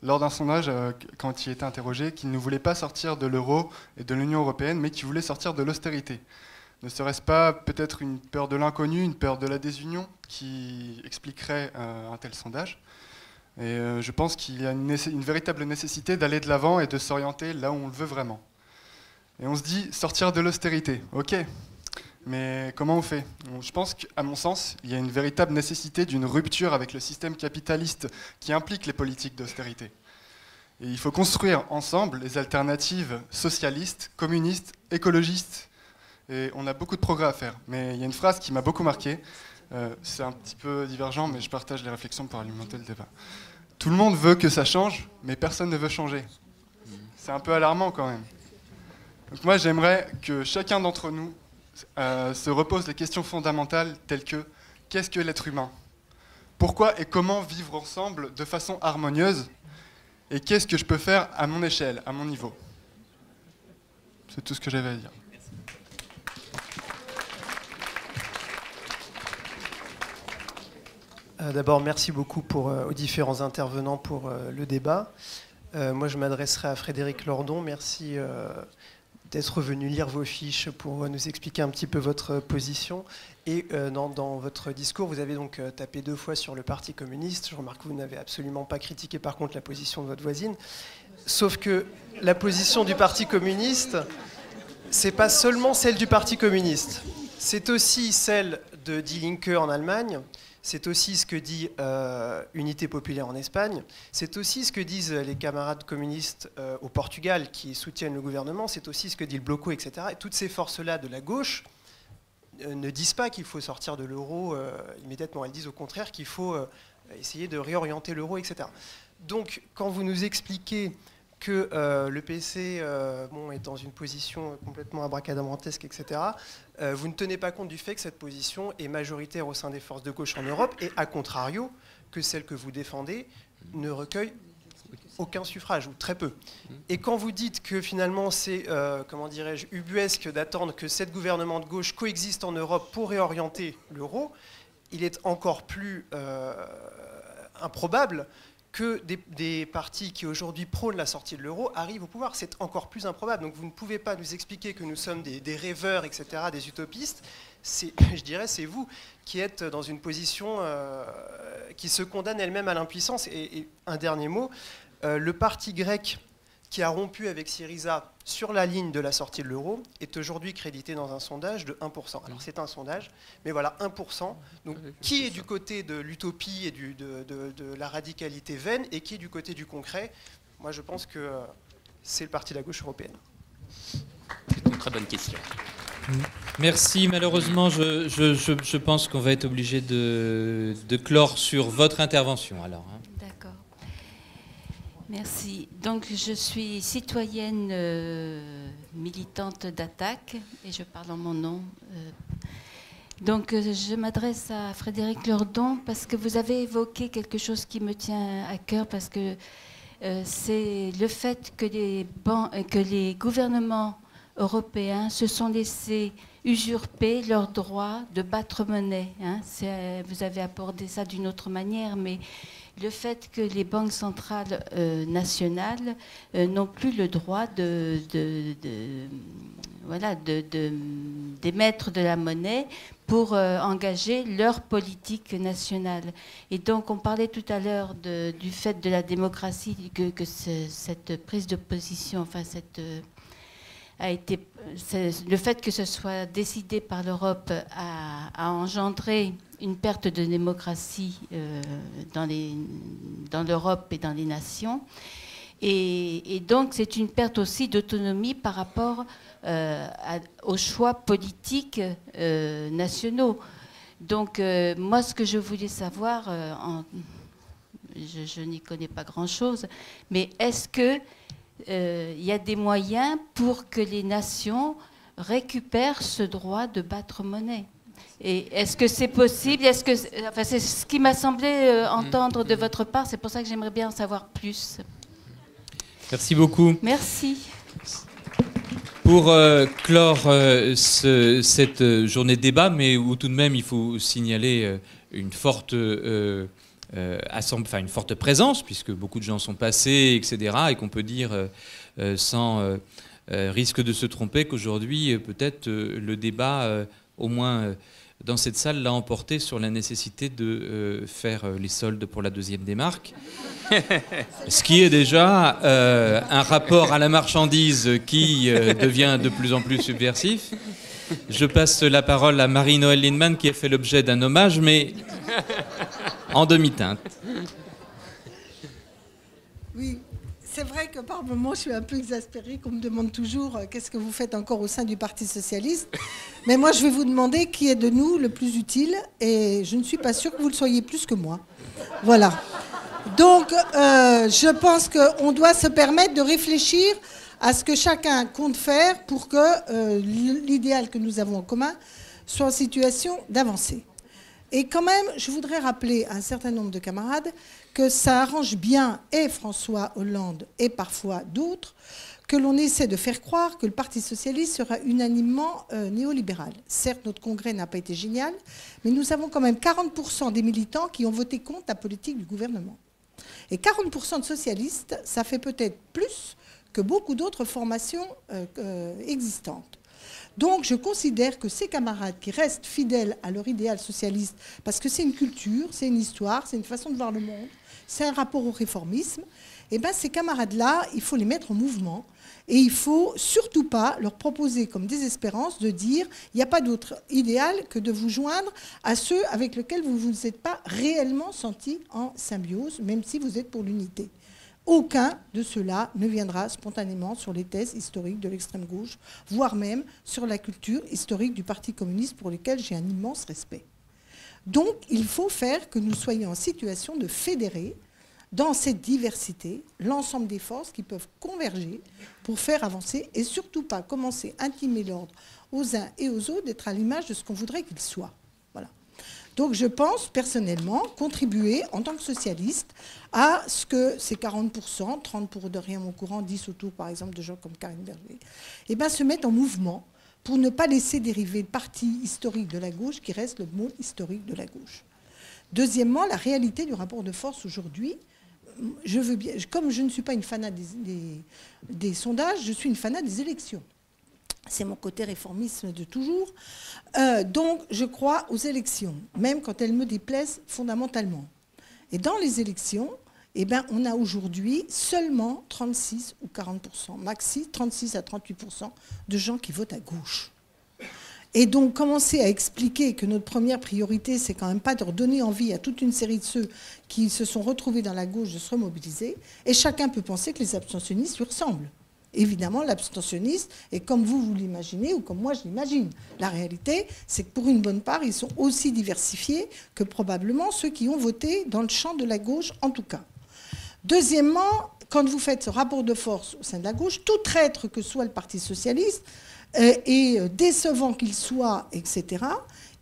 lors d'un sondage, quand il était interrogé, qu'il ne voulait pas sortir de l'euro et de l'Union européenne, mais qu'il voulait sortir de l'austérité. Ne serait-ce pas peut-être une peur de l'inconnu, une peur de la désunion qui expliquerait un tel sondage? Et je pense qu'il y a une véritable nécessité d'aller de l'avant et de s'orienter là où on le veut vraiment. Et on se dit, sortir de l'austérité, ok, mais comment on fait? Je pense qu'à mon sens, il y a une véritable nécessité d'une rupture avec le système capitaliste qui implique les politiques d'austérité. Et il faut construire ensemble les alternatives socialistes, communistes, écologistes. Et on a beaucoup de progrès à faire. Mais il y a une phrase qui m'a beaucoup marqué. C'est un petit peu divergent, mais je partage les réflexions pour alimenter le débat. Tout le monde veut que ça change, mais personne ne veut changer. C'est un peu alarmant quand même. Donc moi, j'aimerais que chacun d'entre nous se repose les questions fondamentales telles que qu'est-ce que l'être humain? Pourquoi et comment vivre ensemble de façon harmonieuse? Et qu'est-ce que je peux faire à mon échelle, à mon niveau? C'est tout ce que j'avais à dire. D'abord, merci beaucoup aux différents intervenants pour le débat. Moi, je m'adresserai à Frédéric Lordon. Merci d'être venu lire vos fiches pour nous expliquer un petit peu votre position. Et dans votre discours, vous avez donc tapé 2 fois sur le Parti communiste. Je remarque que vous n'avez absolument pas critiqué, par contre, la position de votre voisine. Sauf que la position du Parti communiste, c'est pas seulement celle du Parti communiste. C'est aussi celle de Die Linke en Allemagne. C'est aussi ce que dit Unité populaire en Espagne. C'est aussi ce que disent les camarades communistes au Portugal qui soutiennent le gouvernement. C'est aussi ce que dit le Bloco, etc. Et toutes ces forces-là de la gauche ne disent pas qu'il faut sortir de l'euro immédiatement. Elles disent au contraire qu'il faut essayer de réorienter l'euro, etc. Donc, quand vous nous expliquez que le PC est dans une position complètement abracadabrantesque, etc., vous ne tenez pas compte du fait que cette position est majoritaire au sein des forces de gauche en Europe et, à contrario, que celle que vous défendez ne recueille aucun suffrage, ou très peu. Et quand vous dites que finalement c'est, ubuesque d'attendre que 7 gouvernements de gauche coexistent en Europe pour réorienter l'euro, il est encore plus improbable que des partis qui aujourd'hui prônent la sortie de l'euro arrivent au pouvoir. C'est encore plus improbable. Donc vous ne pouvez pas nous expliquer que nous sommes des rêveurs, etc., des utopistes. Je dirais c'est vous qui êtes dans une position qui se condamne elle-même à l'impuissance. Et un dernier mot, le parti grec qui a rompu avec Syriza sur la ligne de la sortie de l'euro est aujourd'hui crédité dans un sondage de 1%. Alors c'est un sondage, mais voilà, 1%. Donc qui est du côté de l'utopie et de la radicalité vaine et qui est du côté du concret? Moi je pense que c'est le parti de la gauche européenne. C'est une très bonne question. Merci. Malheureusement, je pense qu'on va être obligé de clore sur votre intervention. Alors, hein. D'accord. Merci. Donc, je suis citoyenne militante d'Attaque et je parle en mon nom. Donc je m'adresse à Frédéric Lordon parce que vous avez évoqué quelque chose qui me tient à cœur, parce que c'est le fait que les gouvernements européens se sont laissés usurper leur droit de battre monnaie. Hein. Vous avez abordé ça d'une autre manière, mais le fait que les banques centrales nationales n'ont plus le droit d'émettre de la monnaie pour engager leur politique nationale. Et donc, on parlait tout à l'heure du fait de la démocratie, que cette prise de position, enfin, le fait que ce soit décidé par l'Europe a engendré une perte de démocratie dans l'Europe et dans les nations. Et donc, c'est une perte aussi d'autonomie par rapport aux choix politiques nationaux. Donc, moi, ce que je voulais savoir, je n'y connais pas grand-chose, mais est-ce que il y a des moyens pour que les nations récupèrent ce droit de battre monnaie? Et est-ce que c'est possible? Enfin, c'est ce qui m'a semblé entendre de votre part. C'est pour ça que j'aimerais bien en savoir plus. Merci beaucoup. Merci. Pour clore cette journée de débat, mais où tout de même il faut signaler une forte une forte présence, puisque beaucoup de gens sont passés, etc., et qu'on peut dire sans risque de se tromper qu'aujourd'hui, peut-être le débat, au moins dans cette salle, l'a emporté sur la nécessité de faire les soldes pour la deuxième démarque, ce qui est déjà un rapport à la marchandise qui devient de plus en plus subversif. Je passe la parole à Marie-Noëlle Lindemann, qui a fait l'objet d'un hommage, mais en demi-teinte. Oui, c'est vrai que par moments, je suis un peu exaspérée, qu'on me demande toujours qu'est-ce que vous faites encore au sein du Parti socialiste. Mais moi, je vais vous demander qui est de nous le plus utile, et je ne suis pas sûre que vous le soyez plus que moi. Voilà. Donc, je pense qu'on doit se permettre de réfléchir à ce que chacun compte faire pour que l'idéal que nous avons en commun soit en situation d'avancer. Et quand même, je voudrais rappeler à un certain nombre de camarades que ça arrange bien et François Hollande et parfois d'autres que l'on essaie de faire croire que le Parti socialiste sera unanimement néolibéral. Certes, notre congrès n'a pas été génial, mais nous avons quand même 40% des militants qui ont voté contre la politique du gouvernement. Et 40% de socialistes, ça fait peut-être plus que beaucoup d'autres formations existantes. Donc je considère que ces camarades qui restent fidèles à leur idéal socialiste, parce que c'est une culture, c'est une histoire, c'est une façon de voir le monde, c'est un rapport au réformisme, et bien ces camarades-là, il faut les mettre en mouvement. Et il ne faut surtout pas leur proposer comme désespérance de dire il n'y a pas d'autre idéal que de vous joindre à ceux avec lesquels vous ne vous êtes pas réellement sentis en symbiose, même si vous êtes pour l'unité. Aucun de ceux-là ne viendra spontanément sur les thèses historiques de l'extrême gauche, voire même sur la culture historique du Parti communiste pour lequel j'ai un immense respect. Donc il faut faire que nous soyons en situation de fédérer dans cette diversité l'ensemble des forces qui peuvent converger pour faire avancer et surtout pas commencer à intimer l'ordre aux uns et aux autres d'être à l'image de ce qu'on voudrait qu'ils soient. Voilà. Donc je pense personnellement contribuer en tant que socialiste à ce que ces 40%, 30 pour de rien mon courant, 10 autour par exemple de gens comme Karine Berger, eh ben, se mettent en mouvement pour ne pas laisser dériver le parti historique de la gauche qui reste le mot historique de la gauche. Deuxièmement, la réalité du rapport de force aujourd'hui, je veux bien, comme je ne suis pas une fanat des sondages, je suis une fanat des élections. C'est mon côté réformisme de toujours. Donc, je crois aux élections, même quand elles me déplaisent fondamentalement. Et dans les élections, eh ben, on a aujourd'hui seulement 36 ou 40%, maxi 36 à 38% de gens qui votent à gauche. Et donc, commencer à expliquer que notre première priorité, c'est quand même pas de redonner envie à toute une série de ceux qui se sont retrouvés dans la gauche de se remobiliser. Et chacun peut penser que les abstentionnistes lui ressemblent. Évidemment, l'abstentionniste est comme vous l'imaginez ou comme moi je l'imagine. La réalité, c'est que pour une bonne part, ils sont aussi diversifiés que probablement ceux qui ont voté dans le champ de la gauche, en tout cas. Deuxièmement, quand vous faites ce rapport de force au sein de la gauche, tout traître que soit le Parti socialiste, et décevant qu'il soit, etc.,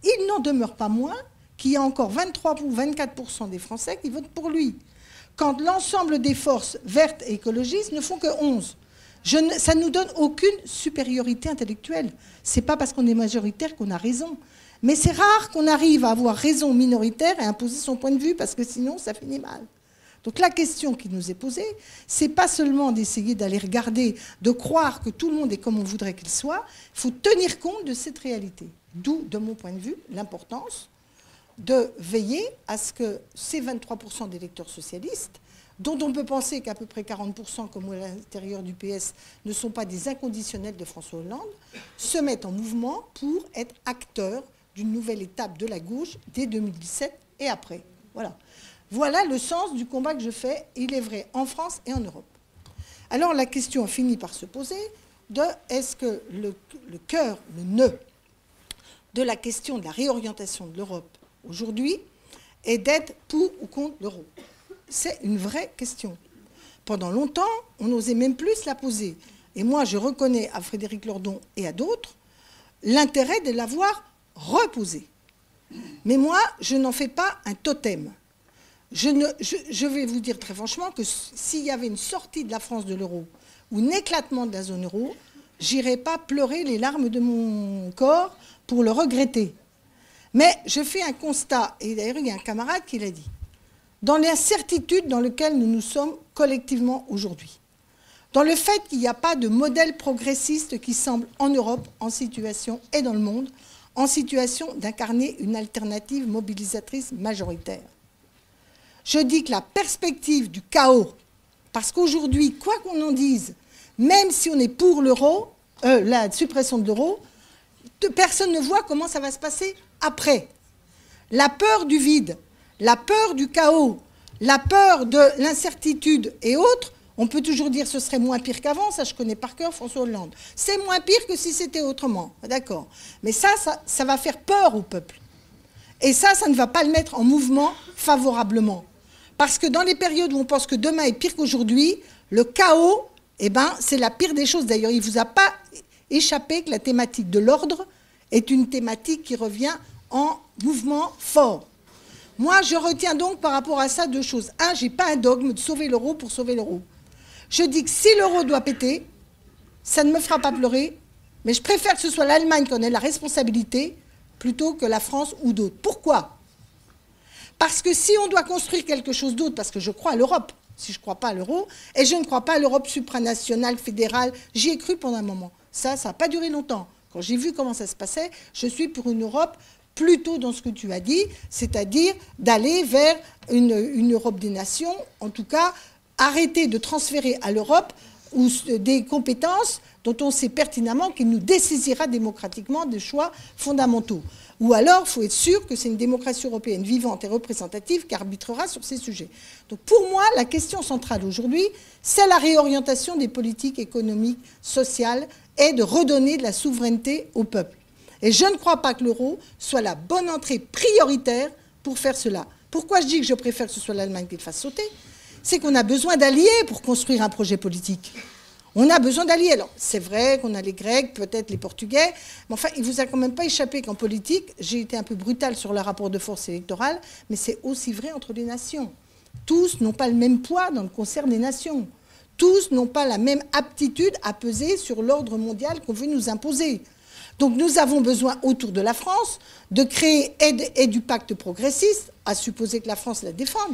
il n'en demeure pas moins qu'il y a encore 23 ou 24% des Français qui votent pour lui. Quand l'ensemble des forces vertes et écologistes ne font que 11. Ça ne nous donne aucune supériorité intellectuelle. Ce n'est pas parce qu'on est majoritaire qu'on a raison. Mais c'est rare qu'on arrive à avoir raison minoritaire et imposer son point de vue, parce que sinon, ça finit mal. Donc la question qui nous est posée, ce n'est pas seulement d'essayer d'aller regarder, de croire que tout le monde est comme on voudrait qu'il soit, il faut tenir compte de cette réalité. D'où, de mon point de vue, l'importance de veiller à ce que ces 23% d'électeurs socialistes, dont on peut penser qu'à peu près 40%, comme à l'intérieur du PS, ne sont pas des inconditionnels de François Hollande, se mettent en mouvement pour être acteurs d'une nouvelle étape de la gauche dès 2017 et après. Voilà. Voilà le sens du combat que je fais, il est vrai, en France et en Europe. Alors la question a fini par se poser de est-ce que le cœur, le nœud de la question de la réorientation de l'Europe aujourd'hui est d'être pour ou contre l'euro? C'est une vraie question. Pendant longtemps, on n'osait même plus la poser. Et moi, je reconnais à Frédéric Lordon et à d'autres l'intérêt de l'avoir reposée. Mais moi, je n'en fais pas un totem. Je vais vous dire très franchement que s'il y avait une sortie de la France de l'euro ou un éclatement de la zone euro, j'irais pas pleurer les larmes de mon corps pour le regretter. Mais je fais un constat, et d'ailleurs il y a un camarade qui l'a dit, dans l'incertitude dans laquelle nous nous sommes collectivement aujourd'hui, dans le fait qu'il n'y a pas de modèle progressiste qui semble en Europe, en situation, et dans le monde, en situation d'incarner une alternative mobilisatrice majoritaire. Je dis que la perspective du chaos, parce qu'aujourd'hui, quoi qu'on en dise, même si on est pour l'euro, la suppression de l'euro, personne ne voit comment ça va se passer après. La peur du vide, la peur du chaos, la peur de l'incertitude et autres, on peut toujours dire que ce serait moins pire qu'avant, ça je connais par cœur François Hollande. C'est moins pire que si c'était autrement, d'accord. Mais ça va faire peur au peuple. Et ça ne va pas le mettre en mouvement favorablement. Parce que dans les périodes où on pense que demain est pire qu'aujourd'hui, le chaos, eh ben, c'est la pire des choses. D'ailleurs, il ne vous a pas échappé que la thématique de l'ordre est une thématique qui revient en mouvement fort. Moi, je retiens donc par rapport à ça deux choses. Un, je n'ai pas un dogme de sauver l'euro pour sauver l'euro. Je dis que si l'euro doit péter, ça ne me fera pas pleurer, mais je préfère que ce soit l'Allemagne qui en ait la responsabilité plutôt que la France ou d'autres. Pourquoi ? Parce que si on doit construire quelque chose d'autre, parce que je crois à l'Europe, si je ne crois pas à l'euro, et je ne crois pas à l'Europe supranationale, fédérale, j'y ai cru pendant un moment. Ça n'a pas duré longtemps. Quand j'ai vu comment ça se passait, je suis pour une Europe plutôt dans ce que tu as dit, c'est-à-dire d'aller vers une Europe des nations, en tout cas, arrêter de transférer à l'Europe des compétences dont on sait pertinemment qu'il nous dessaisira démocratiquement des choix fondamentaux. Ou alors, il faut être sûr que c'est une démocratie européenne vivante et représentative qui arbitrera sur ces sujets. Donc pour moi, la question centrale aujourd'hui, c'est la réorientation des politiques économiques, sociales et de redonner de la souveraineté au peuple. Et je ne crois pas que l'euro soit la bonne entrée prioritaire pour faire cela. Pourquoi je dis que je préfère que ce soit l'Allemagne qui le fasse sauter ? C'est qu'on a besoin d'alliés pour construire un projet politique. On a besoin d'alliés. Alors, c'est vrai qu'on a les Grecs, peut-être les Portugais, mais enfin, il ne vous a quand même pas échappé qu'en politique, j'ai été un peu brutale sur le rapport de force électorale, mais c'est aussi vrai entre les nations. Tous n'ont pas le même poids dans le concert des nations. Tous n'ont pas la même aptitude à peser sur l'ordre mondial qu'on veut nous imposer. Donc nous avons besoin, autour de la France, de créer et du pacte progressiste, à supposer que la France la défende.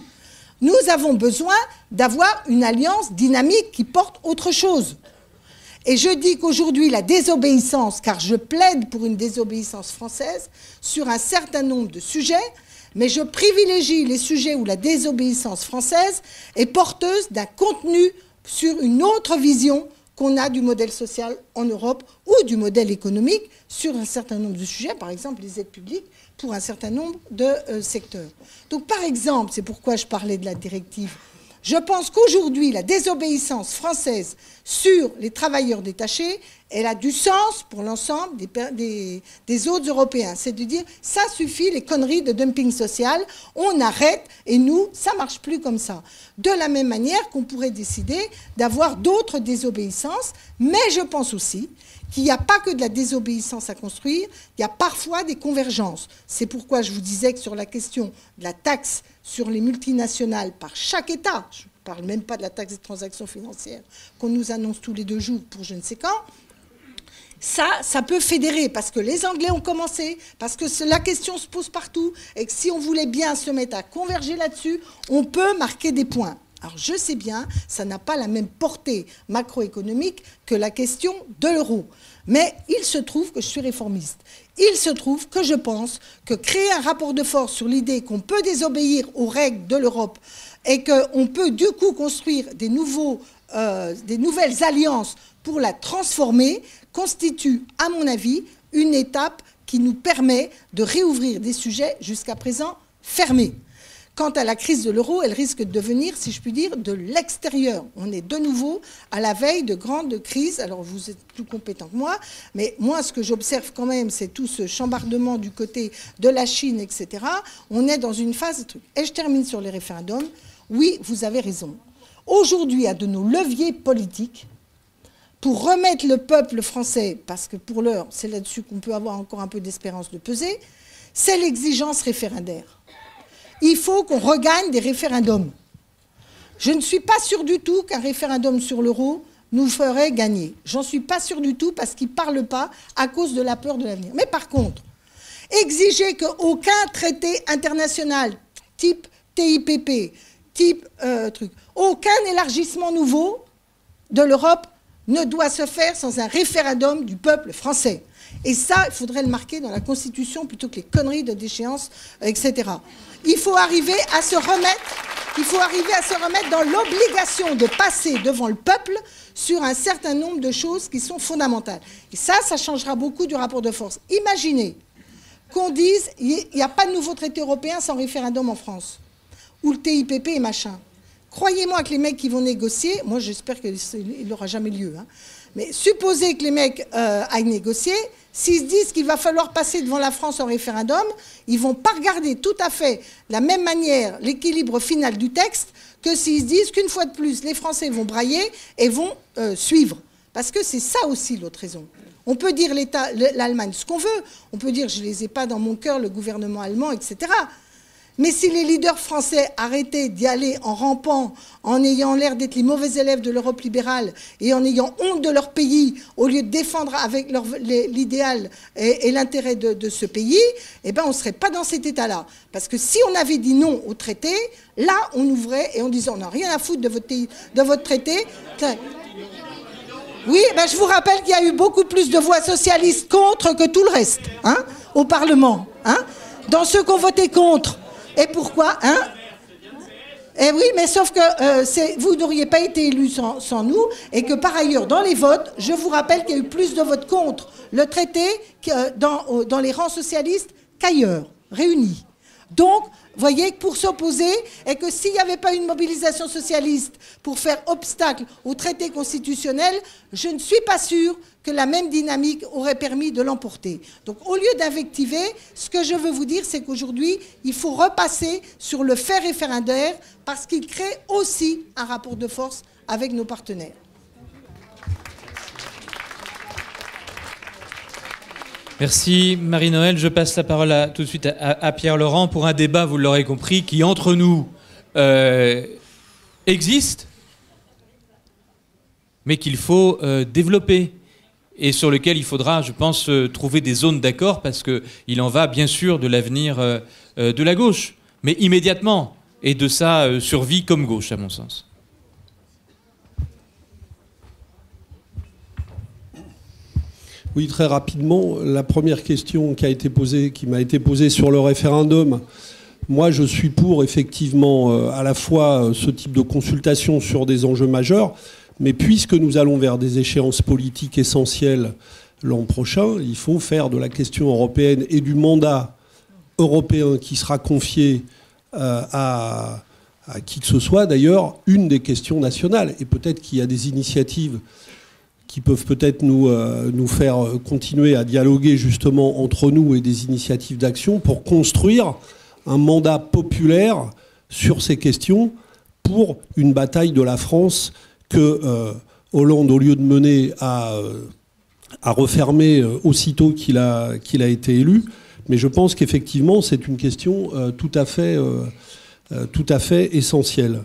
Nous avons besoin d'avoir une alliance dynamique qui porte autre chose. Et je dis qu'aujourd'hui, la désobéissance, car je plaide pour une désobéissance française sur un certain nombre de sujets, mais je privilégie les sujets où la désobéissance française est porteuse d'un contenu sur une autre vision qu'on a du modèle social en Europe ou du modèle économique sur un certain nombre de sujets, par exemple les aides publiques pour un certain nombre de secteurs. Donc par exemple, c'est pourquoi je parlais de la directive Je pense qu'aujourd'hui, la désobéissance française sur les travailleurs détachés, elle a du sens pour l'ensemble des autres Européens. C'est de dire, ça suffit, les conneries de dumping social, on arrête, et nous, ça ne marche plus comme ça. De la même manière qu'on pourrait décider d'avoir d'autres désobéissances, mais je pense aussi qu'il n'y a pas que de la désobéissance à construire, il y a parfois des convergences. C'est pourquoi je vous disais que sur la question de la taxe sur les multinationales par chaque État, je ne parle même pas de la taxe des transactions financières qu'on nous annonce tous les 2 jours pour je ne sais quand, ça peut fédérer, parce que les Anglais ont commencé, parce que la question se pose partout, et que si on voulait bien se mettre à converger là-dessus, on peut marquer des points. Alors je sais bien, ça n'a pas la même portée macroéconomique que la question de l'euro. Mais il se trouve que je suis réformiste. Il se trouve que je pense que créer un rapport de force sur l'idée qu'on peut désobéir aux règles de l'Europe et qu'on peut du coup construire des nouvelles alliances pour la transformer, constitue, à mon avis, une étape qui nous permet de réouvrir des sujets jusqu'à présent fermés. Quant à la crise de l'euro, elle risque de devenir, si je puis dire, de l'extérieur. On est de nouveau à la veille de grandes crises. Alors, vous êtes plus compétent que moi, mais moi, ce que j'observe quand même, c'est tout ce chambardement du côté de la Chine, etc. On est dans une phase de truc. Et je termine sur les référendums. Oui, vous avez raison. Aujourd'hui, il y a de nos leviers politiques pour remettre le peuple français, parce que pour l'heure, c'est là-dessus qu'on peut avoir encore un peu d'espérance de peser, c'est l'exigence référendaire. Il faut qu'on regagne des référendums. Je ne suis pas sûre du tout qu'un référendum sur l'euro nous ferait gagner. J'en suis pas sûre du tout parce qu'ils ne parlent pas à cause de la peur de l'avenir. Mais par contre, exiger qu'aucun traité international, type TIPP, type aucun élargissement nouveau de l'Europe ne doit se faire sans un référendum du peuple français. Et ça, il faudrait le marquer dans la Constitution plutôt que les conneries de déchéance, etc. Il faut arriver à se remettre dans l'obligation de passer devant le peuple sur un certain nombre de choses qui sont fondamentales. Et ça changera beaucoup du rapport de force. Imaginez qu'on dise il n'y a pas de nouveau traité européen sans référendum en France, ou le TIPP et machin. Croyez-moi que les mecs qui vont négocier, moi j'espère qu'il n'aura jamais lieu, hein, mais supposez que les mecs aillent négocier, s'ils se disent qu'il va falloir passer devant la France en référendum, ils ne vont pas regarder tout à fait de la même manière l'équilibre final du texte que s'ils se disent qu'une fois de plus, les Français vont brailler et vont suivre. Parce que c'est ça aussi l'autre raison. On peut dire l'Allemagne ce qu'on veut, on peut dire je ne les ai pas dans mon cœur, le gouvernement allemand, etc. Mais si les leaders français arrêtaient d'y aller en rampant, en ayant l'air d'être les mauvais élèves de l'Europe libérale et en ayant honte de leur pays, au lieu de défendre avec l'idéal et l'intérêt de ce pays, eh ben on ne serait pas dans cet état-là. Parce que si on avait dit non au traité, là, on ouvrait et on disait on n'a rien à foutre de votre traité. Oui, ben je vous rappelle qu'il y a eu beaucoup plus de voix socialistes contre que tout le reste, hein, au Parlement. Hein, dans ceux qui ont voté contre. Et pourquoi, hein? Eh oui, mais sauf que vous n'auriez pas été élus sans nous, et que par ailleurs, dans les votes, je vous rappelle qu'il y a eu plus de votes contre le traité dans les rangs socialistes qu'ailleurs, réunis. Donc, vous voyez, pour s'opposer, et que s'il n'y avait pas une mobilisation socialiste pour faire obstacle au traité constitutionnel, je ne suis pas sûre que la même dynamique aurait permis de l'emporter. Donc, au lieu d'invectiver, ce que je veux vous dire, c'est qu'aujourd'hui, il faut repasser sur le fait référendaire parce qu'il crée aussi un rapport de force avec nos partenaires. Merci Marie-Noëlle. Je passe la parole tout de suite à Pierre Laurent pour un débat, vous l'aurez compris, qui entre nous existe, mais qu'il faut développer et sur lequel il faudra, je pense, trouver des zones d'accord parce qu'il en va bien sûr de l'avenir de la gauche, mais immédiatement, et de sa survie comme gauche, à mon sens. Oui, très rapidement, la première question qui m'a été posée sur le référendum, moi je suis pour effectivement à la fois ce type de consultation sur des enjeux majeurs, mais puisque nous allons vers des échéances politiques essentielles l'an prochain, il faut faire de la question européenne et du mandat européen qui sera confié à à qui que ce soit d'ailleurs, une des questions nationales. Et peut-être qu'il y a des initiatives qui peuvent peut-être nous faire continuer à dialoguer justement entre nous et des initiatives d'action pour construire un mandat populaire sur ces questions pour une bataille de la France que Hollande, au lieu de mener, a refermé aussitôt qu'il a été élu. Mais je pense qu'effectivement, c'est une question tout à fait essentielle.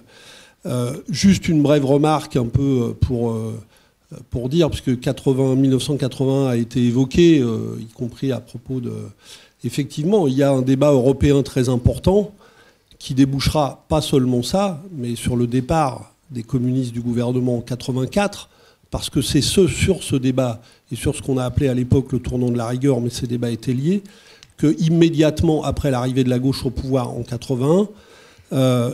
Juste une brève remarque un peu pour dire, puisque 1980 a été évoqué, y compris à propos de... Effectivement, il y a un débat européen très important qui débouchera pas seulement ça, mais sur le départ des communistes du gouvernement en 84, parce que c'est sur ce débat et sur ce qu'on a appelé à l'époque le tournant de la rigueur, mais ces débats étaient liés, que immédiatement après l'arrivée de la gauche au pouvoir en 81,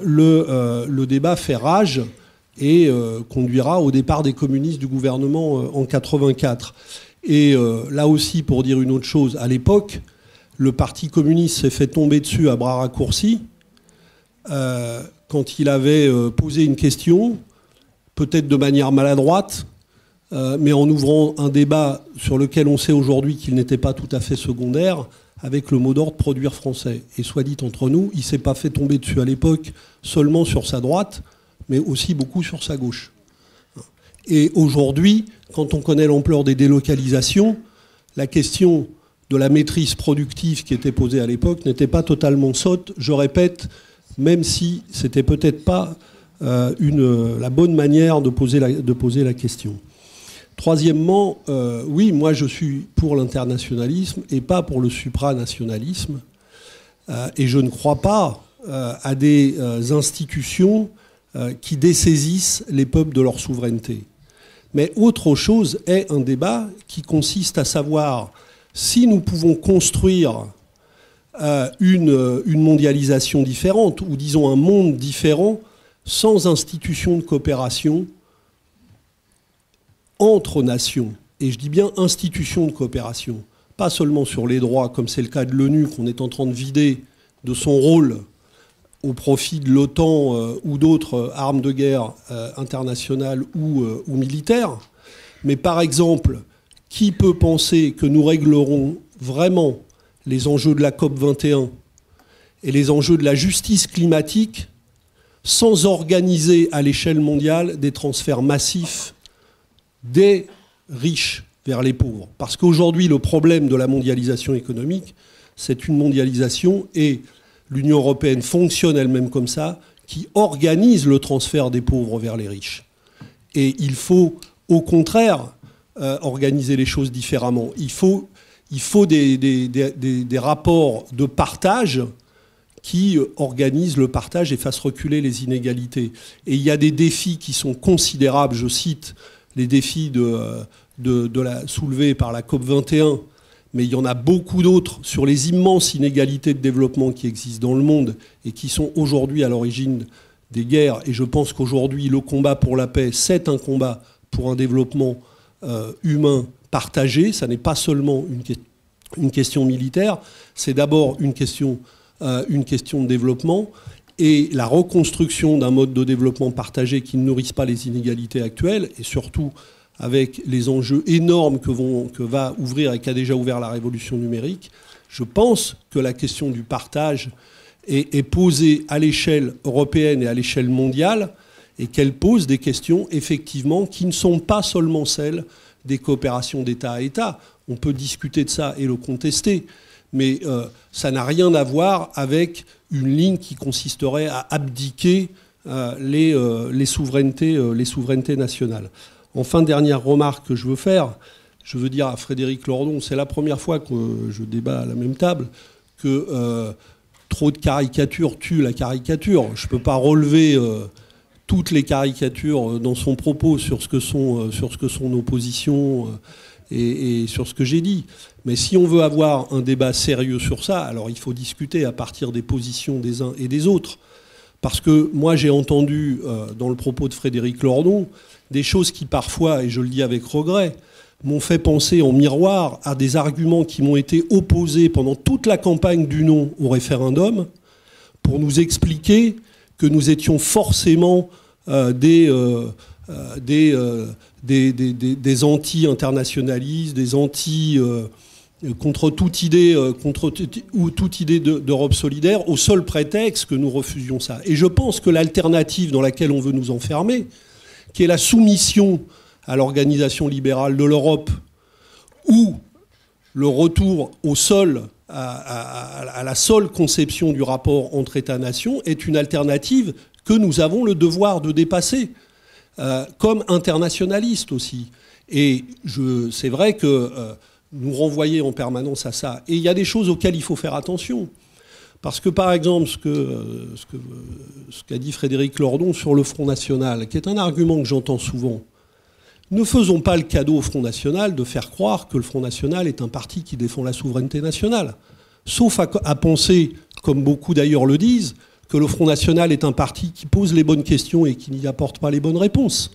le débat fait rage et conduira au départ des communistes du gouvernement en 84. Et là aussi, pour dire une autre chose, à l'époque, le Parti communiste s'est fait tomber dessus à bras raccourcis quand il avait posé une question, peut-être de manière maladroite, mais en ouvrant un débat sur lequel on sait aujourd'hui qu'il n'était pas tout à fait secondaire, avec le mot d'ordre « produire français ». Et soit dit entre nous, il ne s'est pas fait tomber dessus à l'époque seulement sur sa droite, mais aussi beaucoup sur sa gauche. Et aujourd'hui, quand on connaît l'ampleur des délocalisations, la question de la maîtrise productive qui était posée à l'époque n'était pas totalement sotte, je répète, même si c'était peut-être pas la bonne manière de poser la question. Troisièmement, oui, moi je suis pour l'internationalisme et pas pour le supranationalisme. Et je ne crois pas à des institutions qui dessaisissent les peuples de leur souveraineté. Mais autre chose est un débat qui consiste à savoir si nous pouvons construire une mondialisation différente, ou disons un monde différent, sans institutions de coopération entre nations. Et je dis bien institutions de coopération, pas seulement sur les droits, comme c'est le cas de l'ONU, qu'on est en train de vider de son rôle au profit de l'OTAN ou d'autres armes de guerre internationales ou militaires. Mais par exemple, qui peut penser que nous réglerons vraiment les enjeux de la COP21 et les enjeux de la justice climatique sans organiser à l'échelle mondiale des transferts massifs des riches vers les pauvres? Parce qu'aujourd'hui, le problème de la mondialisation économique, c'est une mondialisation, et l'Union européenne fonctionne elle-même comme ça, qui organise le transfert des pauvres vers les riches. Et il faut, au contraire, organiser les choses différemment. Il faut des rapports de partage qui organisent le partage et fassent reculer les inégalités. Et il y a des défis qui sont considérables. Je cite les défis soulevés par la COP21, mais il y en a beaucoup d'autres sur les immenses inégalités de développement qui existent dans le monde et qui sont aujourd'hui à l'origine des guerres. Et je pense qu'aujourd'hui, le combat pour la paix, c'est un combat pour un développement humain partagé. Ça n'est pas seulement une question militaire, c'est d'abord une question de développement. Et la reconstruction d'un mode de développement partagé qui ne nourrisse pas les inégalités actuelles, et surtout avec les enjeux énormes que va ouvrir et qu'a déjà ouvert la révolution numérique, je pense que la question du partage est posée à l'échelle européenne et à l'échelle mondiale, et qu'elle pose des questions, effectivement, qui ne sont pas seulement celles des coopérations d'État à État. On peut discuter de ça et le contester, mais ça n'a rien à voir avec une ligne qui consisterait à abdiquer les souverainetés nationales. Enfin, dernière remarque que je veux faire, je veux dire à Frédéric Lordon, c'est la première fois que je débat à la même table, que trop de caricatures tue la caricature. Je ne peux pas relever toutes les caricatures dans son propos sur ce que sont nos positions et sur ce que j'ai dit. Mais si on veut avoir un débat sérieux sur ça, alors il faut discuter à partir des positions des uns et des autres. Parce que moi, j'ai entendu dans le propos de Frédéric Lordon des choses qui parfois, et je le dis avec regret, m'ont fait penser en miroir à des arguments qui m'ont été opposés pendant toute la campagne du non au référendum pour nous expliquer que nous étions forcément des anti-internationalistes, des anti contre toute idée d'Europe solidaire, au seul prétexte que nous refusions ça. Et je pense que l'alternative dans laquelle on veut nous enfermer, qui est la soumission à l'organisation libérale de l'Europe, ou le retour au sol, à la seule conception du rapport entre États-nations, est une alternative que nous avons le devoir de dépasser, comme internationalistes aussi. Et c'est vrai que nous renvoyer en permanence à ça. Et il y a des choses auxquelles il faut faire attention. Parce que, par exemple, ce qu'a dit Frédéric Lordon sur le Front National, qui est un argument que j'entends souvent, ne faisons pas le cadeau au Front National de faire croire que le Front National est un parti qui défend la souveraineté nationale. Sauf à penser, comme beaucoup d'ailleurs le disent, que le Front National est un parti qui pose les bonnes questions et qui n'y apporte pas les bonnes réponses.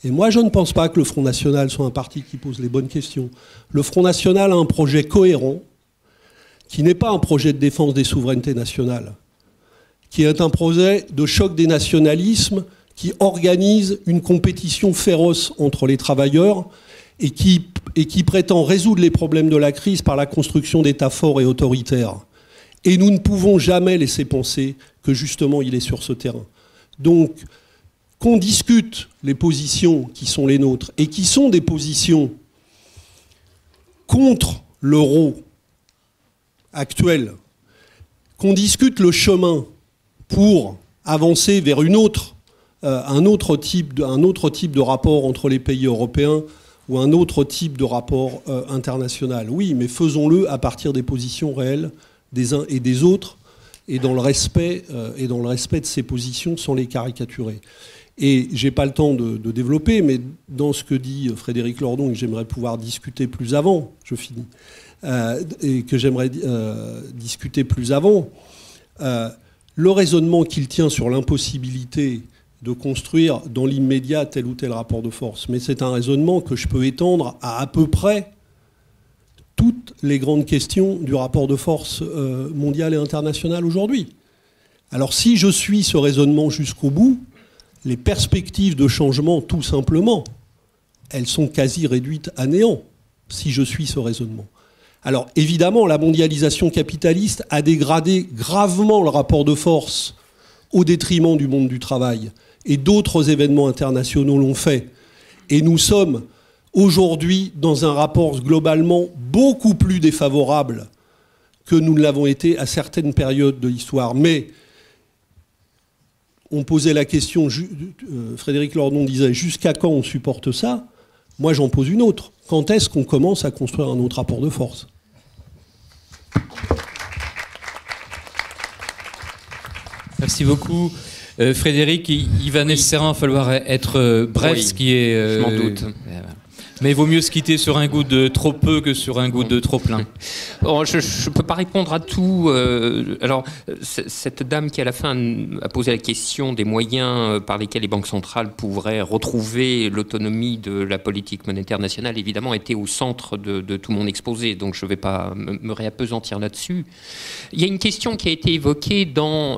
Et moi, je ne pense pas que le Front National soit un parti qui pose les bonnes questions. Le Front National a un projet cohérent, qui n'est pas un projet de défense des souverainetés nationales, qui est un projet de choc des nationalismes, qui organise une compétition féroce entre les travailleurs et qui prétend résoudre les problèmes de la crise par la construction d'États forts et autoritaires. Et nous ne pouvons jamais laisser penser que justement il est sur ce terrain. Donc, qu'on discute les positions qui sont les nôtres et qui sont des positions contre l'euro actuel, qu'on discute le chemin pour avancer vers un autre type de rapport entre les pays européens ou un autre type de rapport international. Oui, mais faisons-le à partir des positions réelles des uns et des autres et dans le respect de ces positions sans les caricaturer. Et je n'ai pas le temps de développer, mais dans ce que dit Frédéric Lordon, que j'aimerais pouvoir discuter plus avant, je finis, et que j'aimerais discuter plus avant, le raisonnement qu'il tient sur l'impossibilité de construire dans l'immédiat tel ou tel rapport de force, mais c'est un raisonnement que je peux étendre à peu près toutes les grandes questions du rapport de force mondial et international aujourd'hui. Alors si je suis ce raisonnement jusqu'au bout, les perspectives de changement, tout simplement, elles sont quasi réduites à néant, si je suis ce raisonnement. Alors évidemment, la mondialisation capitaliste a dégradé gravement le rapport de force au détriment du monde du travail. Et d'autres événements internationaux l'ont fait. Et nous sommes aujourd'hui dans un rapport globalement beaucoup plus défavorable que nous ne l'avons été à certaines périodes de l'histoire. Mais on posait la question, Frédéric Lordon disait, jusqu'à quand on supporte ça? Moi, j'en pose une autre. Quand est-ce qu'on commence à construire un autre rapport de force? Merci beaucoup. Frédéric, il va nécessairement falloir être bref, oui, ce qui est... je m'en doute. Mais il vaut mieux se quitter sur un goût de trop peu que sur un goût de trop plein. Bon, je ne peux pas répondre à tout. Alors, cette dame qui, à la fin, a posé la question des moyens par lesquels les banques centrales pourraient retrouver l'autonomie de la politique monétaire nationale, évidemment, était au centre de tout mon exposé. Donc, je ne vais pas me réappesantir là-dessus. Il y a une question qui a été évoquée dans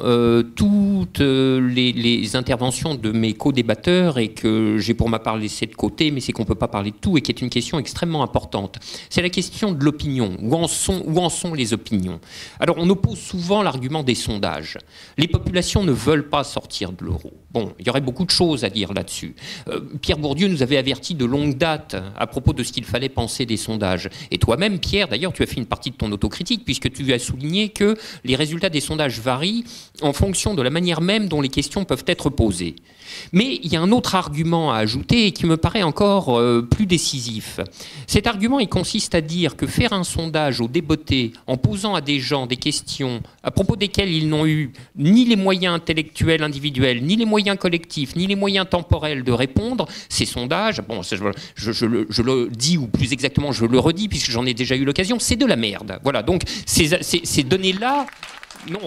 toutes les interventions de mes co-débatteurs et que j'ai pour ma part laissé de côté, mais c'est qu'on ne peut pas parler de tout et qui est une question extrêmement importante. C'est la question de l'opinion. Où en sont les opinions? Alors, on oppose souvent l'argument des sondages. Les populations ne veulent pas sortir de l'euro. Bon, il y aurait beaucoup de choses à dire là-dessus. Pierre Bourdieu nous avait averti de longue date à propos de ce qu'il fallait penser des sondages. Et toi-même, Pierre, d'ailleurs, tu as fait une partie de ton autocritique puisque tu as souligné que les résultats des sondages varient en fonction de la manière même dont les questions peuvent être posées. Mais il y a un autre argument à ajouter et qui me paraît encore plus décisif. Cet argument, il consiste à dire que faire un sondage au débeauté en posant à des gens des questions à propos desquelles ils n'ont eu ni les moyens intellectuels individuels, ni les moyens collectifs, ni les moyens temporels de répondre, ces sondages, bon, je le dis, ou plus exactement, je le redis, puisque j'en ai déjà eu l'occasion, c'est de la merde. Voilà, donc ces données-là, non,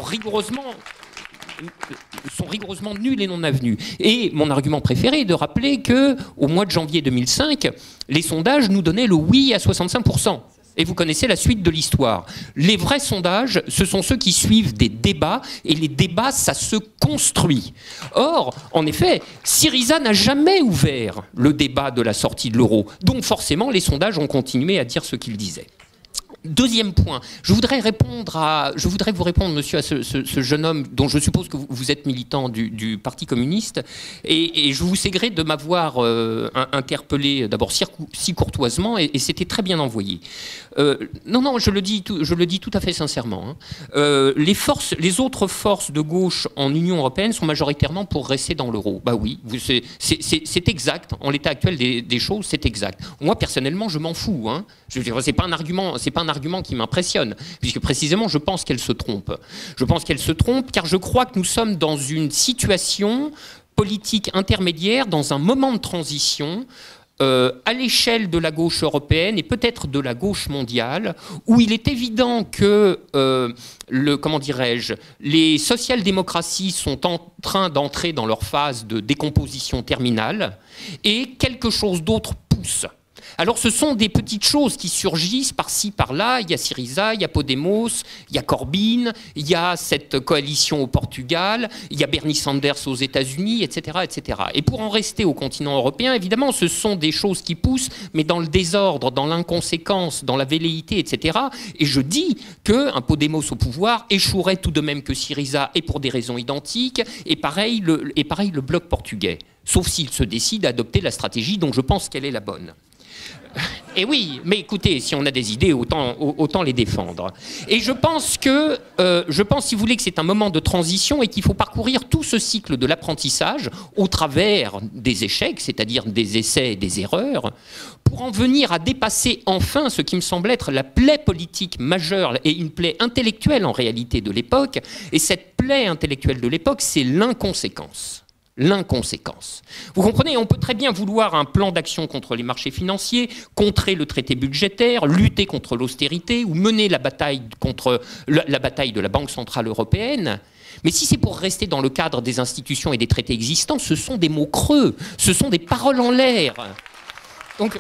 sont rigoureusement nuls et non avenus. Et mon argument préféré est de rappeler qu'au mois de janvier 2005, les sondages nous donnaient le oui à 65%. Et vous connaissez la suite de l'histoire. Les vrais sondages, ce sont ceux qui suivent des débats, et les débats, ça se construit. Or, en effet, Syriza n'a jamais ouvert le débat de la sortie de l'euro. Donc forcément, les sondages ont continué à dire ce qu'ils disaient. Deuxième point, je voudrais vous répondre, monsieur, à ce jeune homme dont je suppose que vous êtes militant du Parti communiste, et je vous sais gré de m'avoir interpellé d'abord si courtoisement, et c'était très bien envoyé. Non, je le dis tout à fait sincèrement. Hein. Les autres forces de gauche en Union européenne sont majoritairement pour rester dans l'euro. Bah oui, c'est exact. En l'état actuel des choses, c'est exact. Moi, personnellement, je m'en fous. Hein. C'est pas un argument qui m'impressionne, puisque précisément, je pense qu'elle se trompe. Je pense qu'elle se trompe car je crois que nous sommes dans une situation politique intermédiaire, dans un moment de transition, à l'échelle de la gauche européenne et peut-être de la gauche mondiale, où il est évident que les social-démocraties sont en train d'entrer dans leur phase de décomposition terminale et quelque chose d'autre pousse. Alors ce sont des petites choses qui surgissent par-ci, par-là. Il y a Syriza, il y a Podemos, il y a Corbyn, il y a cette coalition au Portugal, il y a Bernie Sanders aux États-Unis, etc., etc. Et pour en rester au continent européen, évidemment, ce sont des choses qui poussent, mais dans le désordre, dans l'inconséquence, dans la velléité, etc. Et je dis qu'un Podemos au pouvoir échouerait tout de même que Syriza, et pour des raisons identiques, et pareil le bloc portugais. Sauf s'il se décide à adopter la stratégie dont je pense qu'elle est la bonne. Et oui, mais écoutez, si on a des idées, autant les défendre. Et je pense, si vous voulez, que c'est un moment de transition et qu'il faut parcourir tout ce cycle de l'apprentissage au travers des échecs, c'est-à-dire des essais et des erreurs, pour en venir à dépasser enfin ce qui me semble être la plaie politique majeure et une plaie intellectuelle en réalité de l'époque. Et cette plaie intellectuelle de l'époque, c'est l'inconséquence. L'inconséquence. Vous comprenez, on peut très bien vouloir un plan d'action contre les marchés financiers, contrer le traité budgétaire, lutter contre l'austérité ou mener la bataille contre la bataille de la Banque centrale européenne. Mais si c'est pour rester dans le cadre des institutions et des traités existants, ce sont des mots creux, ce sont des paroles en l'air. Donc,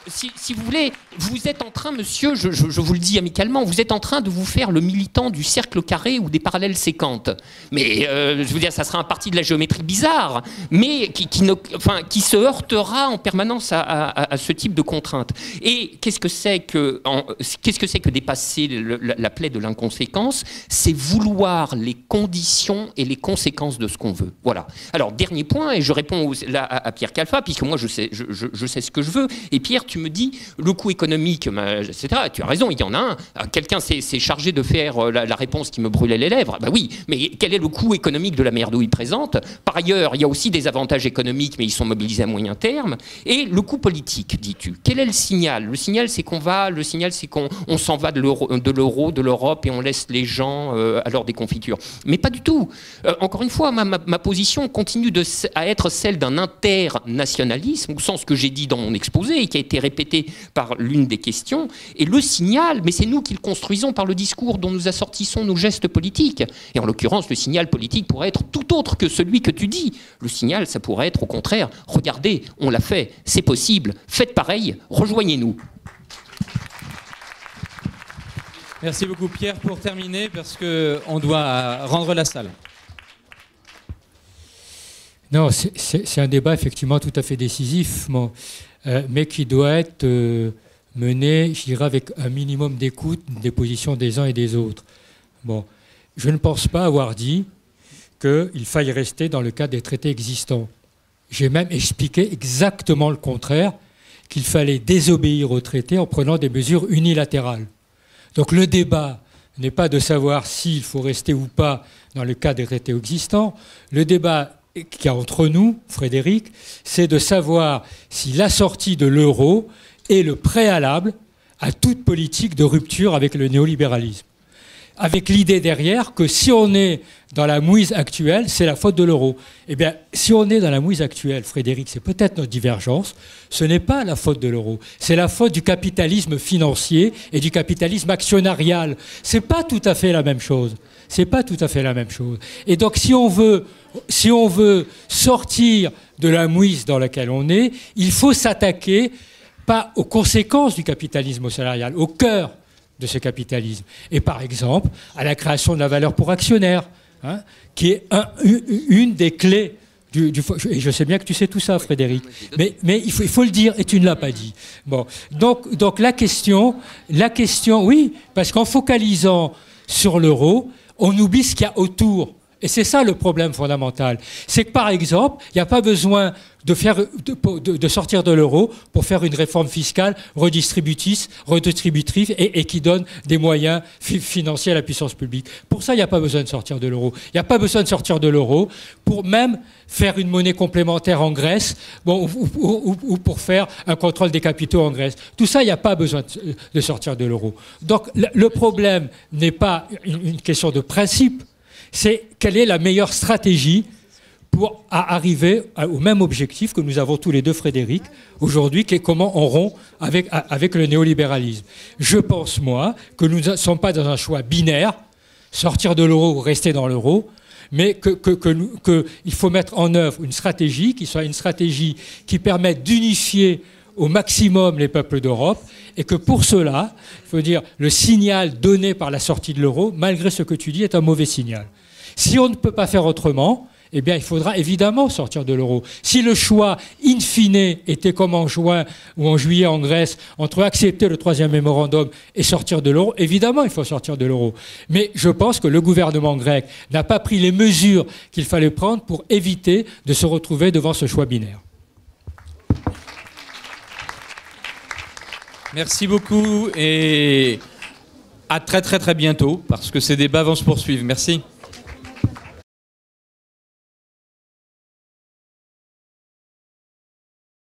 si vous voulez, vous êtes en train, monsieur, je vous le dis amicalement, vous êtes en train de vous faire le militant du cercle carré ou des parallèles séquentes. Mais, je veux dire, ça sera un parti de la géométrie bizarre, mais qui se heurtera en permanence à ce type de contraintes. Et qu'est-ce que c'est que dépasser la plaie de l'inconséquence? C'est vouloir les conditions et les conséquences de ce qu'on veut. Voilà. Alors, dernier point, et je réponds à Pierre Calfa, puisque moi, je sais ce que je veux. Et Pierre, tu me dis, le coût économique, etc. Tu as raison, il y en a un. Quelqu'un s'est chargé de faire la réponse qui me brûlait les lèvres. Ben oui, mais quel est le coût économique de la merdouille présente? Par ailleurs, il y a aussi des avantages économiques, mais ils sont mobilisés à moyen terme. Et le coût politique, dis-tu. Quel est le signal? Le signal, c'est qu'on s'en va de l'euro, de l'Europe, et on laisse les gens à leur déconfiture. Mais pas du tout. Encore une fois, ma position continue à être celle d'un internationalisme, au sens que j'ai dit dans mon exposé et qui a été répété par l'une des questions. Et le signal, mais c'est nous qui le construisons par le discours dont nous assortissons nos gestes politiques. Et en l'occurrence, le signal politique pourrait être tout autre que celui que tu dis. Le signal, ça pourrait être au contraire, regardez, on l'a fait, c'est possible, faites pareil, rejoignez-nous. Merci beaucoup Pierre. Pour terminer, parce qu'on doit rendre la salle. Non, c'est un débat effectivement tout à fait décisif, mais qui doit être mené, je dirais, avec un minimum d'écoute des positions des uns et des autres. Bon, je ne pense pas avoir dit qu'il faille rester dans le cadre des traités existants. J'ai même expliqué exactement le contraire, qu'il fallait désobéir aux traités en prenant des mesures unilatérales. Donc le débat n'est pas de savoir s'il faut rester ou pas dans le cadre des traités existants. Le débat qu'il y a entre nous, Frédéric, c'est de savoir si la sortie de l'euro est le préalable à toute politique de rupture avec le néolibéralisme. Avec l'idée derrière que si on est dans la mouise actuelle, c'est la faute de l'euro. Eh bien, si on est dans la mouise actuelle, Frédéric, c'est peut-être notre divergence, ce n'est pas la faute de l'euro, c'est la faute du capitalisme financier et du capitalisme actionnarial. C'est pas tout à fait la même chose. C'est pas tout à fait la même chose. Et donc, si on veut sortir de la mouise dans laquelle on est, il faut s'attaquer pas aux conséquences du capitalisme salarial, au cœur de ce capitalisme. Et par exemple, à la création de la valeur pour actionnaire, hein, qui est une des clés et je sais bien que tu sais tout ça, Frédéric, mais il faut le dire, et tu ne l'as pas dit. Bon, donc la question, oui, parce qu'en focalisant sur l'euro, on oublie ce qu'il y a autour. Et c'est ça le problème fondamental. C'est que par exemple, il n'y a pas besoin de sortir de l'euro pour faire une réforme fiscale redistributrice et qui donne des moyens financiers à la puissance publique. Pour ça, il n'y a pas besoin de sortir de l'euro. Il n'y a pas besoin de sortir de l'euro pour même faire une monnaie complémentaire en Grèce, bon, ou pour faire un contrôle des capitaux en Grèce. Tout ça, il n'y a pas besoin de sortir de l'euro. Donc le problème n'est pas une question de principe, c'est quelle est la meilleure stratégie pour arriver au même objectif que nous avons tous les deux, Frédéric, aujourd'hui, qui est comment on rompt avec le néolibéralisme. Je pense, moi, que nous ne sommes pas dans un choix binaire, sortir de l'euro ou rester dans l'euro, mais qu'il faut mettre en œuvre une stratégie qui soit une stratégie qui permette d'unifier au maximum les peuples d'Europe, et que pour cela, il faut dire, le signal donné par la sortie de l'euro, malgré ce que tu dis, est un mauvais signal. Si on ne peut pas faire autrement, eh bien, il faudra évidemment sortir de l'euro. Si le choix, in fine, était comme en juin ou en juillet en Grèce, entre accepter le 3e mémorandum et sortir de l'euro, évidemment, il faut sortir de l'euro. Mais je pense que le gouvernement grec n'a pas pris les mesures qu'il fallait prendre pour éviter de se retrouver devant ce choix binaire. Merci beaucoup et à très très très bientôt, parce que ces débats vont se poursuivre. Merci.